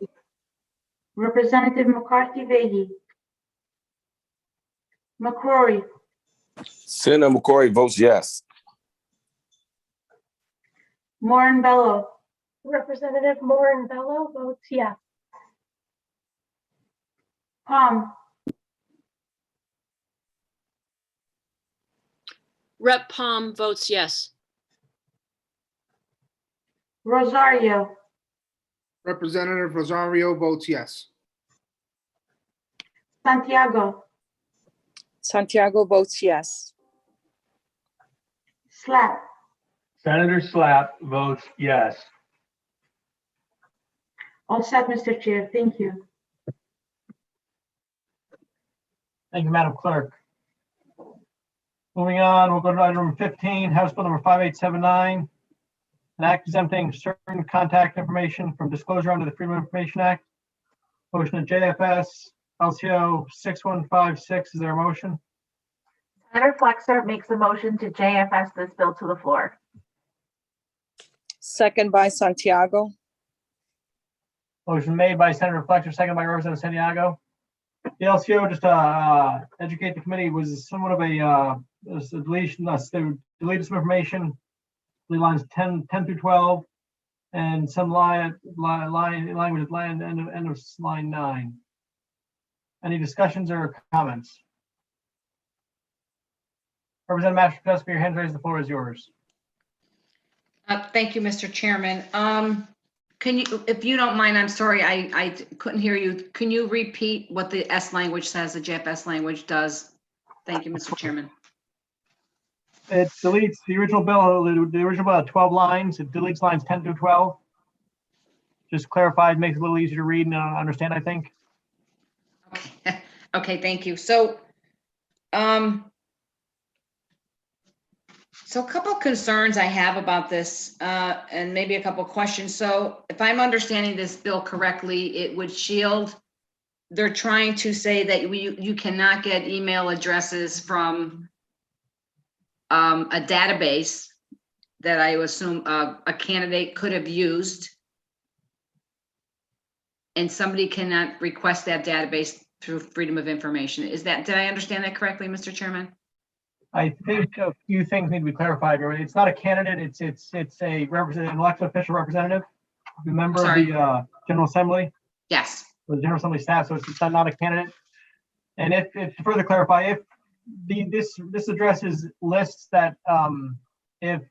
Representative McCarthy Vehy. McCrory. Senator McCrory votes yes. Moran Bello. Representative Moran Bello votes yes. Palm. Rep. Palm votes yes. Rosario. Representative Rosario votes yes. Santiago. Santiago votes yes. Slap. Senator Slapp votes yes. All set, Mr. Chair. Thank you. Thank you, Madam Clerk. Moving on, we'll go to item number 15, House Bill number 5879. An act exempting certain contact information from disclosure under the Freedom of Information Act. Motion of JFS LCO 6156. Is there a motion? Senator Flexer makes a motion to JFS this bill to the floor. Second by Santiago. Motion made by Senator Fletcher, second by Representative Santiago. The LCO, just to educate the committee, was somewhat of a deletion. They deleted some information, lines 10 through 12, and some language at end of line 9. Any discussions or comments? Representative Mashpee, your hand raised. The floor is yours. Thank you, Mr. Chairman. Can you, if you don't mind, I'm sorry, I couldn't hear you. Can you repeat what the S language says, the JFS language does? Thank you, Mr. Chairman. It deletes the original bill, the original bill had 12 lines. It deletes lines 10 through 12. Just clarified, makes it a little easier to read and understand, I think. Okay, okay, thank you. So, so a couple of concerns I have about this, and maybe a couple of questions. So if I'm understanding this bill correctly, it would shield, they're trying to say that you cannot get email addresses from a database that I assume a candidate could have used, and somebody cannot request that database through Freedom of Information. Is that, did I understand that correctly, Mr. Chairman? I think a few things need to be clarified. It's not a candidate. It's a representative, an elected official representative, a member of the General Assembly. Yes. The General Assembly staff, so it's not a candidate. And if to further clarify, if this addresses lists that if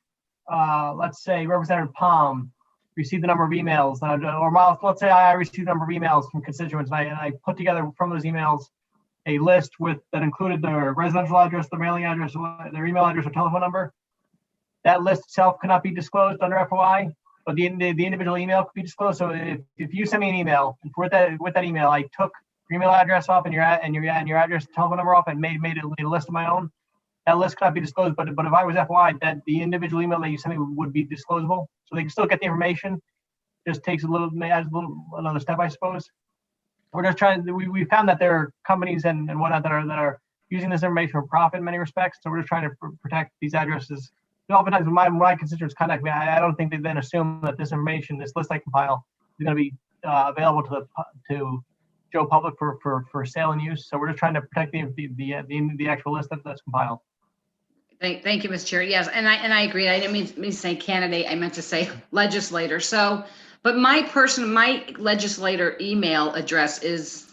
let's say Representative Palm received the number of emails, or Miles, let's say I received a number of emails from constituents, and I put together from those emails a list that included their residential address, their mailing address, their email address, or telephone number. That list itself cannot be disclosed under FOI, but the individual email could be disclosed. So if you send me an email, and with that email, I took your email address off and your address, telephone number off, and made a list of my own, that list cannot be disclosed, but if I was FY, that the individual email that you send me would be disclosable. So they can still get the information. Just takes another step, I suppose. We're just trying to, we found that there are companies and whatnot that are using this information for profit in many respects. So we're just trying to protect these addresses. And oftentimes when my constituents contact me, I don't think they then assume that this information, this list I compile, is going to be available to Joe public for sale and use. So we're just trying to protect the actual list that's compiled. Thank you, Ms. Chair. Yes, and I agree. I didn't mean to say candidate. I meant to say legislator. So, but my legislator email address is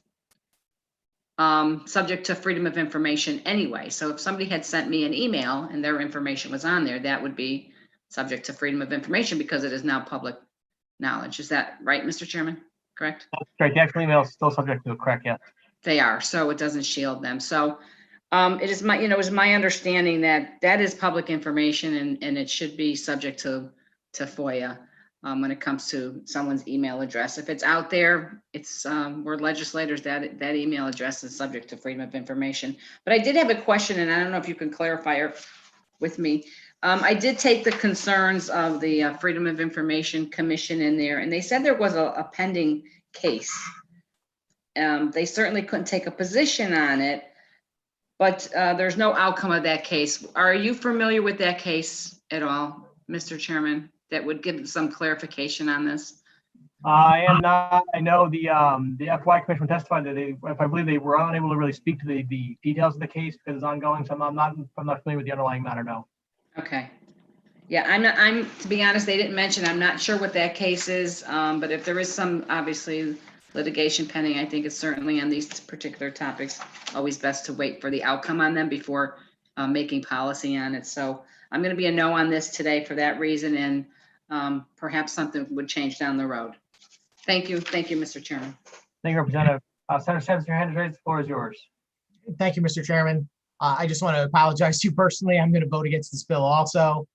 subject to freedom of information anyway. So if somebody had sent me an email and their information was on there, that would be subject to freedom of information because it is now public knowledge. Is that right, Mr. Chairman? Correct? That's right. The actual email is still subject to a correct, yes. They are, so it doesn't shield them. So it is my understanding that that is public information and it should be subject to FOIA when it comes to someone's email address. If it's out there, it's we're legislators, that email address is subject to freedom of information. But I did have a question, and I don't know if you can clarify with me. I did take the concerns of the Freedom of Information Commission in there, and they said there was a pending case. They certainly couldn't take a position on it, but there's no outcome of that case. Are you familiar with that case at all, Mr. Chairman, that would give some clarification on this? I am not. I know the FY Commission testified that I believe they were unable to really speak to the details of the case because it's ongoing. So I'm not familiar with the underlying matter. No. Okay. Yeah, I'm to be honest, they didn't mention. I'm not sure what that case is. But if there is some obviously litigation pending, I think it's certainly on these particular topics always best to wait for the outcome on them before making policy on it. So I'm going to be a no on this today for that reason, and perhaps something would change down the road. Thank you, Mr. Chairman. Thank you, Representative. Senator Sampson, your hand is raised. The floor is yours. Thank you, Mr. Chairman. I just want to apologize to you personally. I'm going to vote against this bill also.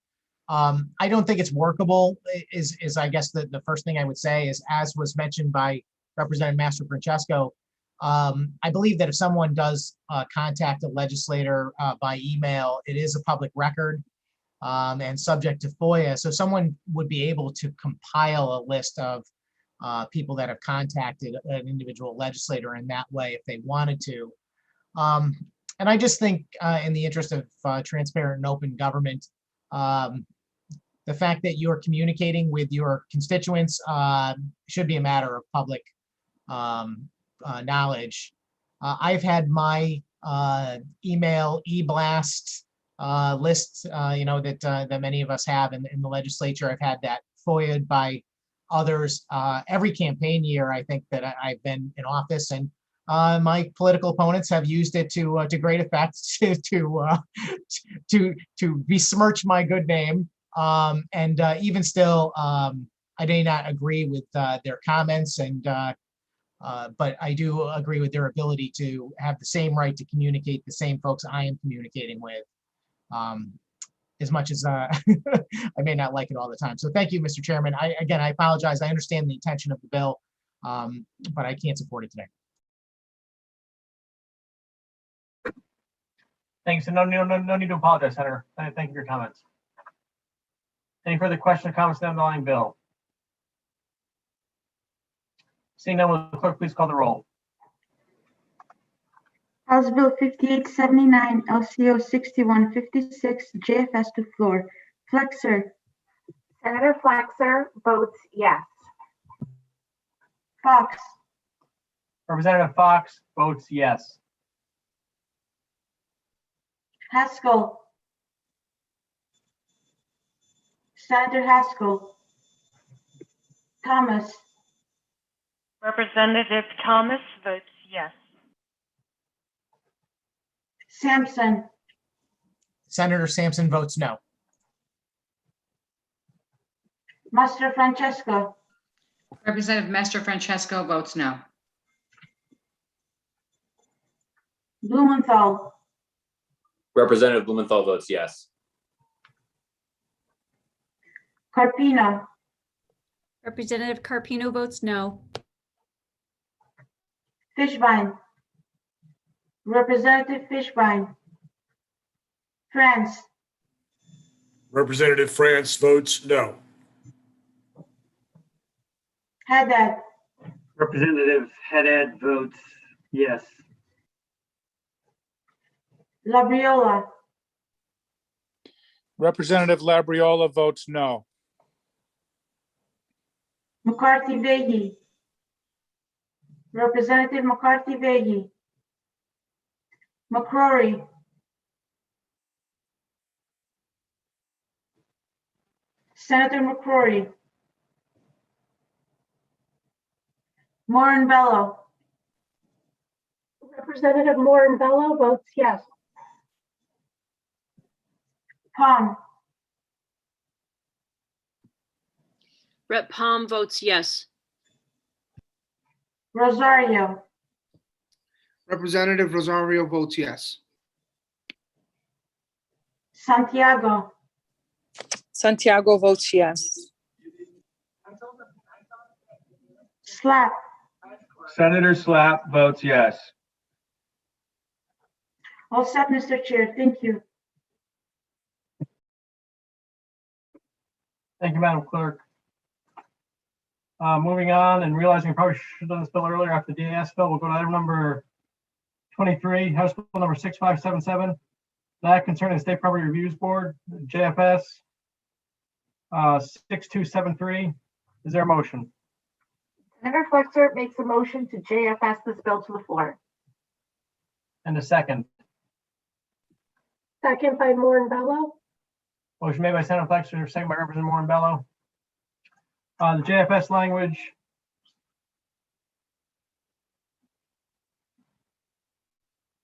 I don't think it's workable is I guess the first thing I would say is, as was mentioned by Representative Master Francesco, I believe that if someone does contact a legislator by email, it is a public record and subject to FOIA. So someone would be able to compile a list of people that have contacted an individual legislator in that way if they wanted to. And I just think in the interest of transparent and open government, the fact that you're communicating with your constituents should be a matter of public knowledge. I've had my email e-blast list, that many of us have in the legislature. I've had that FOIA'd by others every campaign year, I think, that I've been in office, and my political opponents have used it to great effect to besmirch my good name. And even still, I may not agree with their comments, but I do agree with their ability to have the same right to communicate the same folks I am communicating with, as much as I may not like it all the time. So thank you, Mr. Chairman. I apologize. I understand the intention of the bill, but I can't support it today. Thanks. No need to apologize, Senator. Thank you for your comments. Any further questions or comments on the underlying bill? Seeing none, will the clerk please call the roll? House Bill 5879, LCO 6156, JFS to floor. Flexer. Senator Flexer votes yes. Fox. Representative Fox votes yes. Haskell. Senator Haskell. Thomas. Representative Thomas votes yes. Sampson. Senator Sampson votes no. Master Francesco. Representative Master Francesco votes no. Blumenthal. Representative Blumenthal votes yes. Carpino. Representative Carpino votes no. Fishbein. Representative Fishbein. France, Representative France votes no. Haddad, Representative Haddad votes yes. Labriola, Representative Labriola votes no. McCarthy Vegi, Representative McCarthy Vegi, McCrory, Senator McCrory, Moran Bello, Representative Moore Bello votes yes. Palm, Rep. Palm votes yes. Rosario, Representative Rosario votes yes. Santiago, Santiago votes yes. Slap, Senator Slap votes yes. all set, Mr. Chair. Thank you. Thank you, Madam Clerk. Moving on and realizing we probably should have done this bill earlier after the DAS bill, we'll go to item number 23, House Bill number 6577. That concerning the State Property Reviews Board, JFS 6273. Is there a motion? Senator Flexer makes a motion to JFS this bill to the floor. And a second. Second by Moore Bello. Motion made by Senator Flexer, second by Representative Moore Bello. The JFS language.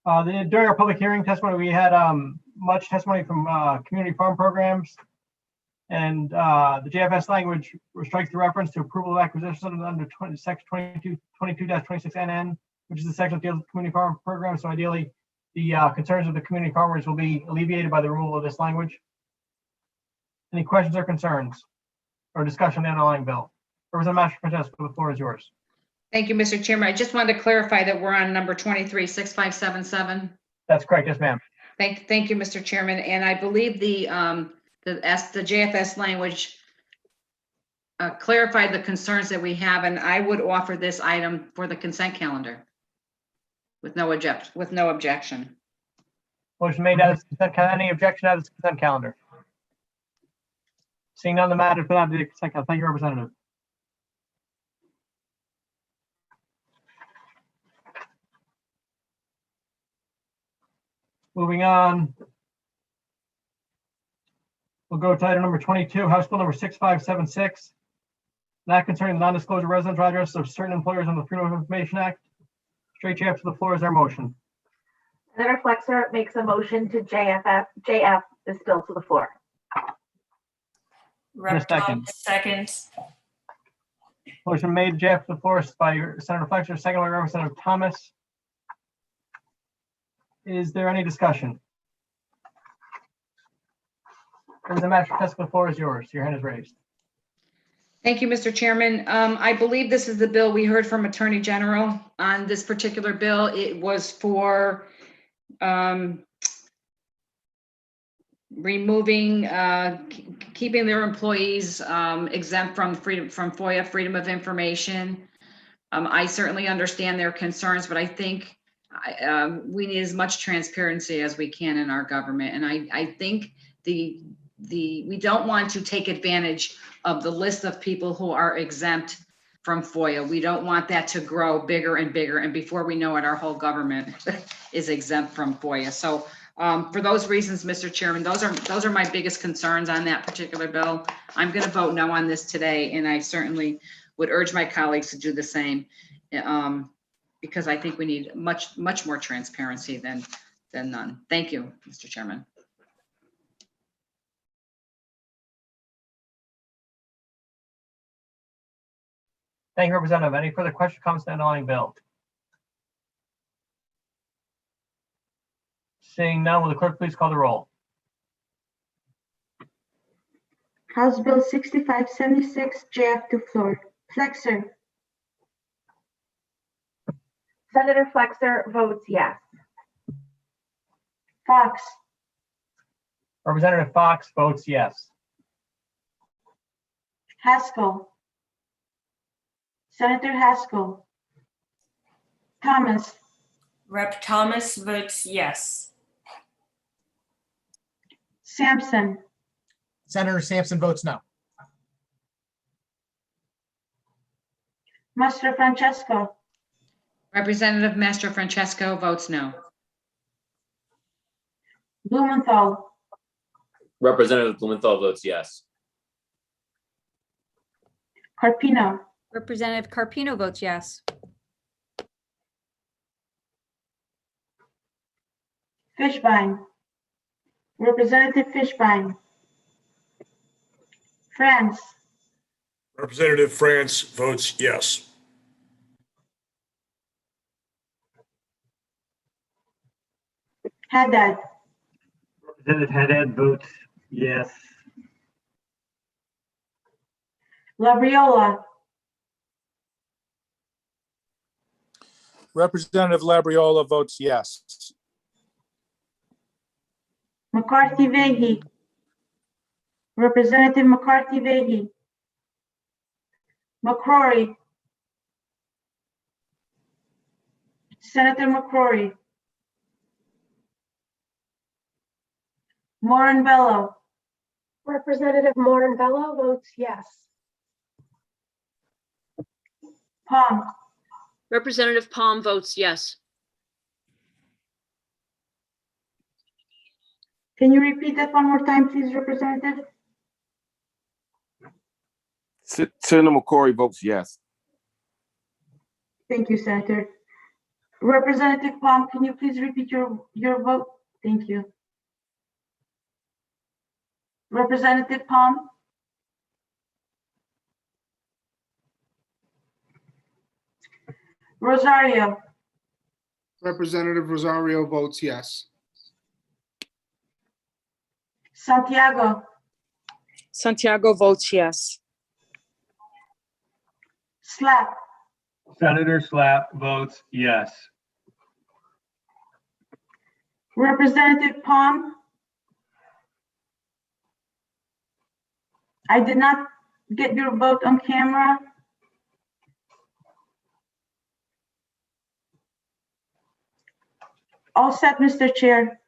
During our public hearing testimony, we had much testimony from community farm programs. And the JFS language strikes the reference to approval of acquisitions under section 22-26 NN, which is the section that deals with community farm programs. So ideally, the concerns of the community farmers will be alleviated by the removal of this language. Any questions or concerns or discussion on the underlying bill? Representative Master-Francesco, the floor is yours. Thank you, Mr. Chairman. I just wanted to clarify that we're on number 23, 6577. That's correct. Yes, ma'am. Thank you, Mr. Chairman. And I believe the JFS language clarified the concerns that we have, and I would offer this item for the consent calendar with no objection. Motion made as consent calendar. Any objection as consent calendar? Seeing none, the matter is put on the consent calendar. Thank you, Representative. Moving on. We'll go to item number 22, House Bill number 6576. That concerning the non-disclosure residential address of certain employers under the Freedom of Information Act. Straight chair to the floor is our motion. Senator Flexer makes a motion to JF this bill to the floor. And a second. Second. Motion made JF to the floor by Senator Flexer, second by Representative Thomas. Is there any discussion? Representative Master-Francesco, the floor is yours. Your hand is raised. Thank you, Mr. Chairman. I believe this is the bill we heard from Attorney General on this particular bill. It was for removing, keeping their employees exempt from FOIA, freedom of information. I certainly understand their concerns, but I think we need as much transparency as we can in our government. And I think we don't want to take advantage of the list of people who are exempt from FOIA. We don't want that to grow bigger and bigger. And before we know it, our whole government is exempt from FOIA. So for those reasons, Mr. Chairman, those are my biggest concerns on that particular bill. I'm going to vote no on this today, and I certainly would urge my colleagues to do the same. Because I think we need much more transparency than none. Thank you, Mr. Chairman. Thank you, Representative. Any further questions, comments on the underlying bill? Seeing none, will the clerk please call the roll? House Bill 6576, JF to floor. Flexer, Senator Flexer votes yes. Fox, Representative Fox votes yes. Haskell. Senator Haskell. Thomas. Rep. Thomas votes yes. Sampson. Senator Sampson votes no. Master Francesco. Representative Master Francesco votes no. Blumenthal. Representative Blumenthal votes yes. Carpino. Representative Carpino votes yes. Fishbein. Representative Fishbein. France. Representative France votes yes. Haddad. Representative Haddad votes yes. Labriola. Representative Labriola votes yes. McCarthy Vehi. Representative McCarthy Vehi. McCrory. Senator McCrory. Morin-Bello. Representative Morin-Bello votes yes. Palm. Representative Palm votes yes. Can you repeat that one more time, please, Representative? Senator McCrory votes yes. Thank you, Senator. Representative Palm, can you please repeat your vote? Thank you. Representative Palm? Rosario. Representative Rosario votes yes. Santiago. Santiago votes yes. Slap. Senator Slap votes yes. Representative Palm? I did not get your vote on camera. All set, Mr. Chair.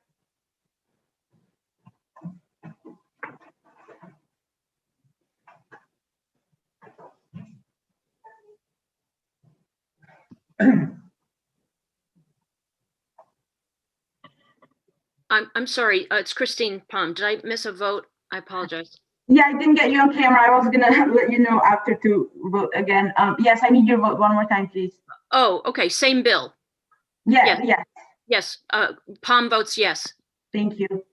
I'm sorry, it's Christine Palm. Did I miss a vote? I apologize. Yeah, I didn't get you on camera. I was gonna let you know after to vote again. Yes, I need your vote one more time, please. Oh, okay, same bill. Yes, Yes. yes. Yes, Palm votes yes. Thank you.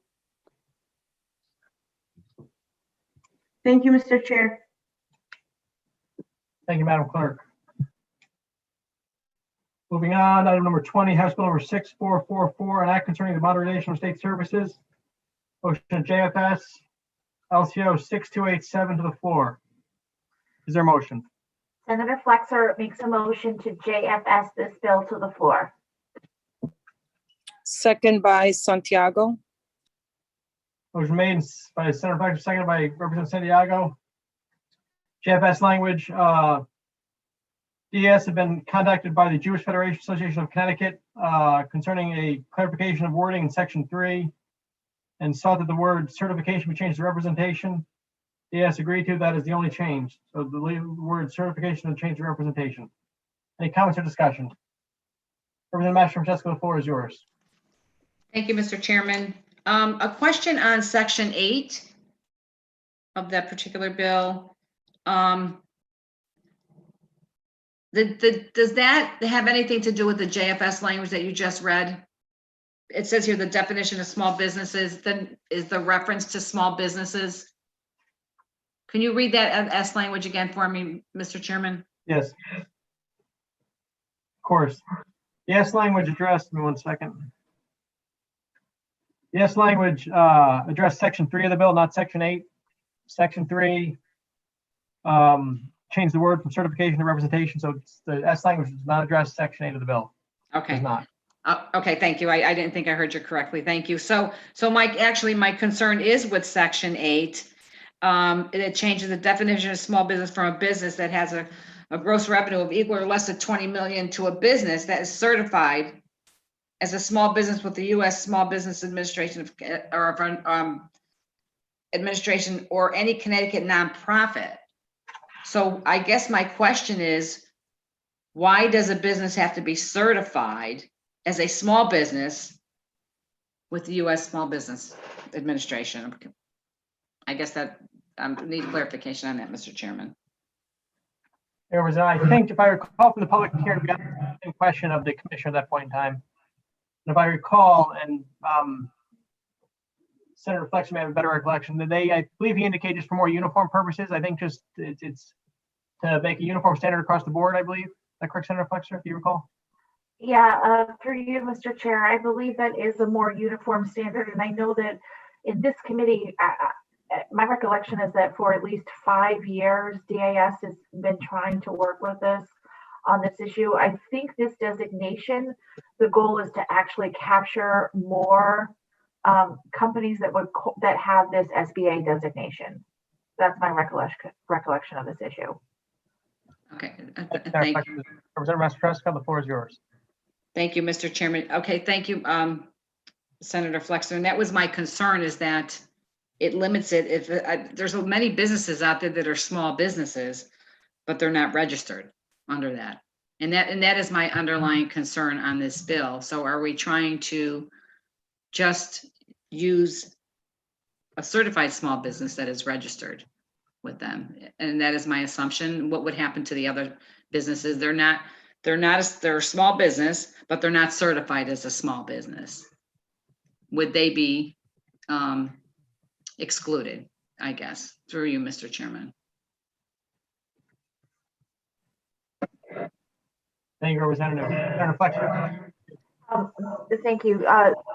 Thank you, Mr. Chair. Thank you, Madam Clerk. Moving on, item number 20, House Bill number 6444, an act concerning the modernization of state services. Motion JFS LCO 6287 to the floor. Is there a motion? Senator Flexer makes a motion to JFS this bill to the floor. Second by Santiago. Motion made by Senator Fletcher, seconded by Representative Santiago. JFS language, DS have been contacted by the Jewish Federation Association of Connecticut concerning a clarification of wording in section 3 and sought that the word certification be changed to representation. DS agreed to, that is the only change. So the word certification and change to representation. Any comments or discussion? Representative Master Francesco, the floor is yours. Thank you, Mr. Chairman. A question on section 8 of that particular bill. Does that have anything to do with the JFS language that you just read? It says here the definition of small businesses, then is the reference to small businesses. Can you read that S language again for me, Mr. Chairman? Yes. Of course. Yes language addressed, give me one second. Yes language addressed section 3 of the bill, not section 8. Section 3 change the word from certification to representation. So it's the S language does not address section 8 of the bill. Okay. Does not. Okay, thank you. I didn't think I heard you correctly. Thank you. So my concern is with section 8. It changes the definition of small business from a business that has a gross revenue of equal or less than 20 million to a business that is certified as a small business with the U.S. Small Business Administration administration or any Connecticut nonprofit. So I guess my question is, why does a business have to be certified as a small business with the U.S. Small Business Administration? I guess that I need clarification on that, Mr. Chairman. There was, I think, if I recall from the public hearing, we got the same question of the commissioner at that point in time. And if I recall, and Senator Flexer may have a better recollection, that I believe he indicated just for more uniform purposes. I think just it's to make a uniform standard across the board, I believe. Is that correct, Senator Flexer, if you recall? Yeah, through you, Mr. Chair, I believe that is a more uniform standard. And I know that in this committee, my recollection is that for at least 5 years, DAS has been trying to work with us on this issue. I think this designation, the goal is to actually capture more companies that have this SBA designation. That's my recollection of this issue. Okay, thank you. Representative Mastrosca, the floor is yours. Thank you, Mr. Chairman. Okay, thank you, Senator Flexer. And that was my concern, is that it limits it. If there's many businesses out there that are small businesses, but they're not registered under that. And that is my underlying concern on this bill. So are we trying to just use a certified small business that is registered with them? And that is my assumption. What would happen to the other businesses? They're a small business, but they're not certified as a small business. Would they be excluded, I guess, through you, Mr. Chairman? Thank you, Representative. Senator Flexer. Thank you.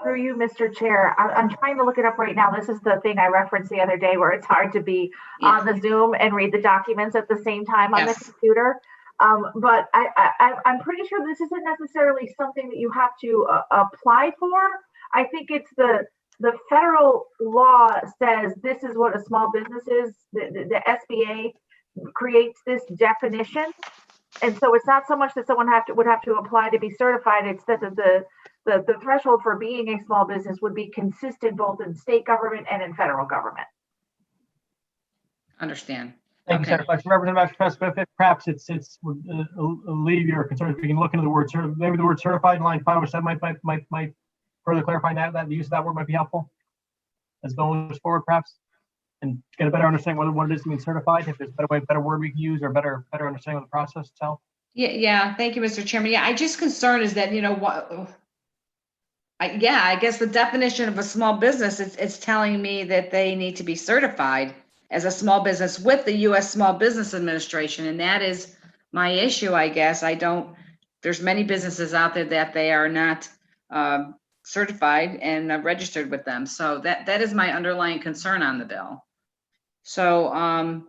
Through you, Mr. Chair, I'm trying to look it up right now. This is the thing I referenced the other day where it's hard to be on the Zoom and read the documents at the same time on the computer. But I'm pretty sure this isn't necessarily something that you have to apply for. I think it's the federal law says this is what a small business is. The SBA creates this definition. And so it's not so much that someone would have to apply to be certified. It's that the threshold for being a small business would be consistent both in state government and in federal government. Understand. Thank you, Senator Flexer. Representative Mastrosca, perhaps it's alleviate your concerns. We can look into the word maybe the word certified in line 507 might further clarify that the use of that word might be helpful as Bill moves forward, perhaps, and get a better understanding what it is to mean certified. If there's a better word we can use or better understanding of the process itself. Yeah. Thank you, Mr. Chairman. Yeah, I just concerned is that, I guess the definition of a small business, it's telling me that they need to be certified as a small business with the U.S. Small Business Administration. And that is my issue, I guess. There's many businesses out there that they are not certified and registered with them. So that is my underlying concern on the bill. So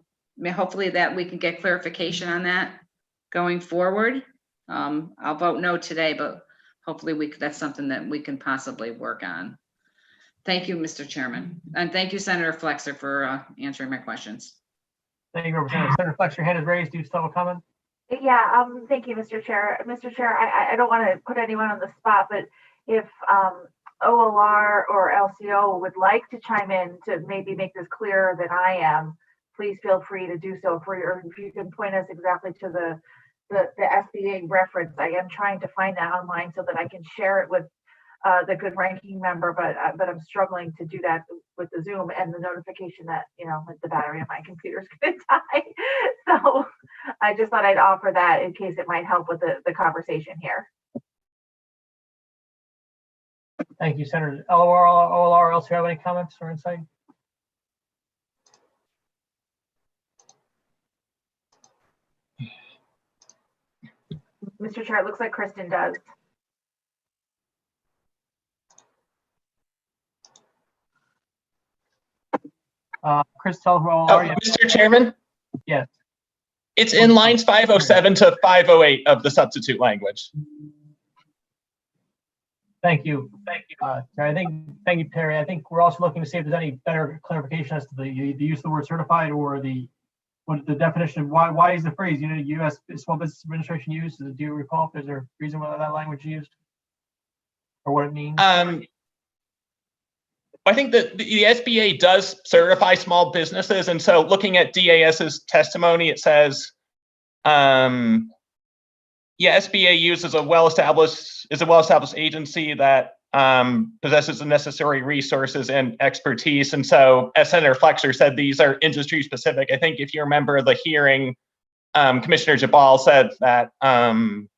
hopefully that we can get clarification on that going forward. I'll vote no today, but hopefully that's something that we can possibly work on. Thank you, Mr. Chairman. And thank you, Senator Flexer, for answering my questions. Thank you, Representative. Senator Flexer, your hand is raised. Do you still have a comment? Yeah, thank you, Mr. Chair. Mr. Chair, I don't want to put anyone on the spot, but if OLR or LCO would like to chime in to maybe make this clearer than I am, please feel free to do so. Or if you can point us exactly to the SBA reference. I am trying to find that online so that I can share it with the good ranking member, but I'm struggling to do that with the Zoom and the notification that, the battery on my computer is going to die. So I just thought I'd offer that in case it might help with the conversation here. Thank you, Senator. OLR, else you have any comments or insight? Mr. Chair, it looks like Kristen does. Chris, tell who OLR. Mr. Chairman? Yes. It's in lines 507 to 508 of the substitute language. Thank you. Thank you, Terry. I think we're also looking to see if there's any better clarification as to the use of the word certified or what the definition of why is the phrase, U.S. Small Business Administration used? Do you recall if there's a reason why that language is used or what it means? I think that the SBA does certify small businesses. And so looking at DAS's testimony, it says, SBA is a well-established agency that possesses the necessary resources and expertise. And so, as Senator Flexer said, these are industry specific. I think if you remember the hearing, Commissioner Jabal said that some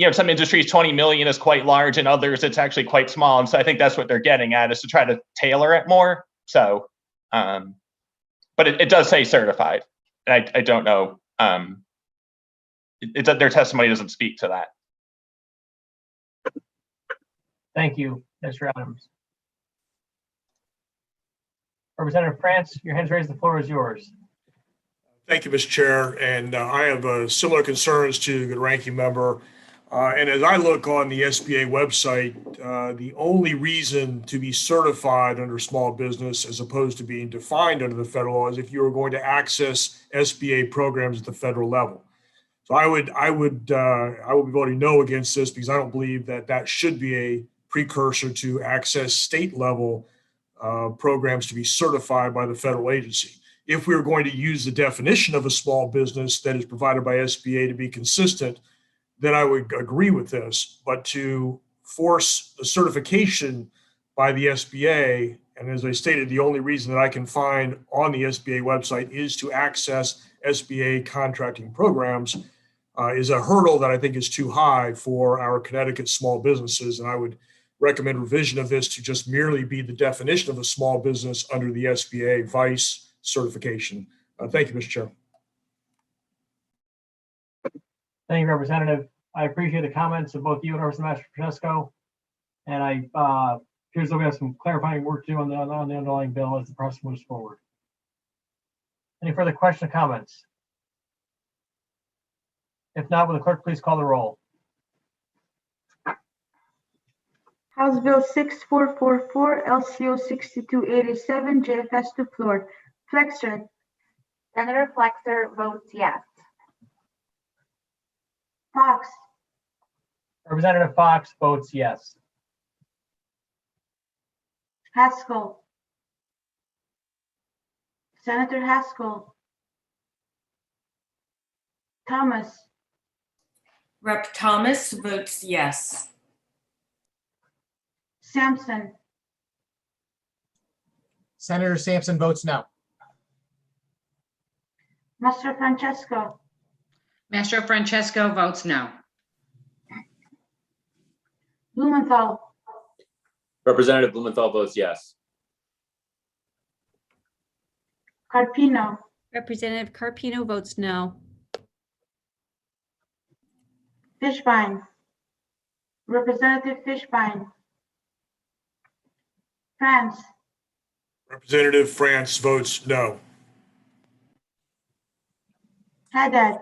industries 20 million is quite large, and others it's actually quite small. And so I think that's what they're getting at, is to try to tailor it more. So, but it does say certified. And I don't know. Their testimony doesn't speak to that. Thank you, Mr. Adams. Representative France, your hand's raised. The floor is yours. Thank you, Mr. Chair. And I have similar concerns to the ranking member. And as I look on the SBA website, the only reason to be certified under small business as opposed to being defined under the federal law is if you were going to access SBA programs at the federal level. So I will be voting no against this because I don't believe that should be a precursor to access state level programs to be certified by the federal agency. If we were going to use the definition of a small business that is provided by SBA to be consistent, then I would agree with this. But to force the certification by the SBA, and as I stated, the only reason that I can find on the SBA website is to access SBA contracting programs, is a hurdle that I think is too high for our Connecticut small businesses. And I would recommend revision of this to just merely be the definition of a small business under the SBA vice certification. Thank you, Mr. Chair. Thank you, Representative. I appreciate the comments of both you and Representative Francesco. And here's that we have some clarifying work to do on the underlying bill as the process moves forward. Any further questions or comments? If not, will the clerk please call the roll? House Bill 6444, LCO 6287, JFS to floor. Flexer. Senator Flexer votes yes. Fox. Representative Fox votes yes. Haskell. Senator Haskell. Thomas. Rep. Thomas votes yes. Sampson. Senator Sampson votes no. Master Francesco. Master Francesco votes no. Blumenthal. Representative Blumenthal votes yes. Carpino. Representative Carpino votes no. Fishbein. Representative Fishbein. France. Representative France votes no. Haddad.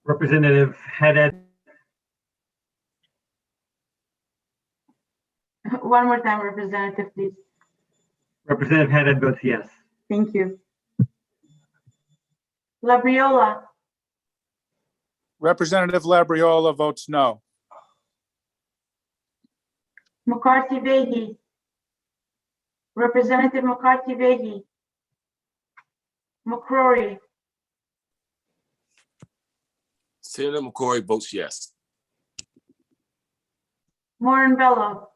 Representative Haddad. One more time, Representative, please. Representative Haddad votes yes. Thank you. Labriola. Representative Labriola votes no. McCarthy Vahey. Representative McCarthy Vahey. McCrory. Senator McCrory votes yes. Morinbello.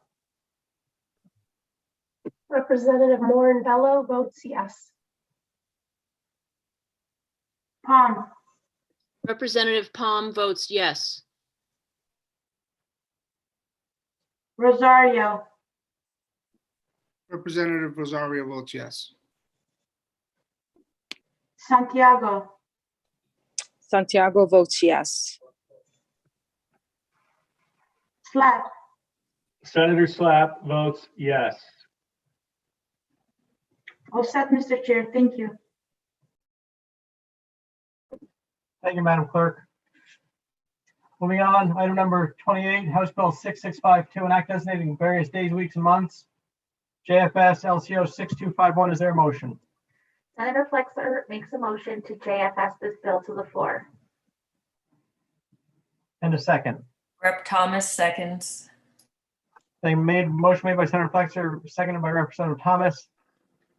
Representative Morinbello votes yes. Palm. Representative Palm votes yes. Rosario. Representative Rosario votes yes. Santiago. Santiago votes yes. Slack. Senator Slapp votes yes. All set, Mr. Chair. Thank you. Thank you, Madam Clerk. Moving on, item number 28, House Bill 6652, an act designating various days, weeks, and months. JFS LCO 6251, is there a motion? Senator Flexler makes a motion to JFS this bill to the floor. And a second. Rep. Thomas seconds. Motion made by Senator Flexler, seconded by Representative Thomas.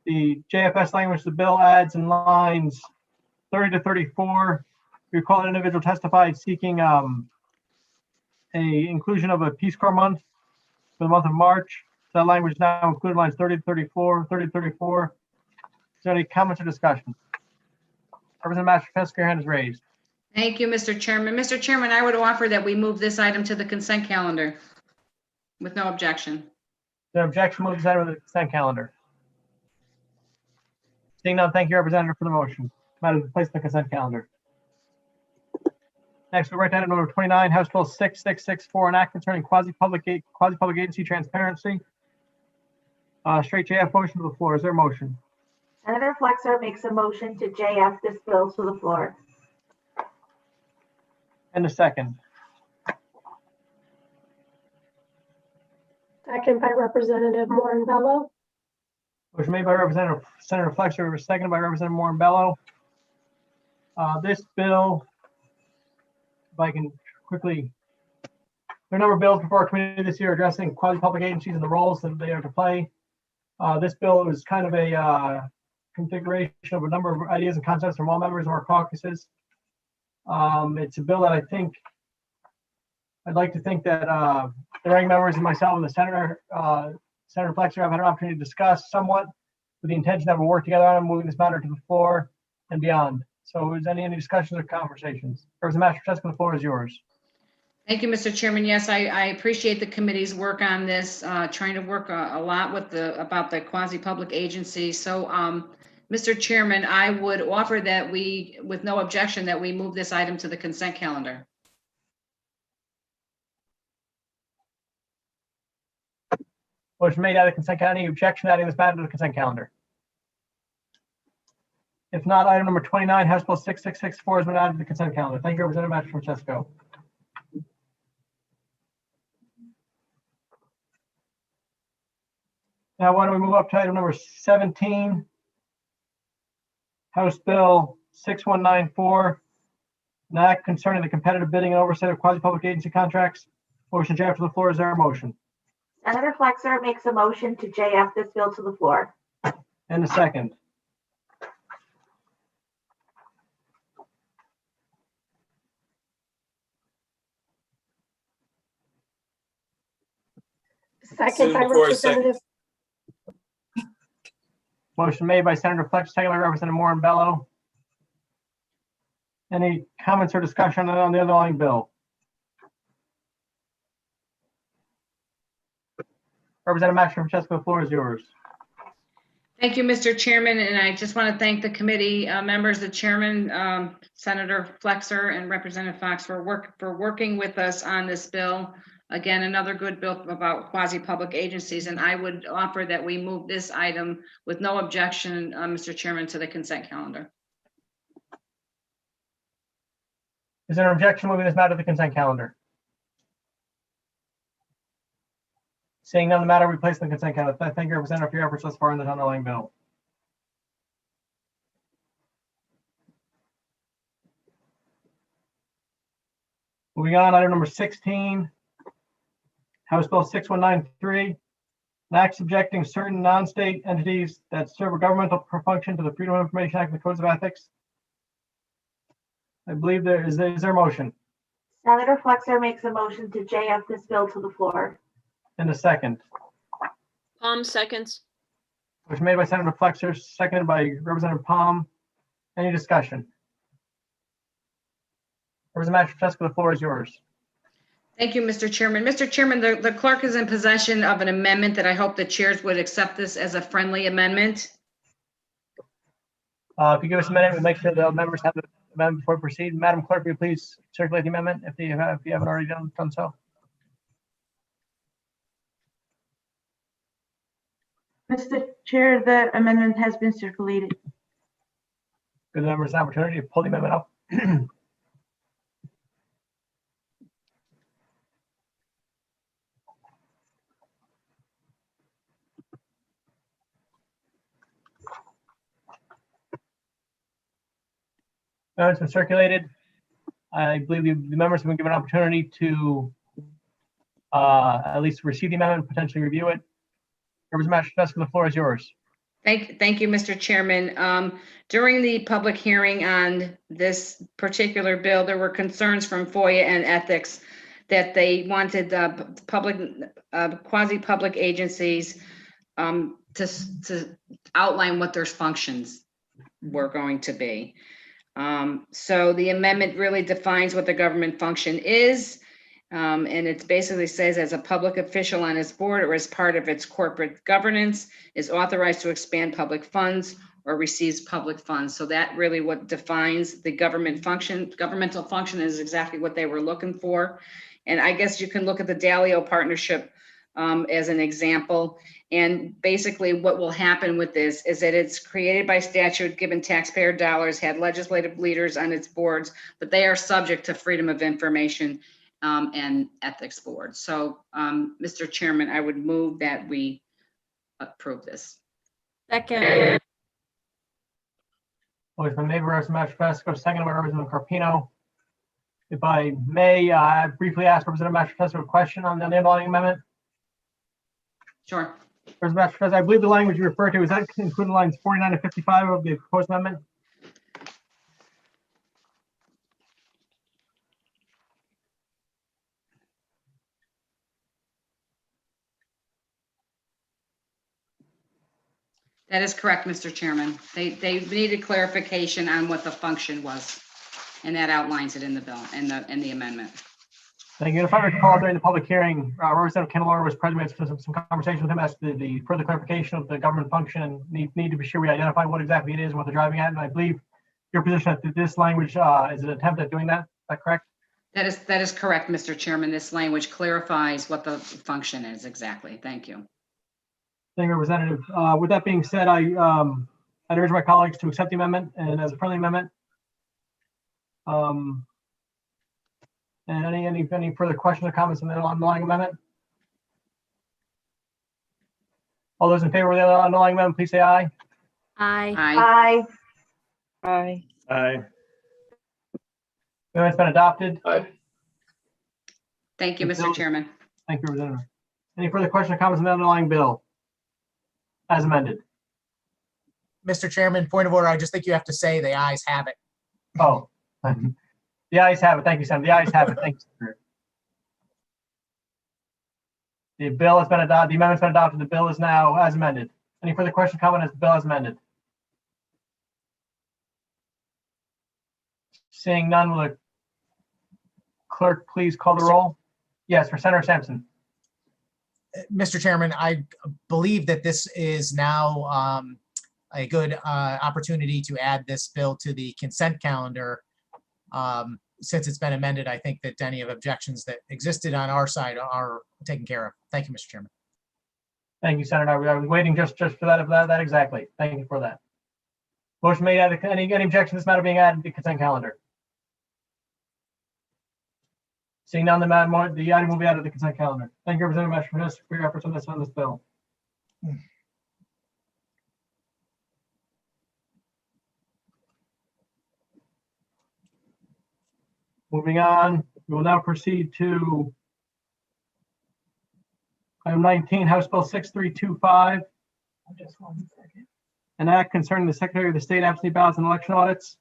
The JFS language of the bill adds in lines 30 to 34. Recall an individual testified seeking a inclusion of a Peace Corps month for the month of March. So that language is now included lines 30 to 34, 30 to 34. Is there any comments or discussion? Representative Mastrosevsky, your hand is raised. Thank you, Mr. Chairman. Mr. Chairman, I would offer that we move this item to the consent calendar with no objection. The objection, move this item to the consent calendar. Seeing none, thank you, Representative, for the motion. Matter to place on the consent calendar. Next, we're right to item number 29, House Bill 6664, an act concerning quasi-public agency transparency. Straight JF motion to the floor. Is there a motion? Senator Flexler makes a motion to JF this bill to the floor. And a second. Second by Representative Morin-Bello. Motion made by Senator Flexler, seconded by Representative Morin-Bello. This bill, if I can quickly, there are a number of bills before our committee this year addressing quasi-public agencies and the roles that they are to play. This bill is kind of a configuration of a number of ideas and concepts from all members of our caucuses. It's a bill that I'd like to think that the ranking members and myself and the Senator Flexler have had an opportunity to discuss somewhat with the intention that we'll work together on moving this matter to the floor and beyond. So is any discussions or conversations? Representative Mastrosevsky, the floor is yours. Thank you, Mr. Chairman. Yes, I appreciate the committee's work on this, trying to work a lot with about the quasi-public agency. So, Mr. Chairman, I would offer that we, with no objection, that we move this item to the consent calendar. Motion made out of consent calendar. Any objection to adding this matter to the consent calendar? If not, item number 29, House Bill 6664 has been added to the consent calendar. Thank you, Representative Mastrosevsky. Now, why don't we move up to item number 17, House Bill 6194, an act concerning the competitive bidding and oversight of quasi-public agency contracts. Motion JF to the floor. Is there a motion? Senator Flexler makes a motion to JF this bill to the floor. And a second. Second by Representative. Motion made by Senator Flexler, second by Representative Morin-Bello. Any comments or discussion on the underlying bill? Representative Mastrosevsky, the floor is yours. Thank you, Mr. Chairman, and I just want to thank the committee members, the chairman, Senator Flexler, and Representative Fox for working with us on this bill. Again, another good bill about quasi-public agencies, and I would offer that we move this item with no objection, Mr. Chairman, to the consent calendar. Is there an objection moving this matter to the consent calendar? Seeing none, the matter we place on the consent calendar. Thank you, Representative, for your efforts thus far in this underlying bill. Moving on, item number 16, House Bill 6193, an act subjecting certain non-state entities that serve a governmental function to the Freedom of Information Act and the Codes of Ethics. I believe is there a motion? Senator Flexler makes a motion to JF this bill to the floor. And a second. Palm seconds. Motion made by Senator Flexler, seconded by Representative Palm. Any discussion? Representative Mastrosevsky, the floor is yours. Thank you, Mr. Chairman. Mr. Chairman, the clerk is in possession of an amendment that I hope the chairs would accept this as a friendly amendment. If you give us a minute, we'll make sure the members have the amendment before we proceed. Madam Clerk, will you please circulate the amendment if you haven't already done so? Mr. Chair, the amendment has been circulated. Give the members an opportunity to pull the amendment up. It's been circulated. I believe the members have been given an opportunity to at least receive the amendment, potentially review it. Representative Mastrosevsky, the floor is yours. Thank you, Mr. Chairman. During the public hearing on this particular bill, there were concerns from FOIA and ethics that they wanted quasi-public agencies to outline what their functions were going to be. So the amendment really defines what the government function is. And it basically says as a public official on its board or as part of its corporate governance is authorized to expand public funds or receives public funds. So that really what defines the government function. Governmental function is exactly what they were looking for. And I guess you can look at the Dalio partnership as an example. And basically what will happen with this is that it's created by statute, given taxpayer dollars, had legislative leaders on its boards, but they are subject to freedom of information and ethics board. So, Mr. Chairman, I would move that we approve this. Second. Motion been made by Representative Mastrosevsky, seconded by Representative Carpino. If I may, briefly ask Representative Mastrosevsky a question on the underlying amendment. Sure. Representative Mastrosevsky, I believe the language you referred to, is that including lines 49 to 55 of the proposed amendment? That is correct, Mr. Chairman. They needed clarification on what the function was, and that outlines it in the bill and the amendment. Thank you. If I recall, during the public hearing, Representative Candelora was present. We had some conversation with him as to the further clarification of the government function, and need to be sure we identify what exactly it is and what they're driving at. And I believe your position that this language is an attempt at doing that. Is that correct? That is correct, Mr. Chairman. This language clarifies what the function is exactly. Thank you. Thank you, Representative. With that being said, I'd urge my colleagues to accept the amendment and as a friendly amendment. And any further questions or comments on the underlying amendment? All those in favor of the underlying amendment, please say aye. Aye. Aye. Aye. Aye. Amendment's been adopted. Aye. Thank you, Mr. Chairman. Thank you, Representative. Any further questions or comments on the underlying bill as amended? Mr. Chairman, point of order, I just think you have to say the ayes have it. Oh, the ayes have it. Thank you, Senator. The ayes have it. Thank you, Senator. The bill has been adopted. The amendment's been adopted. The bill is now as amended. Any further question, comment as the bill as amended? Seeing none, will the clerk please call the roll? Yes, for Senator Sampson. Mr. Chairman, I believe that this is now a good opportunity to add this bill to the consent calendar. Since it's been amended, I think that any of objections that existed on our side are taken care of. Thank you, Mr. Chairman. Thank you, Senator. I was waiting just for that exactly. Thank you for that. Motion made. Any objection to this matter being added to the consent calendar? Seeing none, the item will be added to the consent calendar. Thank you, Representative Mastrosevsky, for your efforts on this bill. Moving on, we will now proceed to item 19, House Bill 6325. Just 1 second. An act concerning the Secretary of the State absentee ballots and election audits.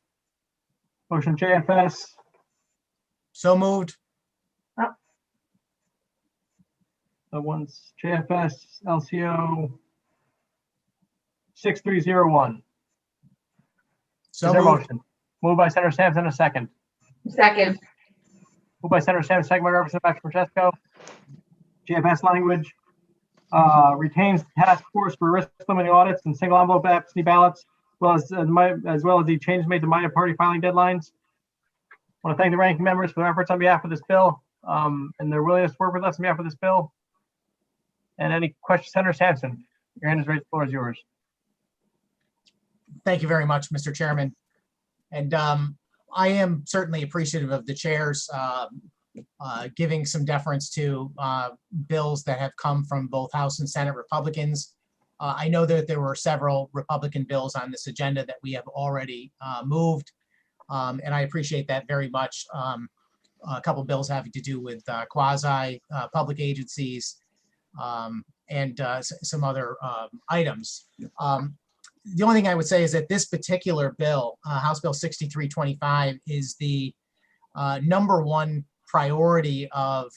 Motion JFS. So moved. The one's JFS LCO 6301. So is there a moved. motion? Moved by Senator Sampson, a second. Second. Moved by Senator Sampson, second by Representative Mastrosevsky. JFS language retains the task force for risk limiting audits and single envelope absentee ballots, as well as the changes made to minor party filing deadlines. I want to thank the ranking members for their efforts on behalf of this bill and their willingness to work with us on behalf of this bill. And any questions, Senator Sampson? Your hand is raised. The floor is yours. Thank you very much, Mr. Chairman. And I am certainly appreciative of the chair's giving some deference to bills that have come from both House and Senate Republicans. I know that there were several Republican bills on this agenda that we have already moved. And I appreciate that very much. A couple bills having to do with quasi public agencies and some other items. The only thing I would say is that this particular bill, House Bill 6325, is the number one priority of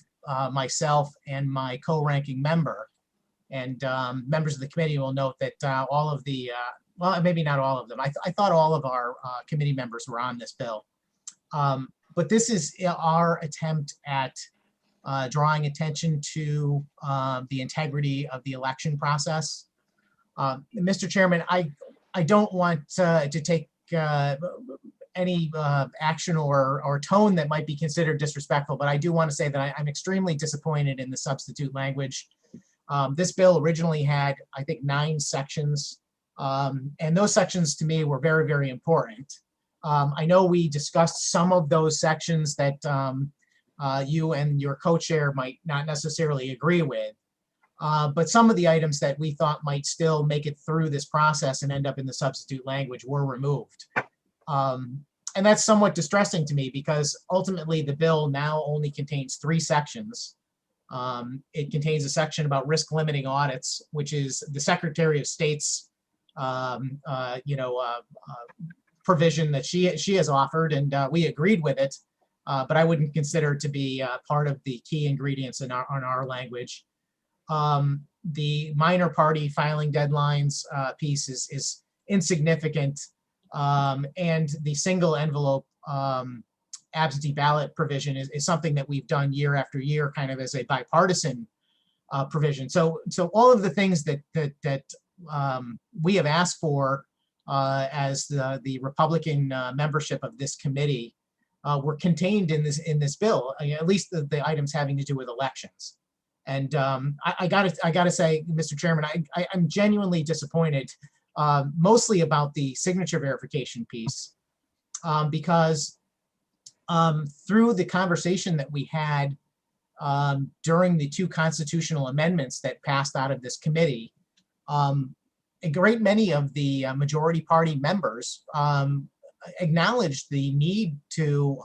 myself and my co-ranking member. And members of the committee will note that all of the, well, maybe not all of them, I thought all of our committee members were on this bill. But this is our attempt at drawing attention to the integrity of the election process. Mr. Chairman, I don't want to take any action or tone that might be considered disrespectful, but I do want to say that I'm extremely disappointed in the substitute language. This bill originally had, I think, 9 sections, and those sections to me were very, very important. I know we discussed some of those sections that you and your co-chair might not necessarily agree with, but some of the items that we thought might still make it through this process and end up in the substitute language were removed. And that's somewhat distressing to me because ultimately the bill now only contains 3 sections. It contains a section about risk limiting audits, which is the Secretary of State's provision that she has offered, and we agreed with it, but I wouldn't consider it to be part of the key ingredients in our language. The minor party filing deadlines piece is insignificant, and the single envelope absentee ballot provision is something that we've done year after year, kind of as a bipartisan provision. So all of the things that we have asked for as the Republican membership of this committee were contained in this bill, at least the items having to do with elections. And I gotta say, Mr. Chairman, I'm genuinely disappointed, mostly about the signature verification piece, because through the conversation that we had during the 2 constitutional amendments that passed out of this committee, a great many of the majority party members acknowledged the need to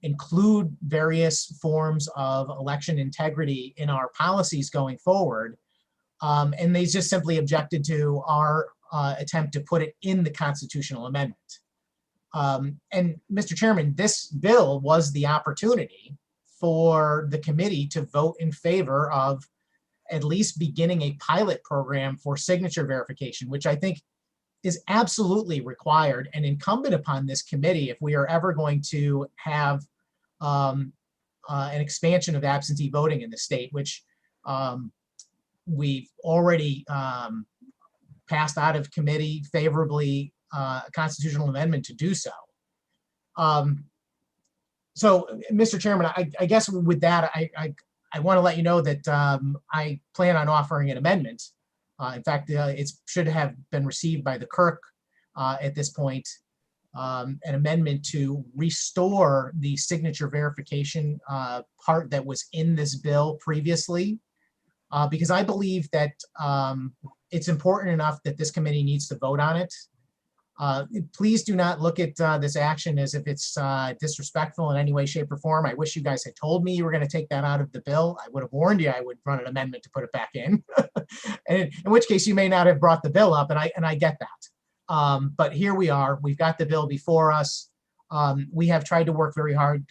include various forms of election integrity in our policies going forward. And they just simply objected to our attempt to put it in the constitutional amendment. And Mr. Chairman, this bill was the opportunity for the committee to vote in favor of at least beginning a pilot program for signature verification, which I think is absolutely required and incumbent upon this committee if we are ever going to have an expansion of absentee voting in the state, which we've already passed out of committee favorably a constitutional amendment to do so. So, Mr. Chairman, I guess with that, I want to let you know that I plan on offering an amendment. In fact, it should have been received by the clerk at this point, an amendment to restore the signature verification part that was in this bill previously, because I believe that it's important enough that this committee needs to vote on it. Please do not look at this action as if it's disrespectful in any way, shape, or form. I wish you guys had told me you were going to take that out of the bill. I would have warned you I would run an amendment to put it back in. And in which case you may not have brought the bill up, and I get that. But here we are. We've got the bill before us. We have tried to work very hard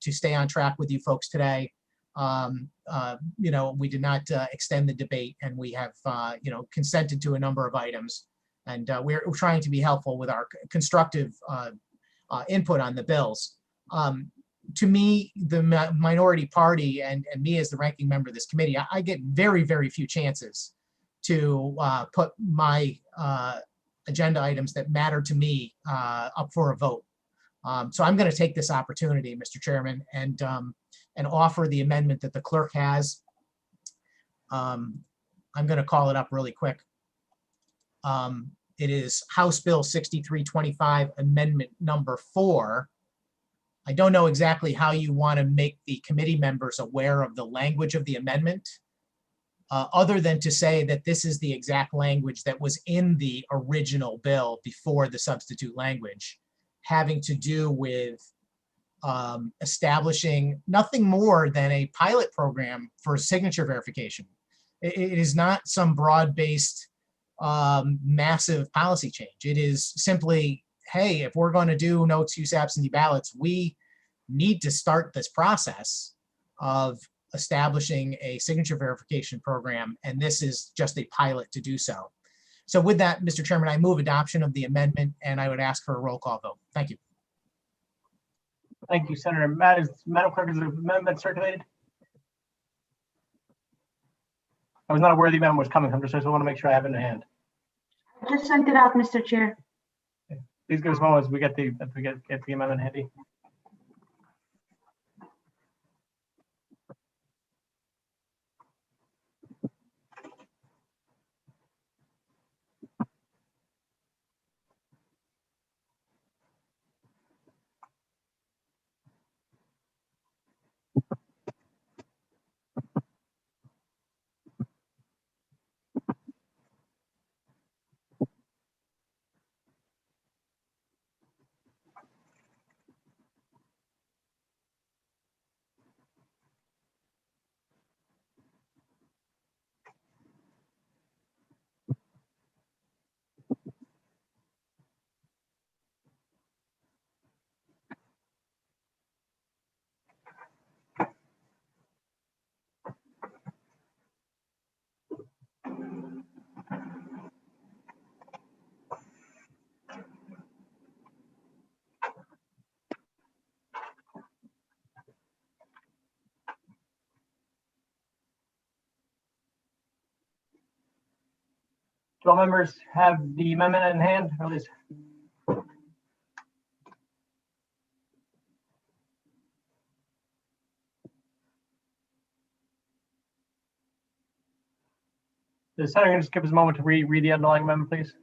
to stay on track with you folks today. We did not extend the debate, and we have consented to a number of items. And we're trying to be helpful with our constructive input on the bills. To me, the minority party and me as the ranking member of this committee, I get very, very few chances to put my agenda items that matter to me up for a vote. So I'm going to take this opportunity, Mr. Chairman, and offer the amendment that the clerk has. I'm going to call it up really quick. It is House Bill 6325, Amendment number 4. I don't know exactly how you want to make the committee members aware of the language of the amendment, other than to say that this is the exact language that was in the original bill before the substitute language. having to do with establishing nothing more than a pilot program for signature verification. It is not some broad-based massive policy change. It is simply, hey, if we're going to do no excuse absentee ballots, we need to start this process of establishing a signature verification program, and this is just a pilot to do so. So with that, Mr. Chairman, I move adoption of the amendment, and I would ask for a roll call vote. Thank you. Thank you, Senator. Madam Clerk, is the amendment circulated? I was not aware the amendment was coming. I just want to make sure I have it in hand. I just sent it out, Mr. Chair. Please give us a moment as we get the amendment handy. Do all members have the amendment in hand? Or at least the Senator, just give us a moment to read the underlying amendment, please.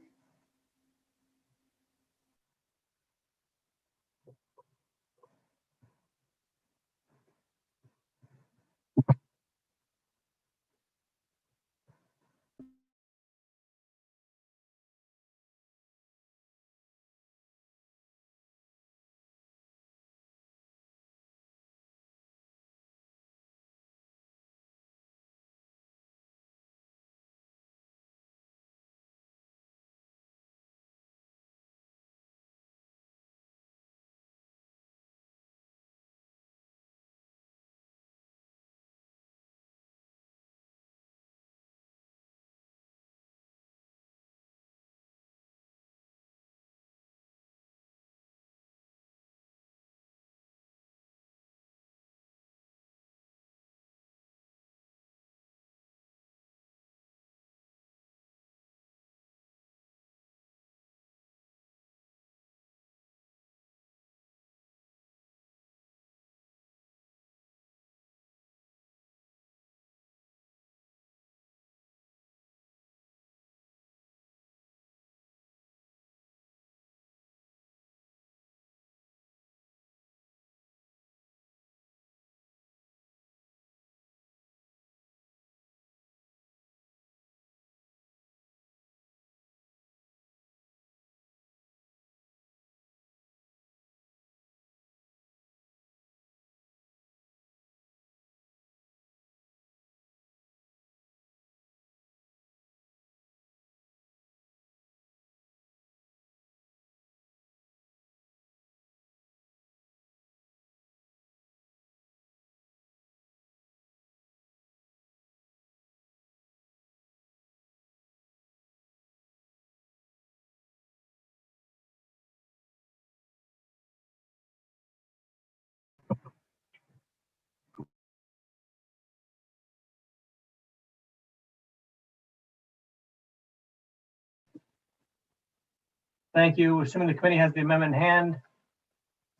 Thank you. Assuming the committee has the amendment in hand,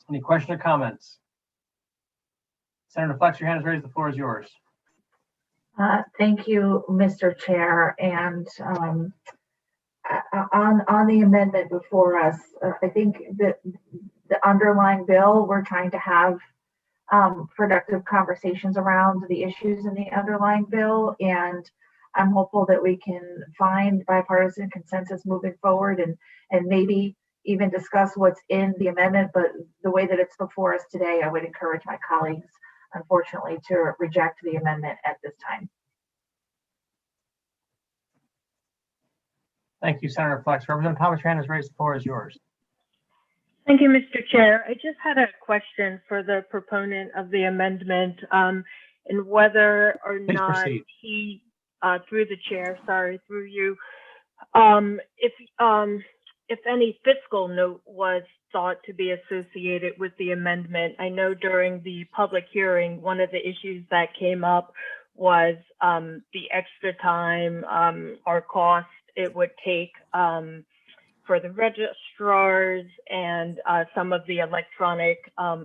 any questions or comments? Senator Flex, your hand is raised. The floor is yours. Thank you, Mr. Chair. And on the amendment before us, I think that the underlying bill, we're trying to have productive conversations around the issues in the underlying bill. And I'm hopeful that we can find bipartisan consensus moving forward and maybe even discuss what's in the amendment, but the way that it's before us today, I would encourage my colleagues, unfortunately, to reject the amendment at this time. Thank you, Senator Flex. Representative Thomas, your hand is raised. The floor is yours. Thank you, Mr. Chair. I just had a question for the proponent of the amendment, and whether or Please not proceed. he, through the chair, sorry, through you, if any fiscal note was thought to be associated with the amendment. I know during the public hearing, one of the issues that came up was the extra time or cost it would take for the registrars, and some of the electronic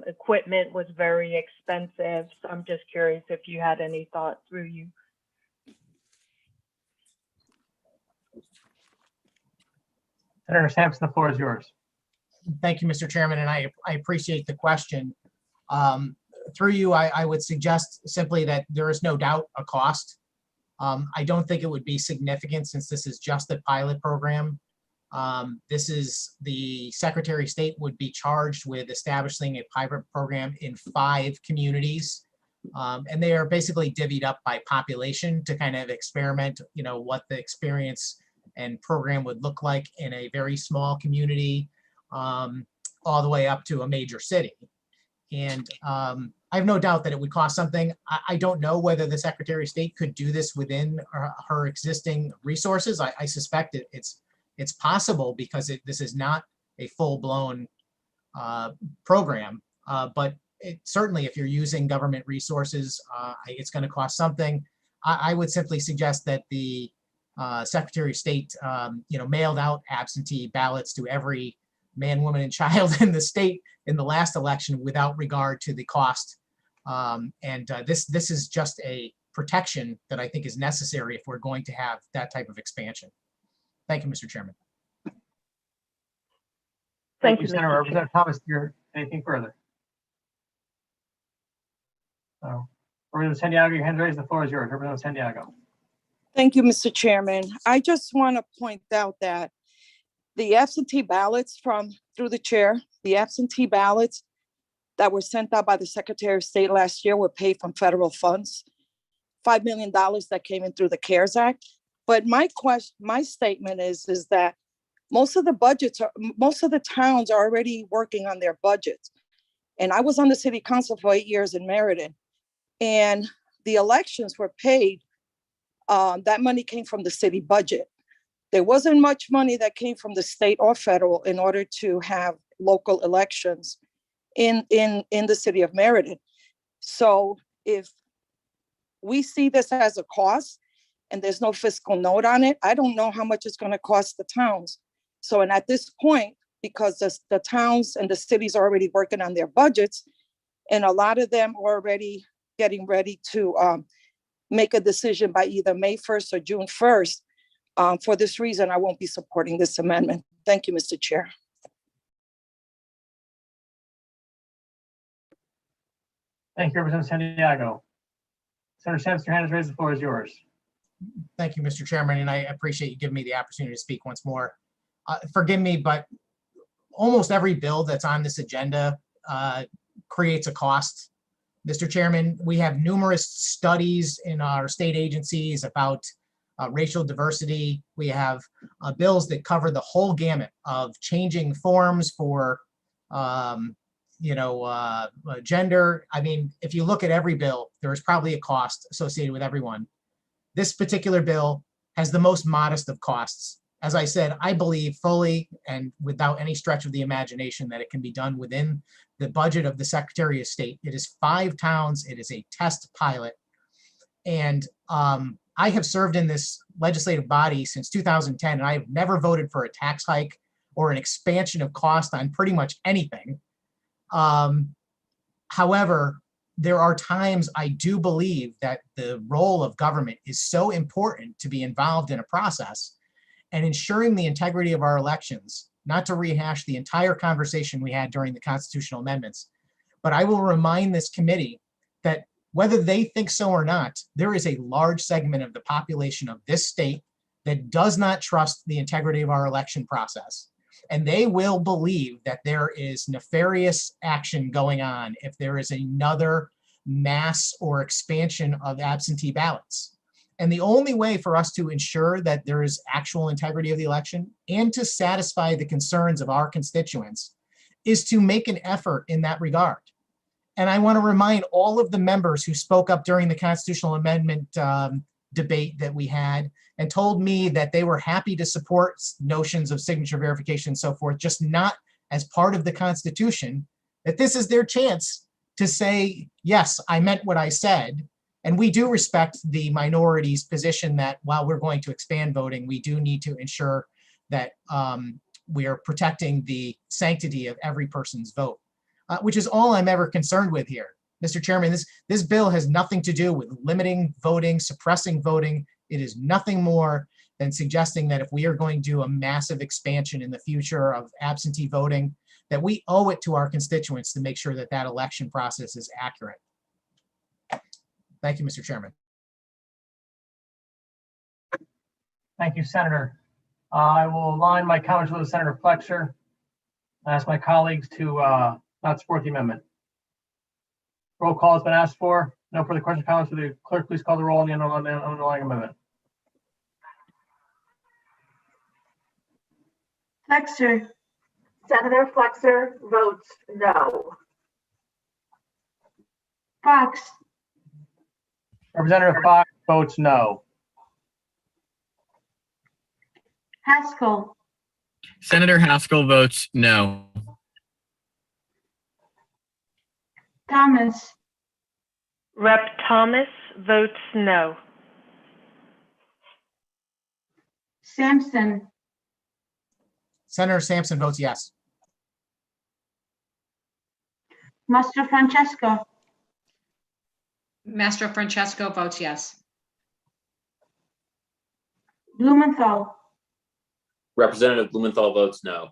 equipment was very expensive. So I'm just curious if you had any thought through you. Senator Sampson, the floor is yours. Thank you, Mr. Chairman, and I appreciate the question. Through you, I would suggest simply that there is no doubt a cost. I don't think it would be significant since this is just a pilot program. This is the Secretary of State would be charged with establishing a pilot program in 5 communities. And they are basically divvied up by population to kind of experiment, what the experience and program would look like in a very small community, all the way up to a major city. And I have no doubt that it would cost something. I don't know whether the Secretary of State could do this within her existing resources. I suspect it's possible because this is not a full-blown program, but certainly if you're using government resources, it's going to cost something. I would simply suggest that the Secretary of State, mailed out absentee ballots to every man, woman, and child in the state in the last election without regard to the cost. This is just a protection that I think is necessary if we're going to have that type of expansion. Thank you, Mr. Chairman. Thank you, Senator. Representative Thomas, anything further? Representative Santiago, your hand raised. The floor is yours. Representative Santiago. Thank you, Mr. Chairman. I just want to point out that the absentee ballots through the chair, the absentee ballots that were sent out by the Secretary of State last year were paid from federal funds, $5 million that came in through the CARES Act. But my statement is that most of the towns are already working on their budgets. And I was on the city council for 8 years in Meriden, and the elections were paid. That money came from the city budget. There wasn't much money that came from the state or federal in order to have local elections in the city of Meriden. So if we see this as a cost and there's no fiscal note on it, I don't know how much it's going to cost the towns. So, and at this point, because the towns and the cities are already working on their budgets, and a lot of them are already getting ready to make a decision by either May 1st or June 1st. For this reason, I won't be supporting this amendment. Thank you, Mr. Chair. Thank you, Representative Santiago. Senator Sampson, your hand is raised. The floor is yours. Thank you, Mr. Chairman, and I appreciate you giving me the opportunity to speak once more. Forgive me, but almost every bill that's on this agenda creates a cost. Mr. Chairman, we have numerous studies in our state agencies about racial diversity. We have bills that cover the whole gamut of changing forms for, gender. I mean, if you look at every bill, there is probably a cost associated with everyone. This particular bill has the most modest of costs. As I said, I believe fully and without any stretch of the imagination that it can be done within the budget of the Secretary of State. It is 5 towns. It is a test pilot. And I have served in this legislative body since 2010, and I have never voted for a tax hike or an expansion of cost on pretty much anything. However, there are times I do believe that the role of government is so important to be involved in a process and ensuring the integrity of our elections, not to rehash the entire conversation we had during the constitutional amendments. But I will remind this committee that whether they think so or not, there is a large segment of the population of this state that does not trust the integrity of our election process. And they will believe that there is nefarious action going on if there is another mass or expansion of absentee ballots. And the only way for us to ensure that there is actual integrity of the election and to satisfy the concerns of our constituents is to make an effort in that regard. And I want to remind all of the members who spoke up during the constitutional amendment debate that we had and told me that they were happy to support notions of signature verification and so forth, just not as part of the Constitution, that this is their chance to say, yes, I meant what I said. And we do respect the minority's position that while we're going to expand voting, we do need to ensure that we are protecting the sanctity of every person's vote, which is all I'm ever concerned with here. Mr. Chairman, this bill has nothing to do with limiting voting, suppressing voting. It is nothing more than suggesting that if we are going to do a massive expansion in the future of absentee voting, that we owe it to our constituents to make sure that that election process is accurate. Thank you, Mr. Chairman. Thank you, Senator. I will align my comments with Senator Flexer. I ask my colleagues to not support the amendment. Roll call has been asked for. No further questions, comments. Will the clerk please call the roll on the underlying amendment? Flexer. Senator Flexer votes no. Fox. Representative Fox votes no. Haskell. Senator Haskell votes no. Thomas. Rep. Thomas votes no. Sampson. Senator Sampson votes yes. Master Francesco. Master Francesco votes yes. Blumenthal. Representative Blumenthal votes no.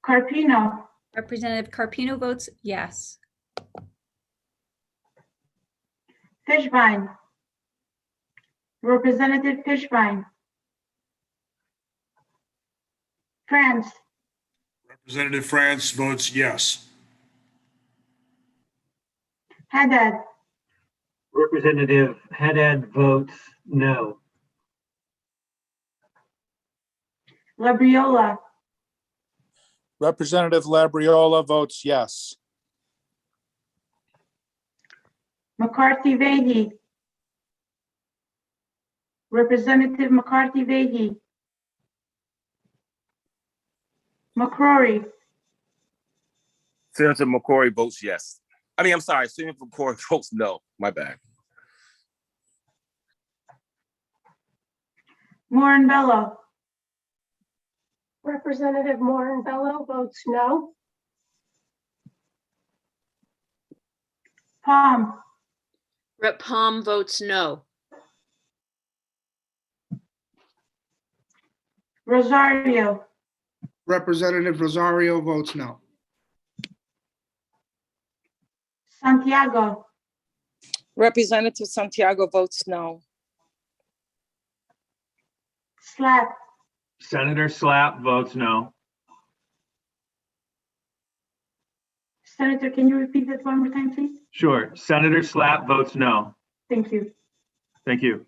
Carpino. Representative Carpino votes yes. Fishbein. Representative Fishbein. France. Representative France votes yes. Haddad. Representative Haddad votes no. Labriola. Representative Labriola votes yes. McCarthy Vahey. Representative McCarthy Vahey. McCrory. Senator McCrory votes yes. I'm sorry, Senator McCrory votes no. My bad. Morin-Bello. Representative Morin-Bello votes no. Palm. Rep. Palm votes no. Rosario. Representative Rosario votes no. Santiago. Representative Santiago votes no. Slap. Senator Slapp votes no. Senator, can you repeat that one more time, please? Sure. Senator Slapp votes no. Thank you. Thank you.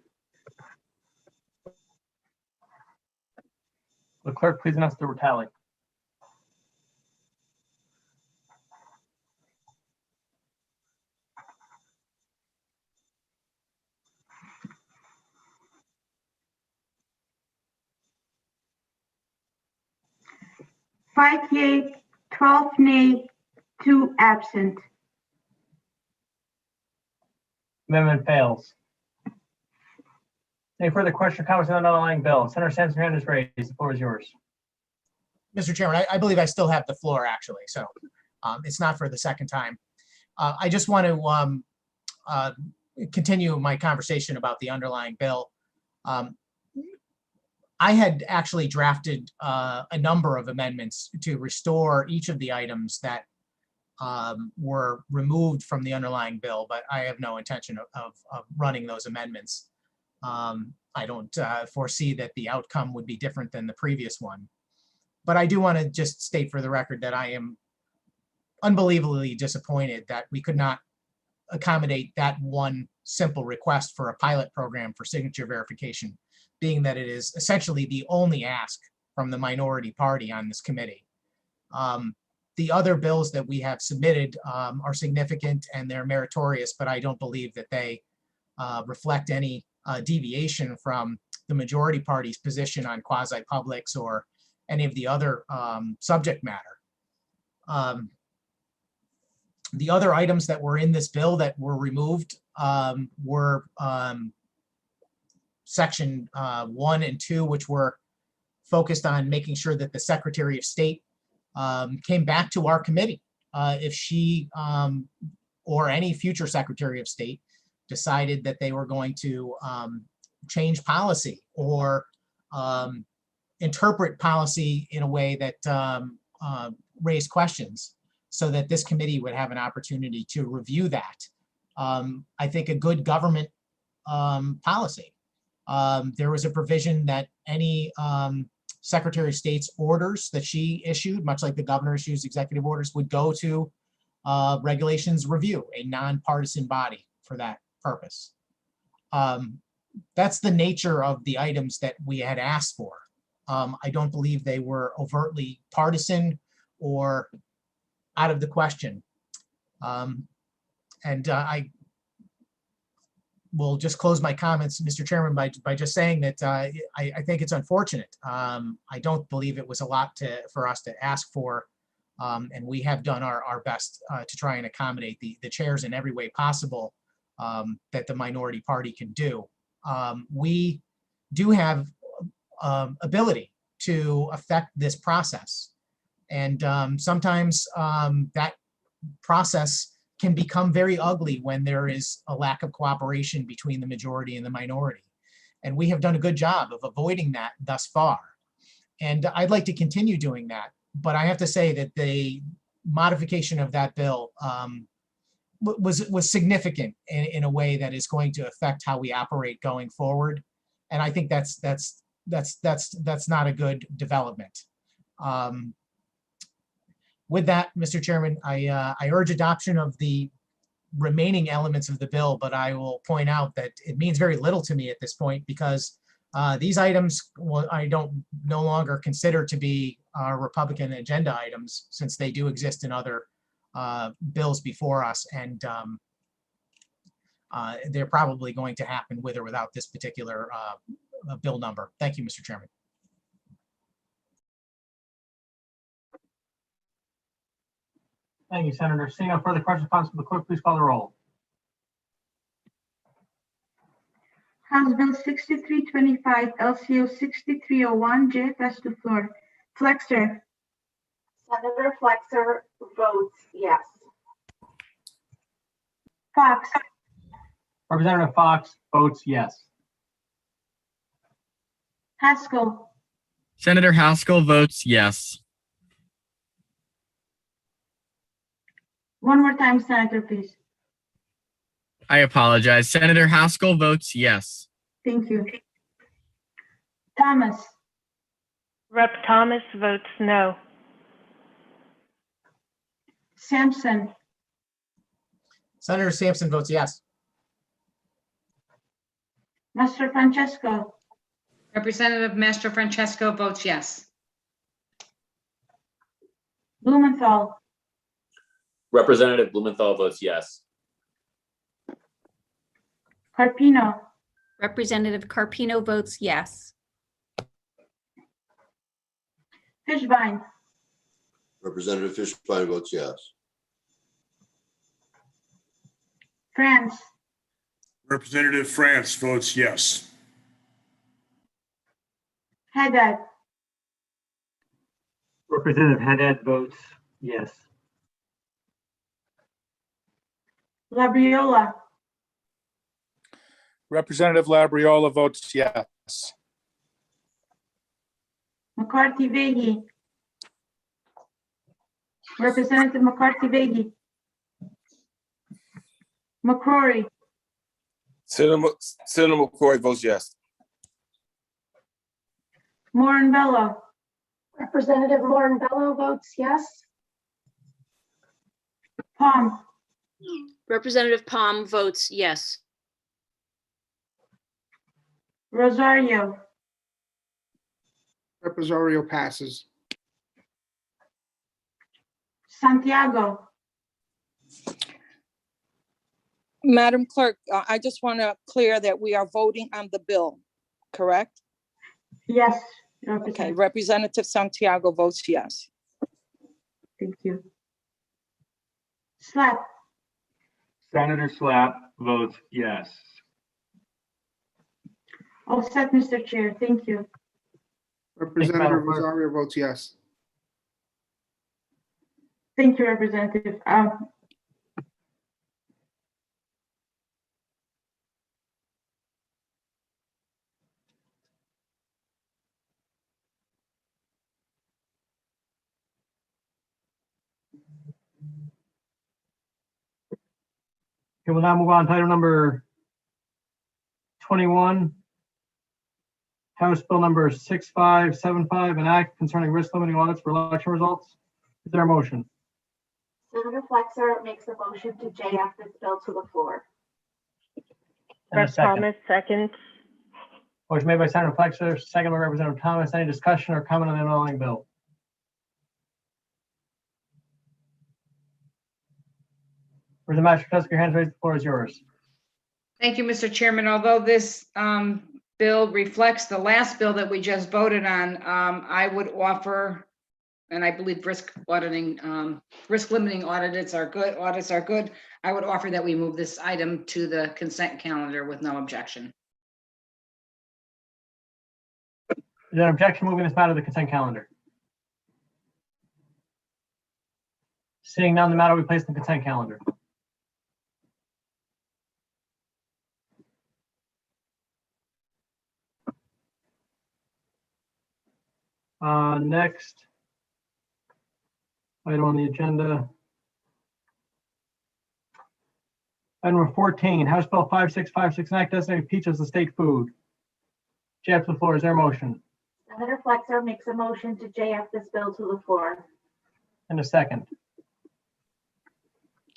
The clerk please announce the tally. Five yea, 12 nay, 2 absent. Amendment fails. Any further question or comments on the underlying bill? Senator Sampson, your hand is raised. The floor is yours. Mr. Chairman, I believe I still have the floor, actually, so it's not for the second time. I just want to continue my conversation about the underlying bill. I had actually drafted a number of amendments to restore each of the items that were removed from the underlying bill, but I have no intention of running those amendments. I don't foresee that the outcome would be different than the previous one. But I do want to just state for the record that I am unbelievably disappointed that we could not accommodate that one simple request for a pilot program for signature verification, being that it is essentially the only ask from the minority party on this committee. The other bills that we have submitted are significant and they're meritorious, but I don't believe that they reflect any deviation from the majority party's position on quasi-publics or any of the other subject matter. The other items that were in this bill that were removed were section 1 and 2, which were focused on making sure that the Secretary of State came back to our committee if she or any future Secretary of State decided that they were going to change policy or interpret policy in a way that raised questions, so that this committee would have an opportunity to review that. I think a good government policy. There was a provision that any Secretary of State's orders that she issued, much like the governor issues executive orders, would go to regulations review, a nonpartisan body for that purpose. That's the nature of the items that we had asked for. I don't believe they were overtly partisan or out of the question. I will just close my comments, Mr. Chairman, by just saying that I think it's unfortunate. I don't believe it was a lot for us to ask for, and we have done our best to try and accommodate the chairs in every way possible that the minority party can do. We do have ability to affect this process. And sometimes that process can become very ugly when there is a lack of cooperation between the majority and the minority. And we have done a good job of avoiding that thus far. And I'd like to continue doing that. But I have to say that the modification of that bill was significant in a way that is going to affect how we operate going forward. And I think that's not a good development. With that, Mr. Chairman, I urge adoption of the remaining elements of the bill, but I will point out that it means very little to me at this point because these items I don't no longer consider to be Republican agenda items, since they do exist in other bills before us, and they're probably going to happen with or without this particular bill number. Thank you, Mr. Chairman. Thank you, Senator. Seeing no further questions, comments from the clerk, please call the roll. House Bill 6325, LCO 6301, Jay pass to floor. Flexer. Senator Flexer votes yes. Fox. Representative Fox votes yes. Haskell. Senator Haskell votes yes. One more time, Senator, please. I apologize. Senator Haskell votes yes. Thank you. Thomas. Rep. Thomas votes no. Sampson. Senator Sampson votes yes. Master Francesco. Representative Master Francesco votes yes. Blumenthal. Representative Blumenthal votes yes. Carpino. Representative Carpino votes yes. Fishbein. Representative Fishbein votes yes. France. Representative France votes yes. Haddad. Representative Haddad votes yes. Labriola. Representative Labriola votes yes. McCarthy Vegi. Representative McCarthy Vegi. McCrory. Senator McCoy votes yes. Moore and Bello, Representative Moore Bello votes yes. Palm, Representative Palm votes yes. Rosario, Rosario passes. Santiago, Madam Clerk, I just want to clear that we are voting on the bill, correct? yes. Okay, Representative Santiago votes yes. Thank you. Slap, Senator Slap votes yes. all set, Mr. Chair. Thank you. Representative Madam Clerk. Rosario votes yes. Thank you, Representative. Okay, we'll now move on to item number 21. House Bill number 6575, an act concerning risk limiting audits for election results. Is there a motion? Senator Flexer makes a motion to JF this bill to the floor. And a Brett second. Thomas seconds. Motion made by Senator Flexer, second by Representative Thomas. Any discussion or comment on the underlying bill? Representative Mastrosky, your hands raised. The floor is yours. Thank you, Mr. Chairman. Although this bill reflects the last bill that we just voted on, I would offer, and I believe risk limiting audits are good. I would offer that we move this item to the consent calendar with no objection. Is there an objection moving this matter to the consent calendar? Seeing none, the matter will be placed on the consent calendar. Next item on the agenda. Item number 14, House Bill 5656, an act designating pizza as a state food. Jeff, the floor. Is there a motion? Senator Flexer makes a motion to JF this bill to the floor. And a second.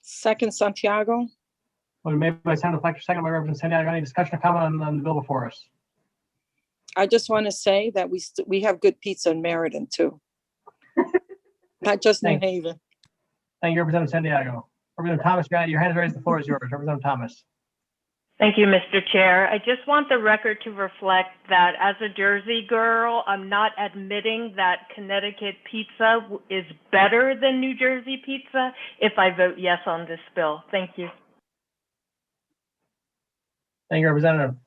Second, Santiago. Motion made by Senator Fletcher, second by Representative Santiago. Any discussion or comment on the bill before us? I just want to say that we have good pizza in Meriden too. Not just New Thank you. Haven. Thank you, Representative Santiago. Representative Thomas, your hand is raised. The floor is yours. Representative Thomas. Thank you, Mr. Chair. I just want the record to reflect that as a Jersey girl, I'm not admitting that Connecticut pizza is better than New Jersey pizza if I vote yes on this bill. Thank you. Thank you, Representative.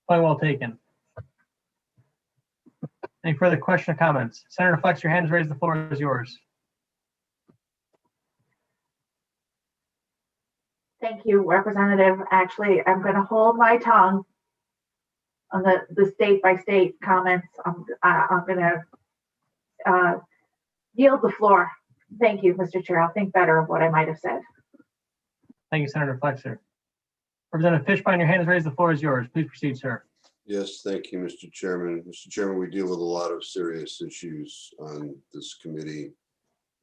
Point well taken. Any further question or comments? Senator Flex, your hand is raised. The floor is yours. Thank you, Representative. Actually, I'm going to hold my tongue on the state by state comments. I'm going to yield the floor. Thank you, Mr. Chair. I'll think better of what I might have said. Thank you, Senator Flexer. Representative Fishbein, your hand is raised. The floor is yours. Please proceed, sir. Yes, thank you, Mr. Chairman. Mr. Chairman, we deal with a lot of serious issues on this committee,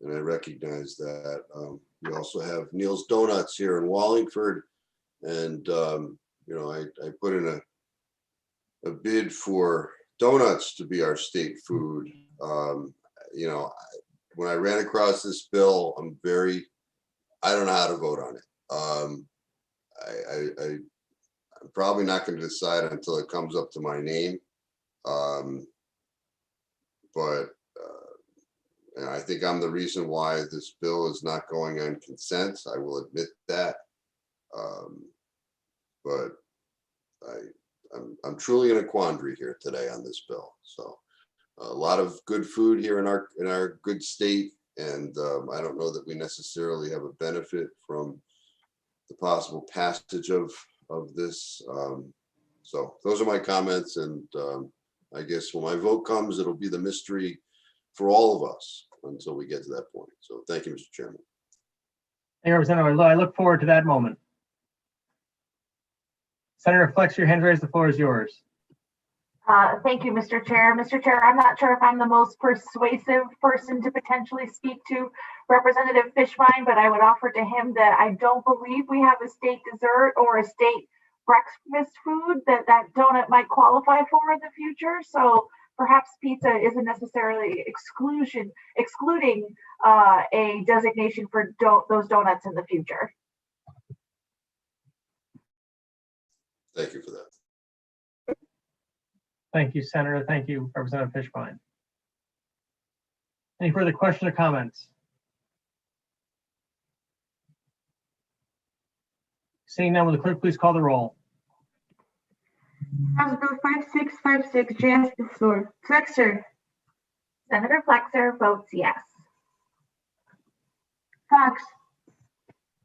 and I recognize that. We also have Neil's Donuts here in Wallingford, and I put in a bid for donuts to be our state food. When I ran across this bill, I don't know how to vote on it. I'm probably not going to decide until it comes up to my name. And I think I'm the reason why this bill is not going on consent. I will admit that. But I'm truly in a quandary here today on this bill. So a lot of good food here in our good state. And I don't know that we necessarily have a benefit from the possible passage of this. So those are my comments, and I guess when my vote comes, it'll be the mystery for all of us until we get to that point. So thank you, Mr. Chairman. Thank you, Representative. I look forward to that moment. Senator Flex, your hand raised. The floor is yours. Thank you, Mr. Chair. Mr. Chair, I'm not sure if I'm the most persuasive person to potentially speak to Representative Fishbein, but I would offer to him that I don't believe we have a state dessert or a state breakfast food that donut might qualify for in the future. So perhaps pizza isn't necessarily excluding a designation for those donuts in the future. Thank you for that. Thank you, Senator. Thank you, Representative Fishbein. Any further questions or comments? Seeing none, will the clerk please call the roll? House Bill 5656, Jay has the floor. Flexer. Senator Flexer votes yes. Fox.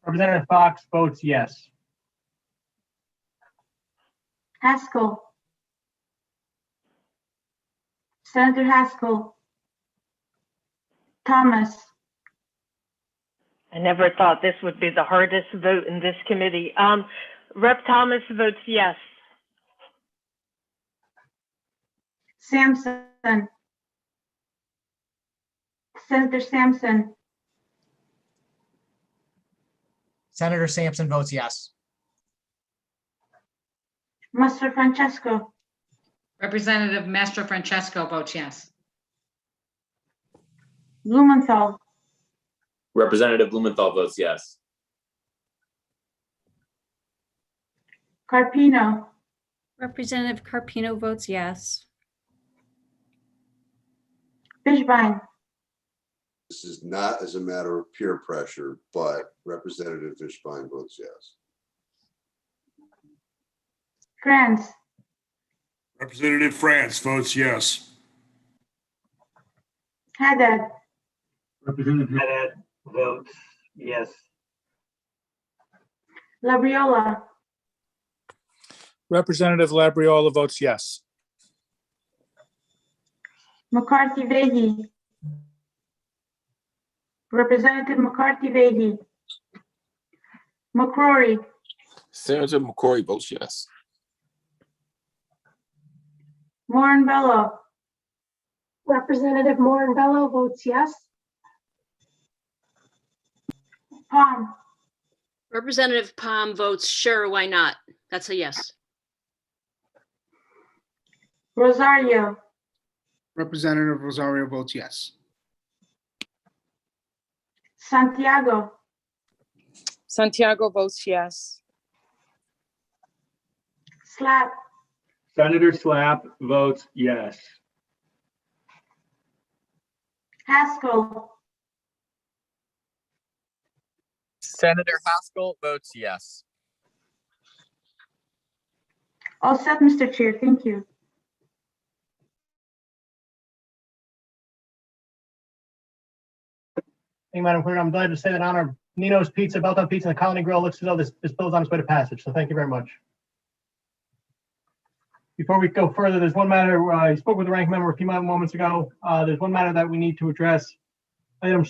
Representative Fox votes yes. Haskell. Senator Haskell. Thomas. I never thought this would be the hardest vote in this committee. Rep. Thomas votes yes. Sampson. Senator Sampson. Senator Sampson votes yes. Mastro Francesco. Representative Mastro Francesco votes yes. Blumenthal. Representative Blumenthal votes yes. Carpino. Representative Carpino votes yes. Fishbein. This is not as a matter of peer pressure, but Representative Fishbein votes yes. France. Representative France votes yes. Haddad. Representative Haddad votes yes. Labriola. Representative Labriola votes yes. McCarthy Vehi. Representative McCarthy Vehi. McCrory. Senator McCrory votes yes. Moran Bello. Representative Moran Bello votes yes. Palm. Representative Palm votes sure, why not? That's a yes. Rosario. Representative Rosario votes yes. Santiago. Santiago votes yes. Slap. Senator Slap votes yes. Haskell. Senator Haskell votes yes. All set, Mr. Chair. Thank you. Thank you, Madam Clerk. I'm glad to say that on our Nino's Pizza, Belton Pizza, and the Colony Grill, looks as though this bill is on its way to passage. So thank you very much. Before we go further, there's one matter, I spoke with the ranking member a few moments ago. There's one matter that we need to address. Item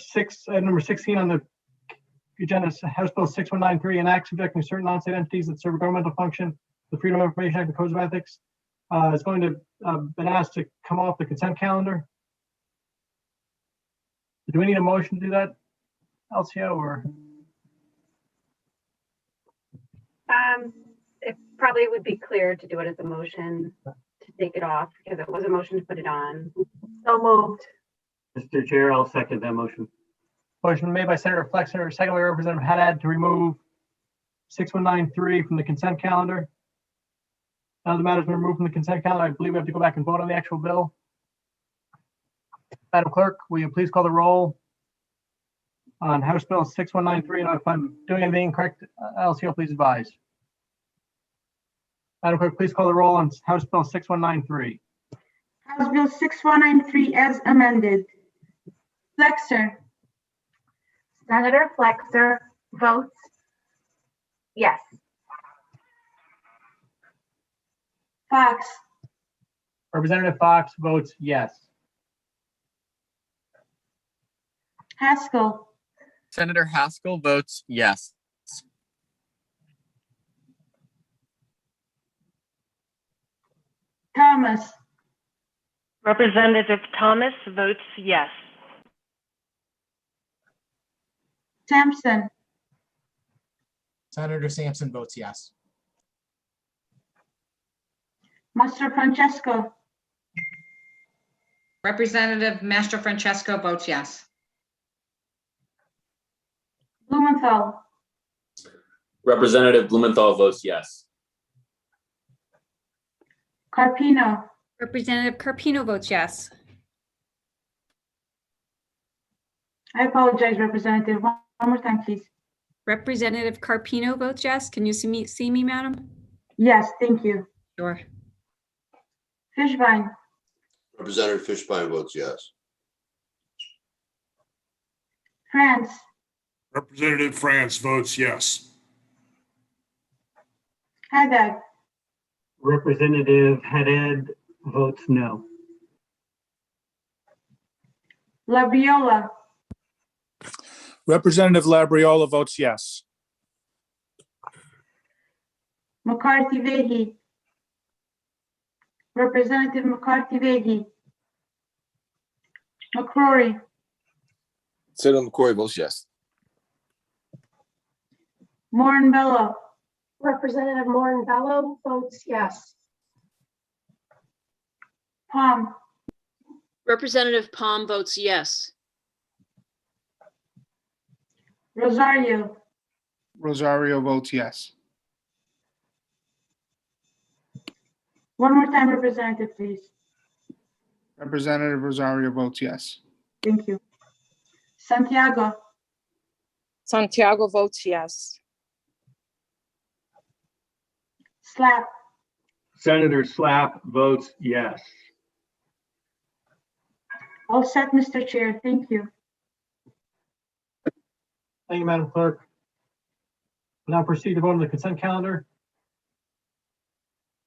number 16 on the agenda is House Bill 6193, an act subjecting certain non-state entities that serve a governmental function, the Freedom of Information Act and Codes of Ethics. It's going to been asked to come off the consent calendar. Do we need a motion to do that, LCO, or? It probably would be clear to do it as a motion to take it off because it was a motion to put it on. So moved. Mr. Chair, I'll second that motion. Motion made by Senator Flexer, second by Representative Haddad to remove 6193 from the consent calendar. Now the matter's been removed from the consent calendar. I believe we have to go back and vote on the actual bill. Madam Clerk, will you please call the roll on House Bill 6193? And if I'm doing anything incorrect, LCO, please advise. Madam Clerk, please call the roll on House Bill 6193. House Bill 6193 as amended. Flexer. Senator Flexer votes yes. Fox. Representative Fox votes yes. Haskell. Senator Haskell votes yes. Thomas, Representative Thomas votes yes. Sampson, Senator Sampson votes yes. Master Francesco, Representative Mastro Francesco votes yes. Blumenthal, Representative Blumenthal votes yes. Carpino, Representative Carpino votes yes. I apologize, Representative. One more time, please. Representative Carpino votes yes. Can you see me, madam? Yes, thank you. Sure. Fishbein, Representative Fishbein votes yes. France, Representative France votes yes. Haddad, Representative Haddad votes no. Labriola, Representative Labriola votes yes. McCarthy Vehi, Representative McCarthy Vehi, McCrory, Senator McCory votes yes. Morin Bello, Representative Morin Bello votes yes. Palm, Representative Palm votes yes. Rosario, Rosario votes yes. one more time, Representative, please. Representative Rosario votes yes. Thank you. Santiago, Santiago votes yes. Slap, Senator Slap votes yes. all set, Mr. Chair. Thank you. Thank you, Madam Clerk. Now proceed to vote on the consent calendar.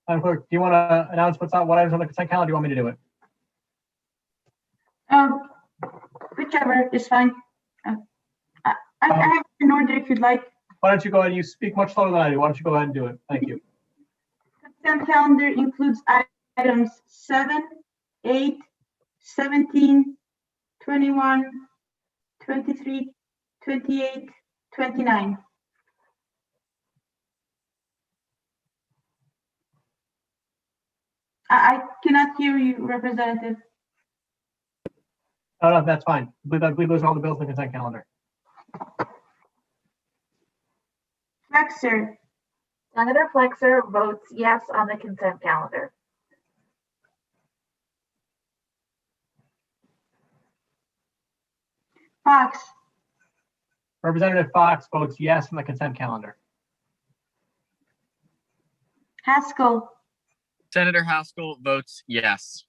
Madam Clerk, do you want to announce what items on the consent calendar? Do you want me to do it? Whichever is fine. I have an order if you'd like. Why don't you go ahead? You speak much slower than I do. Why don't you go ahead and do it? Thank you. Consent calendar includes items 7, 8, 17, 21, 23, 28, 29. I cannot hear you, Representative. No, that's fine. I believe those are all the bills on the consent calendar. Flexer, Senator Flexer votes yes on the consent calendar. Fox, Representative Fox votes yes on the consent calendar. Haskell, Senator Haskell votes yes.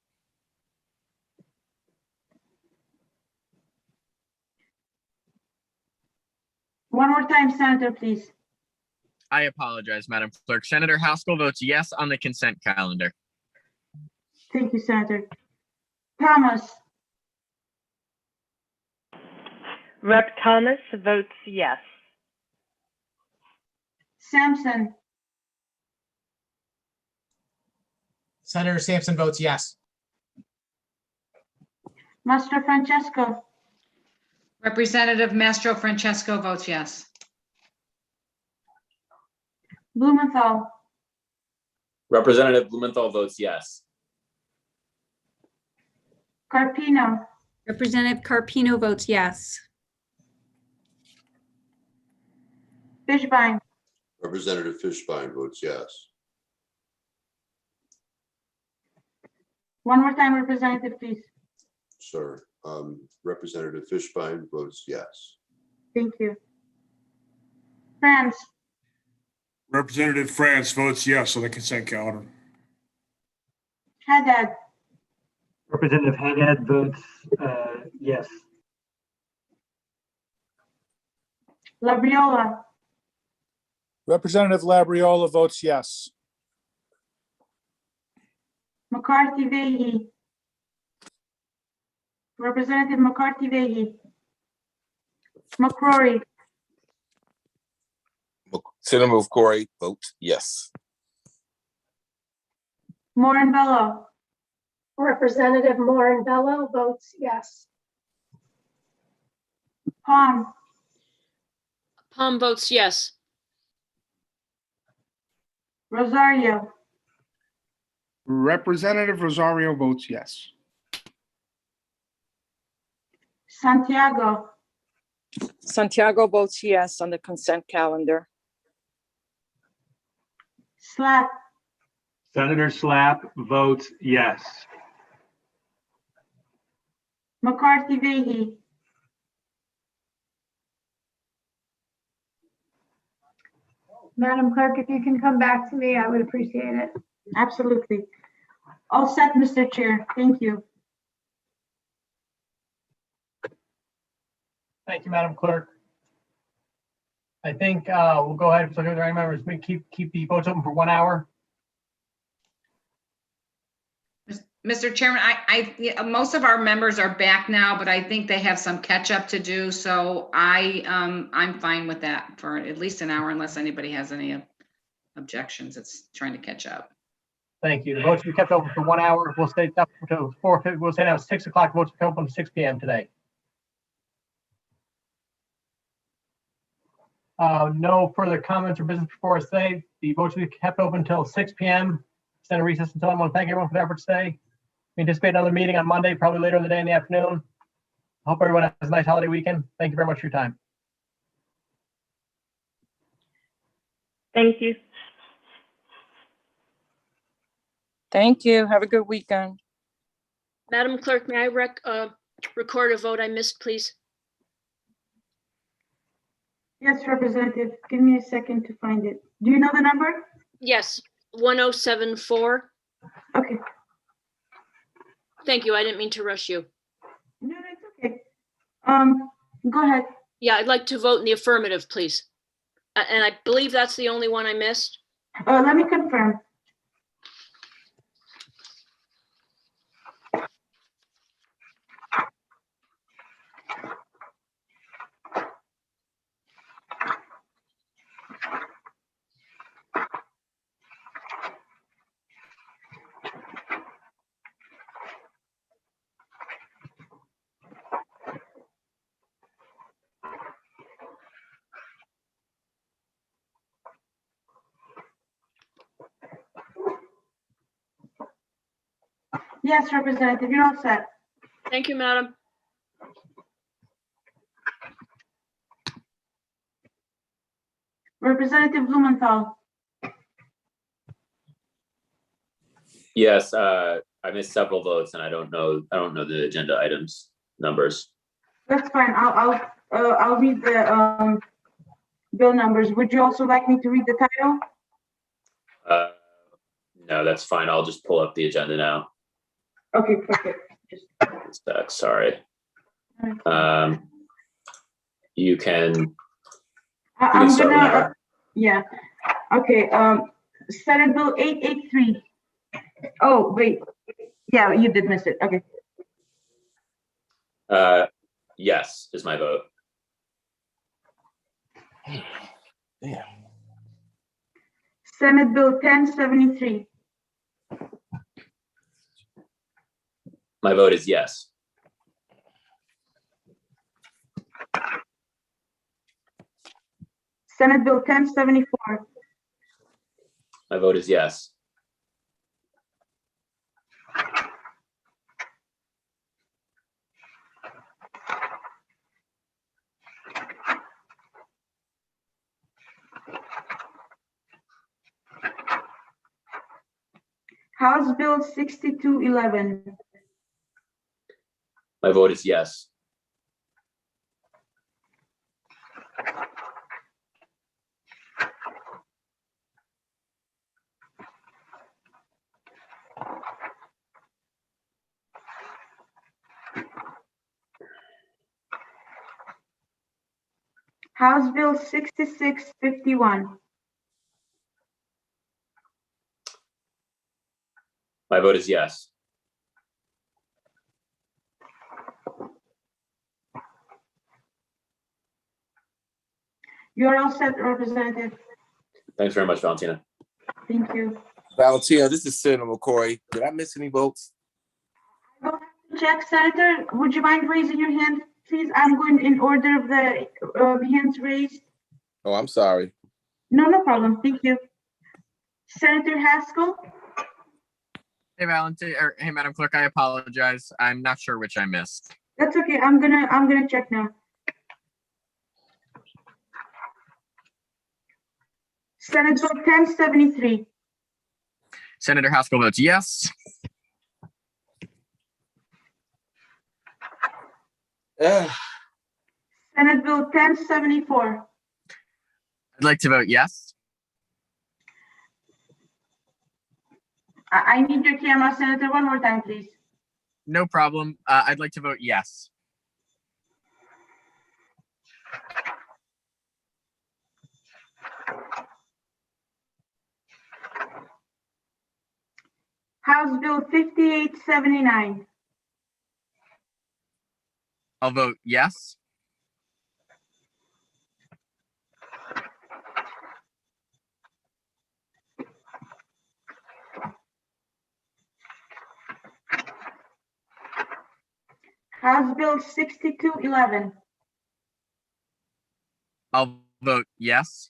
one more time, Senator, please. I apologize, Madam Clerk. Senator Haskell votes yes on the consent calendar. Thank you, Senator. Thomas, Rep. Thomas votes yes. Sampson, Senator Sampson votes yes. Master Francesco, Representative Mastro Francesco votes yes. Blumenthal, Representative Blumenthal votes yes. Carpino, Representative Carpino votes yes. Fishbein, Representative Fishbein votes yes. one more time, Representative, please. Sir, Representative Fishbein votes yes. Thank you. France, Representative France votes yes on the consent calendar. Haddad, Representative Haddad votes yes. Labriola, Representative Labriola votes yes. McCarthy Vehi, Representative McCarthy Vehi, McCrory, Senator McCory votes yes. Moore and Bello, Representative Moore Bello votes yes. Palm, Palm votes yes. Rosario, Representative Rosario votes yes. Santiago, Santiago votes yes on the consent calendar. Slap, Senator Slapp votes yes. McCarthy Vehy, Madam Clerk, if you can come back to me, I would appreciate it. absolutely. All set, Mr. Chair. Thank you. Thank you, Madam Clerk. I think we'll go ahead. So are there any members, we keep the votes open for 1 hour? Mr. Chairman, most of our members are back now, but I think they have some catch up to do. So I'm fine with that for at least an hour unless anybody has any objections. It's trying to catch up. Thank you. The votes will be kept open for 1 hour. We'll stay up until 4:50. We'll say now 6 o'clock. Votes will be open 6 p.m. today. No further comments or business before us today. The votes will be kept open until 6 p.m. Extend a recess until I want to thank everyone for their efforts today. We anticipate another meeting on Monday, probably later in the day in the afternoon. Hope everyone has a nice holiday weekend. Thank you very much for your time. Thank you. Thank you. Have a good weekend. Madam Clerk, may I record a vote I missed, please? Yes, Representative. Give me a second to find it. Do you know the number? Yes, 1074. Okay. Thank you. I didn't mean to rush you. No, it's okay. Go ahead. Yeah, I'd like to vote in the affirmative, please. And I believe that's the only one I missed. Let me confirm. Yes, Representative, you're all set. Thank you, madam. Representative Blumenthal, Yes, I missed several votes and I don't know the agenda items numbers. that's fine. I'll read the bill numbers. Would you also like me to read the title? No, that's fine. I'll just pull up the agenda now. Okay, perfect. Sorry. You can I'm start gonna, whenever. yeah. Okay, Senate Bill 883. Oh, wait. Yeah, you did miss it. Okay. Yes, is my vote. Damn. Senate Bill 1073. My vote is yes. Senate Bill 1074. My vote is yes. House Bill 6211. My vote is yes. House Bill 6651. My vote is yes. You're all set, Representative. Thanks very much, Valentina. Thank you. Valentino, this is Senator McCoy. Did I miss any votes? Check, Senator, would you mind raising your hand, please? I'm going in order of the hands raised. Oh, I'm sorry. No, no problem. Thank you. Senator Haskell? Hey, Valentine, or hey, Madam Clerk, I apologize. I'm not sure which I missed. That's okay. I'm gonna check now. Senate Bill 1073. Senator Haskell votes yes. Senate Bill 1074. I'd like to vote yes. I need your camera, Senator, one more time, please. No problem. I'd like to vote yes. House Bill 5879. I'll vote yes. House Bill 6211. I'll vote yes.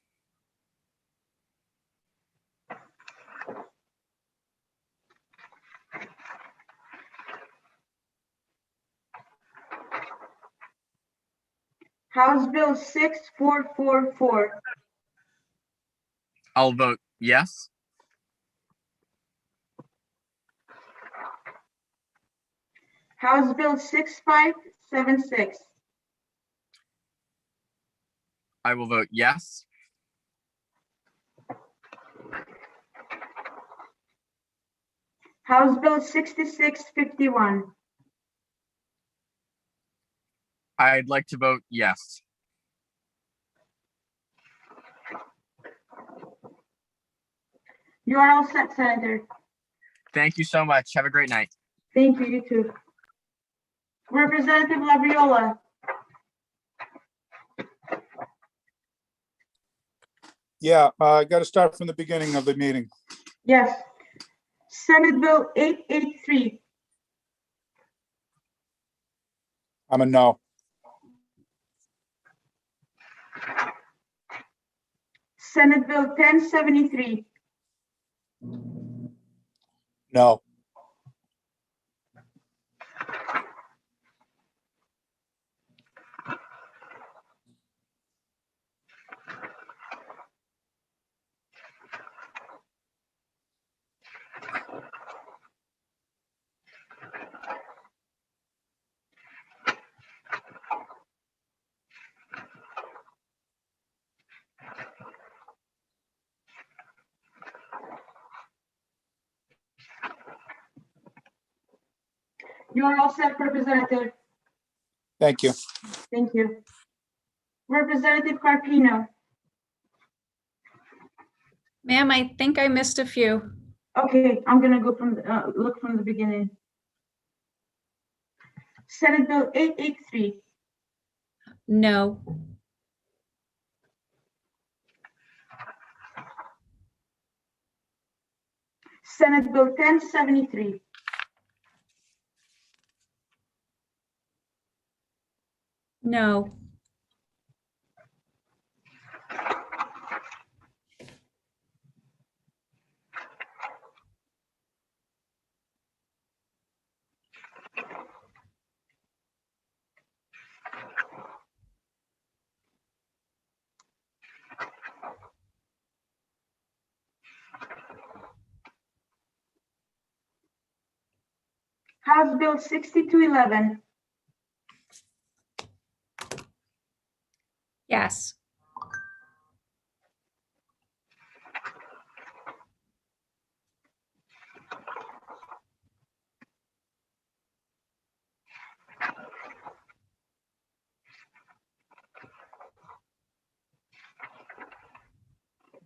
House Bill 6444. I'll vote yes. House Bill 6576. I will vote yes. House Bill 6651. I'd like to vote yes. You are all set, Senator. Thank you so much. Have a great night. Thank you, you too. Representative Labriola. Yeah, I got to start from the beginning of the meeting. Yes. Senate Bill 883. I'm a no. Senate Bill 1073. No. You are all set, Representative. Thank you. Thank you. Representative Carpino. Ma'am, I think I missed a few. Okay, I'm gonna go from look from the beginning. Senate Bill 883. No. Senate Bill 1073. No. House Bill 6211. Yes.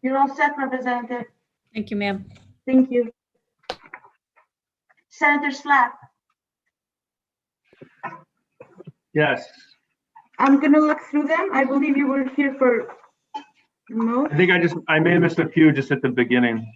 You're all set, Representative. Thank you, ma'am. Thank you. Senator Slack. Yes. I'm gonna look through them. I believe you were here for most. I think I may have missed a few just at the beginning.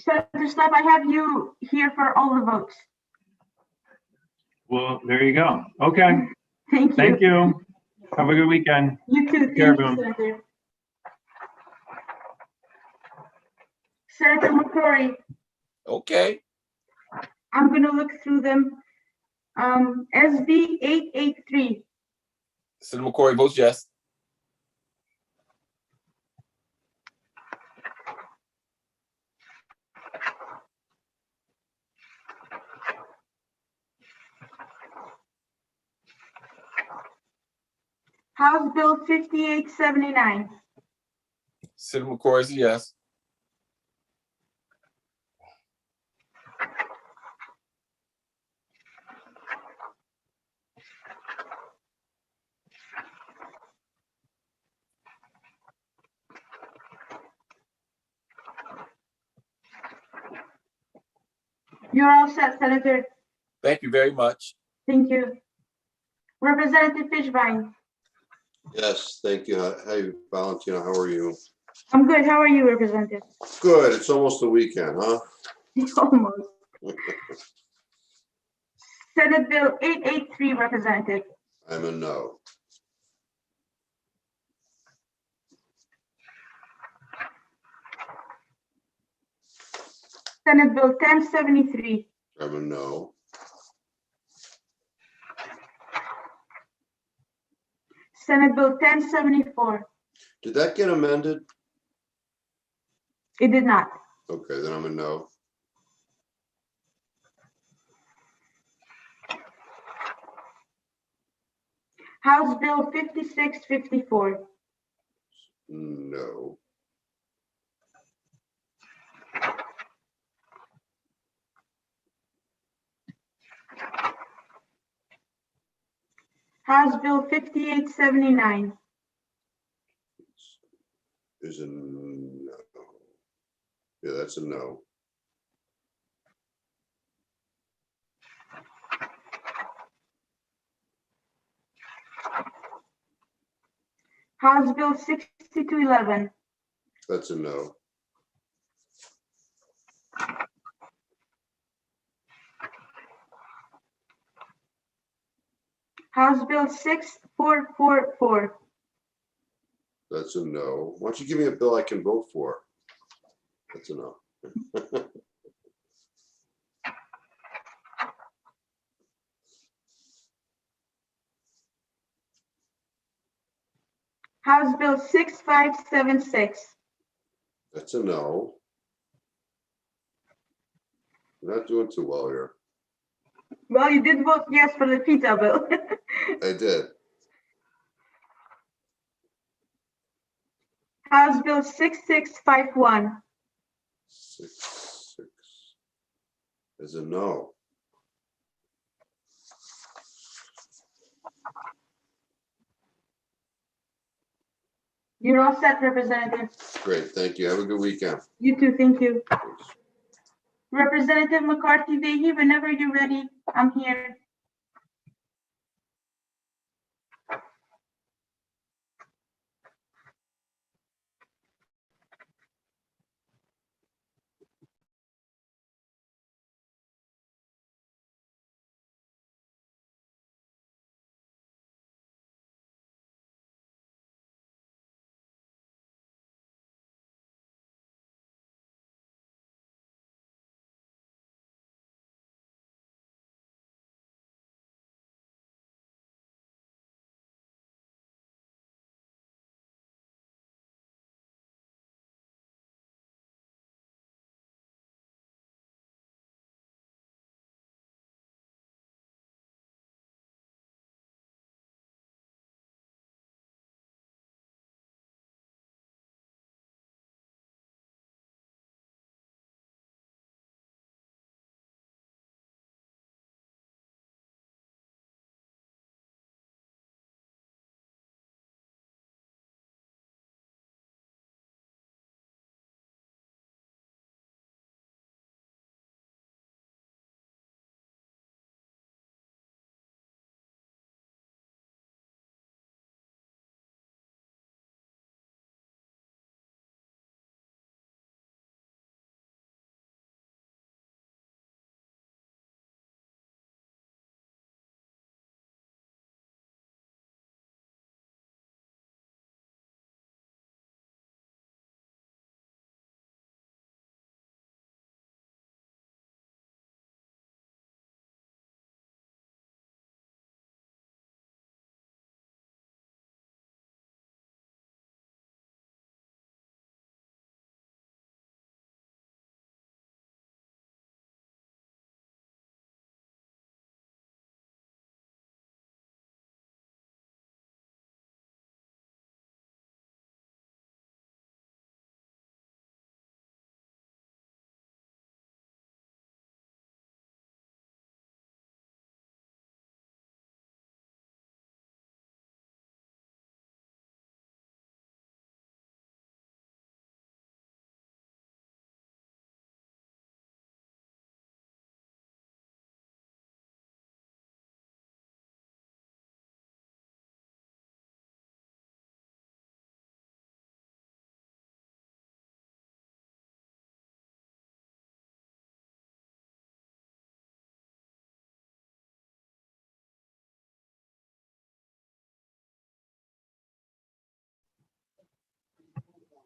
Senator Slap, I have you here for all the votes. Well, there you go. Okay. Thank you. Thank you. Have a good weekend. You too. Take care, Thank you, everyone. Senator. Senator McCrory, Okay. I'm going to look through them. SB 883, Senator McCory votes yes. House Bill 5879, Senator McCory is a yes. you're all set, Senator. Thank you very much. Thank you. Representative Fishbein, Yes, thank you. Hey, Valentina, how are you? I'm good. How are you, Representative? Good. It's almost the weekend, huh? Almost. Senate Bill 883, Representative. I'm a no. Senate Bill 1073, I'm a no. Senate Bill 1074. Did that get amended? It did not. Okay, then I'm a no. House Bill 5654. No. House Bill 5879. Is a no. Yeah, that's a no. House Bill 6211. That's a no. House Bill 6444. That's a no. Why don't you give me a bill I can vote for? That's a no. House Bill 6576. That's a no. We're not doing too well here. Well, you did vote yes for the pizza bill. I did. House Bill 6651. 6 is a no. You're all set, Representative. Great, thank you. Have a good weekend. You too, thank you. Representative McCarthy Vahey, whenever you're ready, I'm here.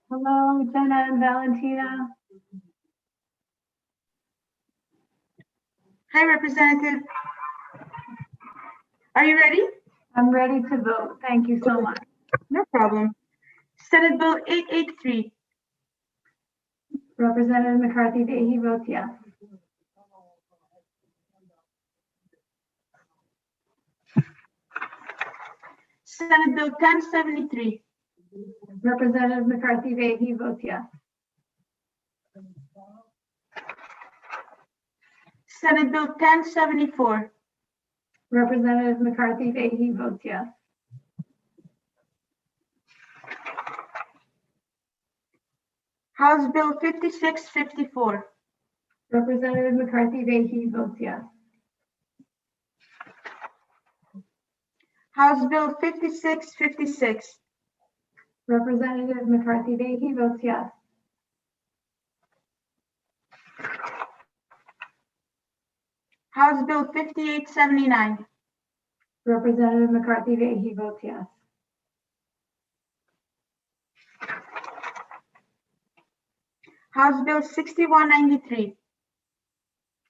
Hello, Jenna and Valentina. Hi, Representative. Are you ready? I'm ready to vote. Thank you so much. No problem. Senate Bill 883. Representative McCarthy Vahey votes yes. Senate Bill 1073. Representative McCarthy Vahey votes yes. Senate Bill 1074. Representative McCarthy Vahey votes yes. House Bill 5654. Representative McCarthy Vahey votes yes. House Bill 5656. Representative McCarthy Vahey votes yes. House Bill 5879. Representative McCarthy Vahey votes yes. House Bill 6193.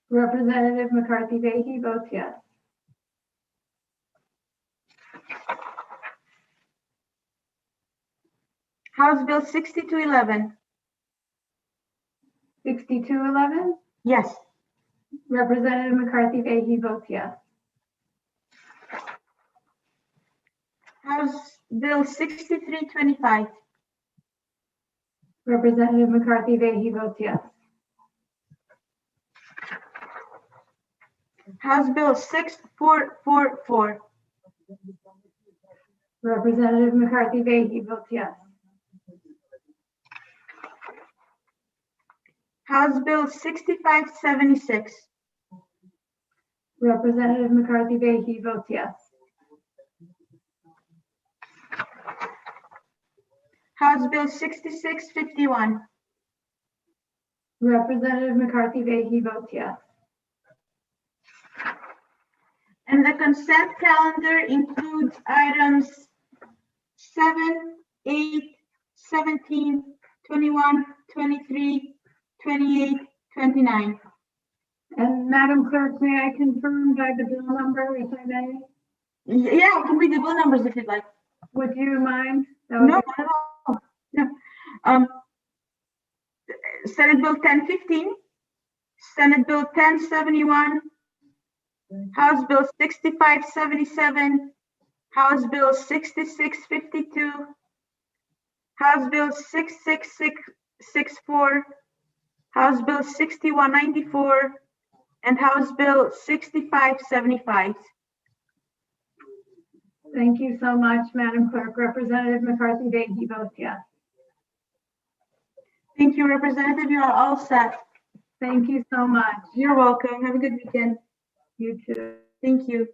Representative McCarthy Vahey votes yes. House Bill 6211. 6211. Yes. Representative McCarthy Vahey votes yes. House Bill 6325. Representative McCarthy Vahey votes yes. House Bill 6444. Representative McCarthy Vahey votes yes. House Bill 6576. Representative McCarthy Vahey votes yes. House Bill 6651. Representative McCarthy Vahey votes yes. And the consent calendar includes items 7, 8, 17, 21, 23, 28, 29. And Madam Clerk, may I confirm by the bill number, if I may? Yeah, I can read the bill numbers if you'd like. Would you mind? That would No, be- not at all. No. Senate Bill 1015, Senate Bill 1071, House Bill 6577, House Bill 6652, House Bill 66664, House Bill 6194, and House Bill 6575. Thank you so much, Madam Clerk. Representative McCarthy Vahey votes yes. Thank you, Representative. You are all set. Thank you so much. You're welcome. Have a good weekend. You too. Thank you.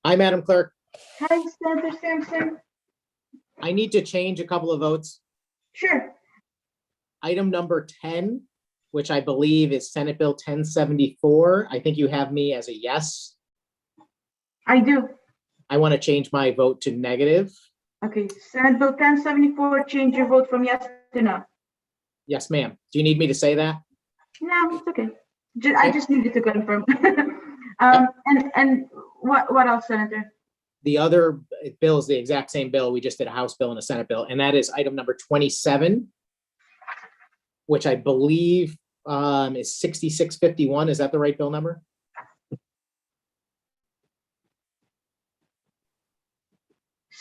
Hi, Madam Clerk. Hi, Senator Sampson. I need to change a couple of votes. Sure. Item number 10, which I believe is Senate Bill 1074. I think you have me as a yes. I do. I want to change my vote to negative. Okay, Senate Bill 1074, change your vote from yes to no. Yes, ma'am. Do you need me to say that? No, it's okay. I just needed to confirm. And what else, Senator? The other bill is the exact same bill. We just did a House bill and a Senate bill, and that is item number 27, which I believe is 6651. Is that the right bill number?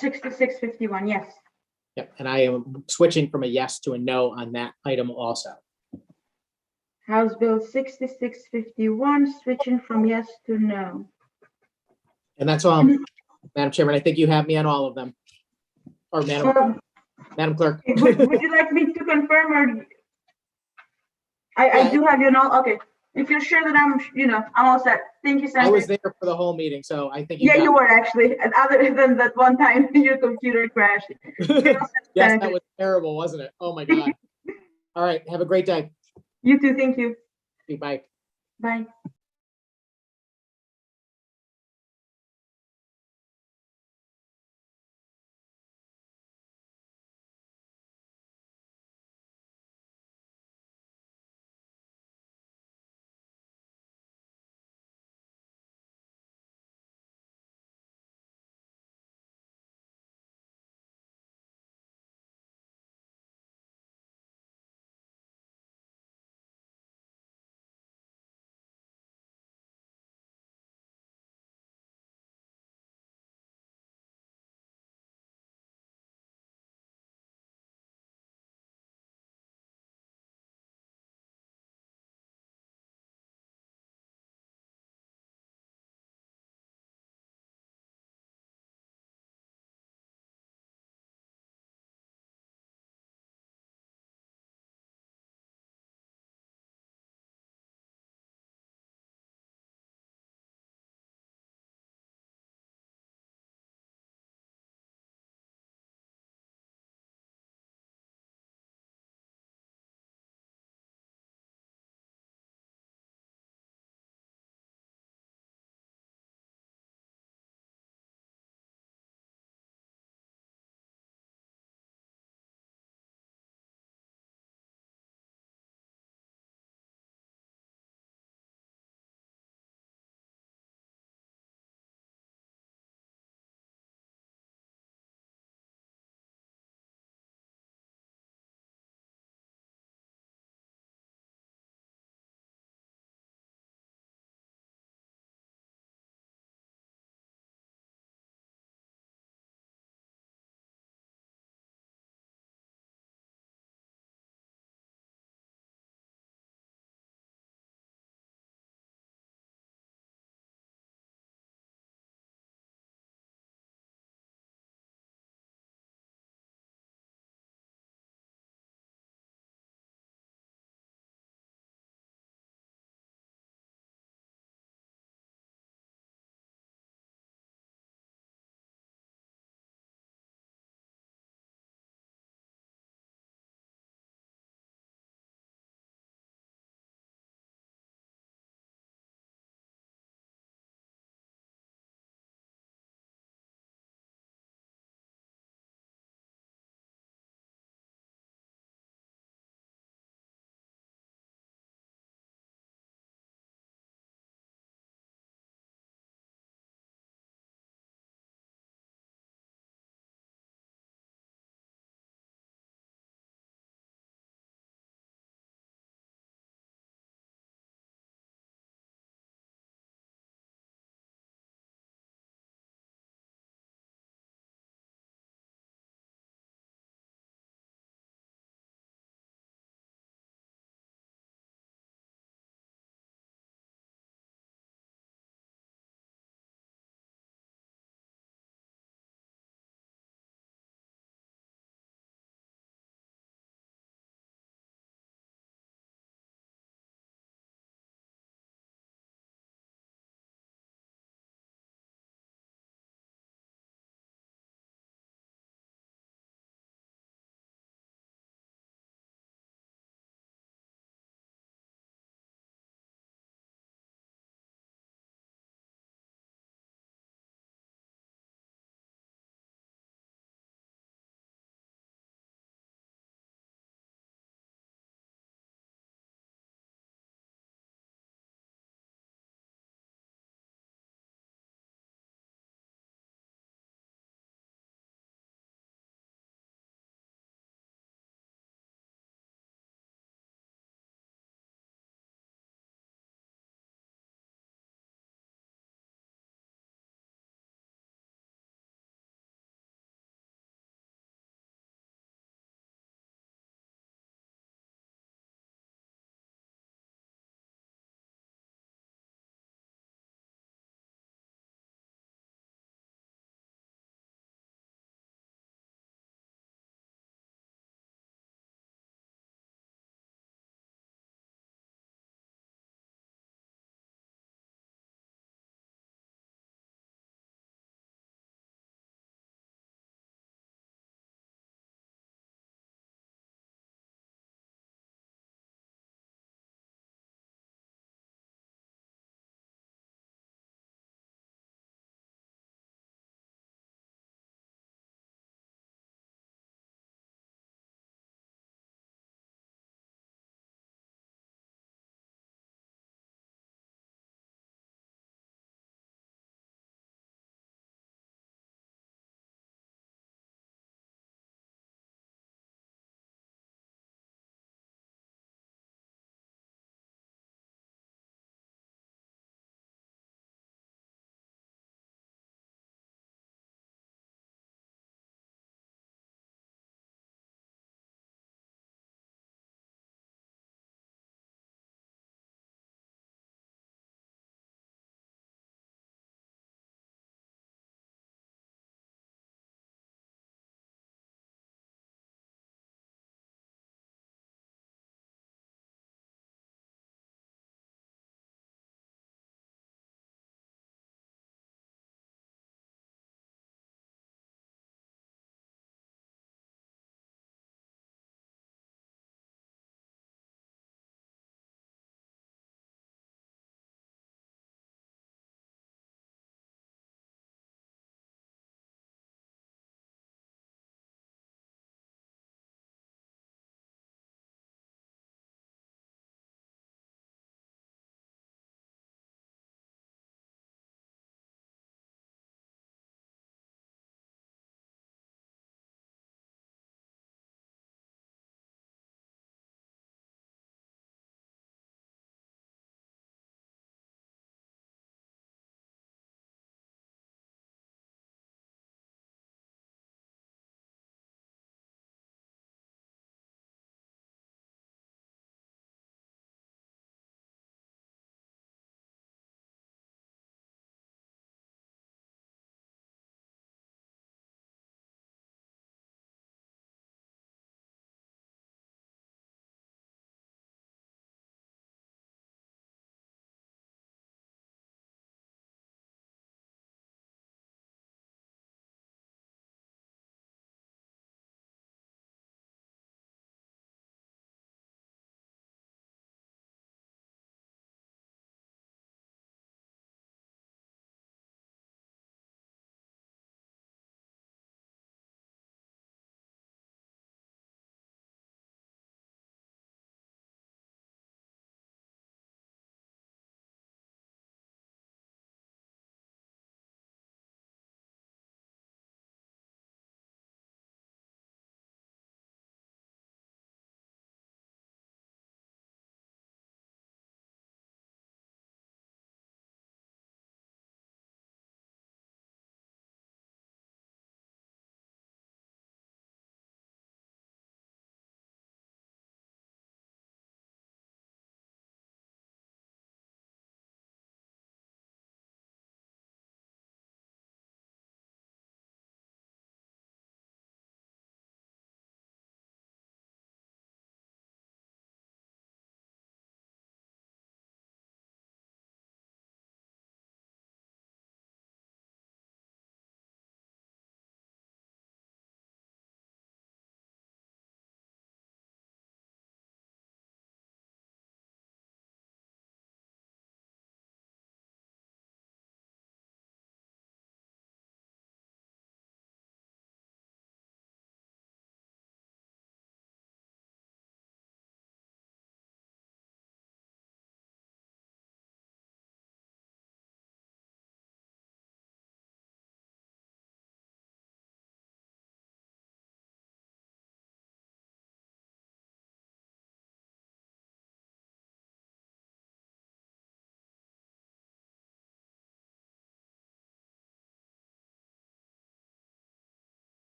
$66.51, yes. Yep, and I am switching from a yes to a no on that item also. House Bill 6651, switching from yes to no. And that's all, Madam Chairman. I think you have me on all of them. Or Madam Clerk. Would you like me to confirm or? I do have you on all, okay. If you're sure that I'm all set. Thank you, Senator. I was there for the whole meeting, so I think you Yeah, got you me. were actually, other than that one time your computer crashed. Yes, that was terrible, wasn't it? Oh my God. All right, have a great day. You too, thank you. Bye. Bye.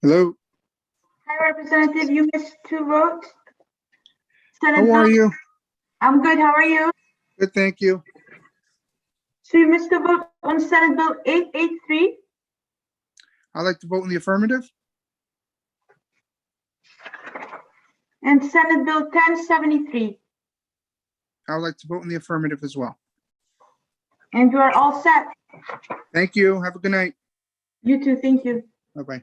Hello, Hi, Representative, you missed 2 votes. Senate how are Bill- you? I'm good, how are you? Good, thank you. So you missed the vote on Senate Bill 883. I'd like to vote in the affirmative. And Senate Bill 1073. I would like to vote in the affirmative as well. And you are all set. Thank you. Have a good night. You too, thank you. Bye-bye.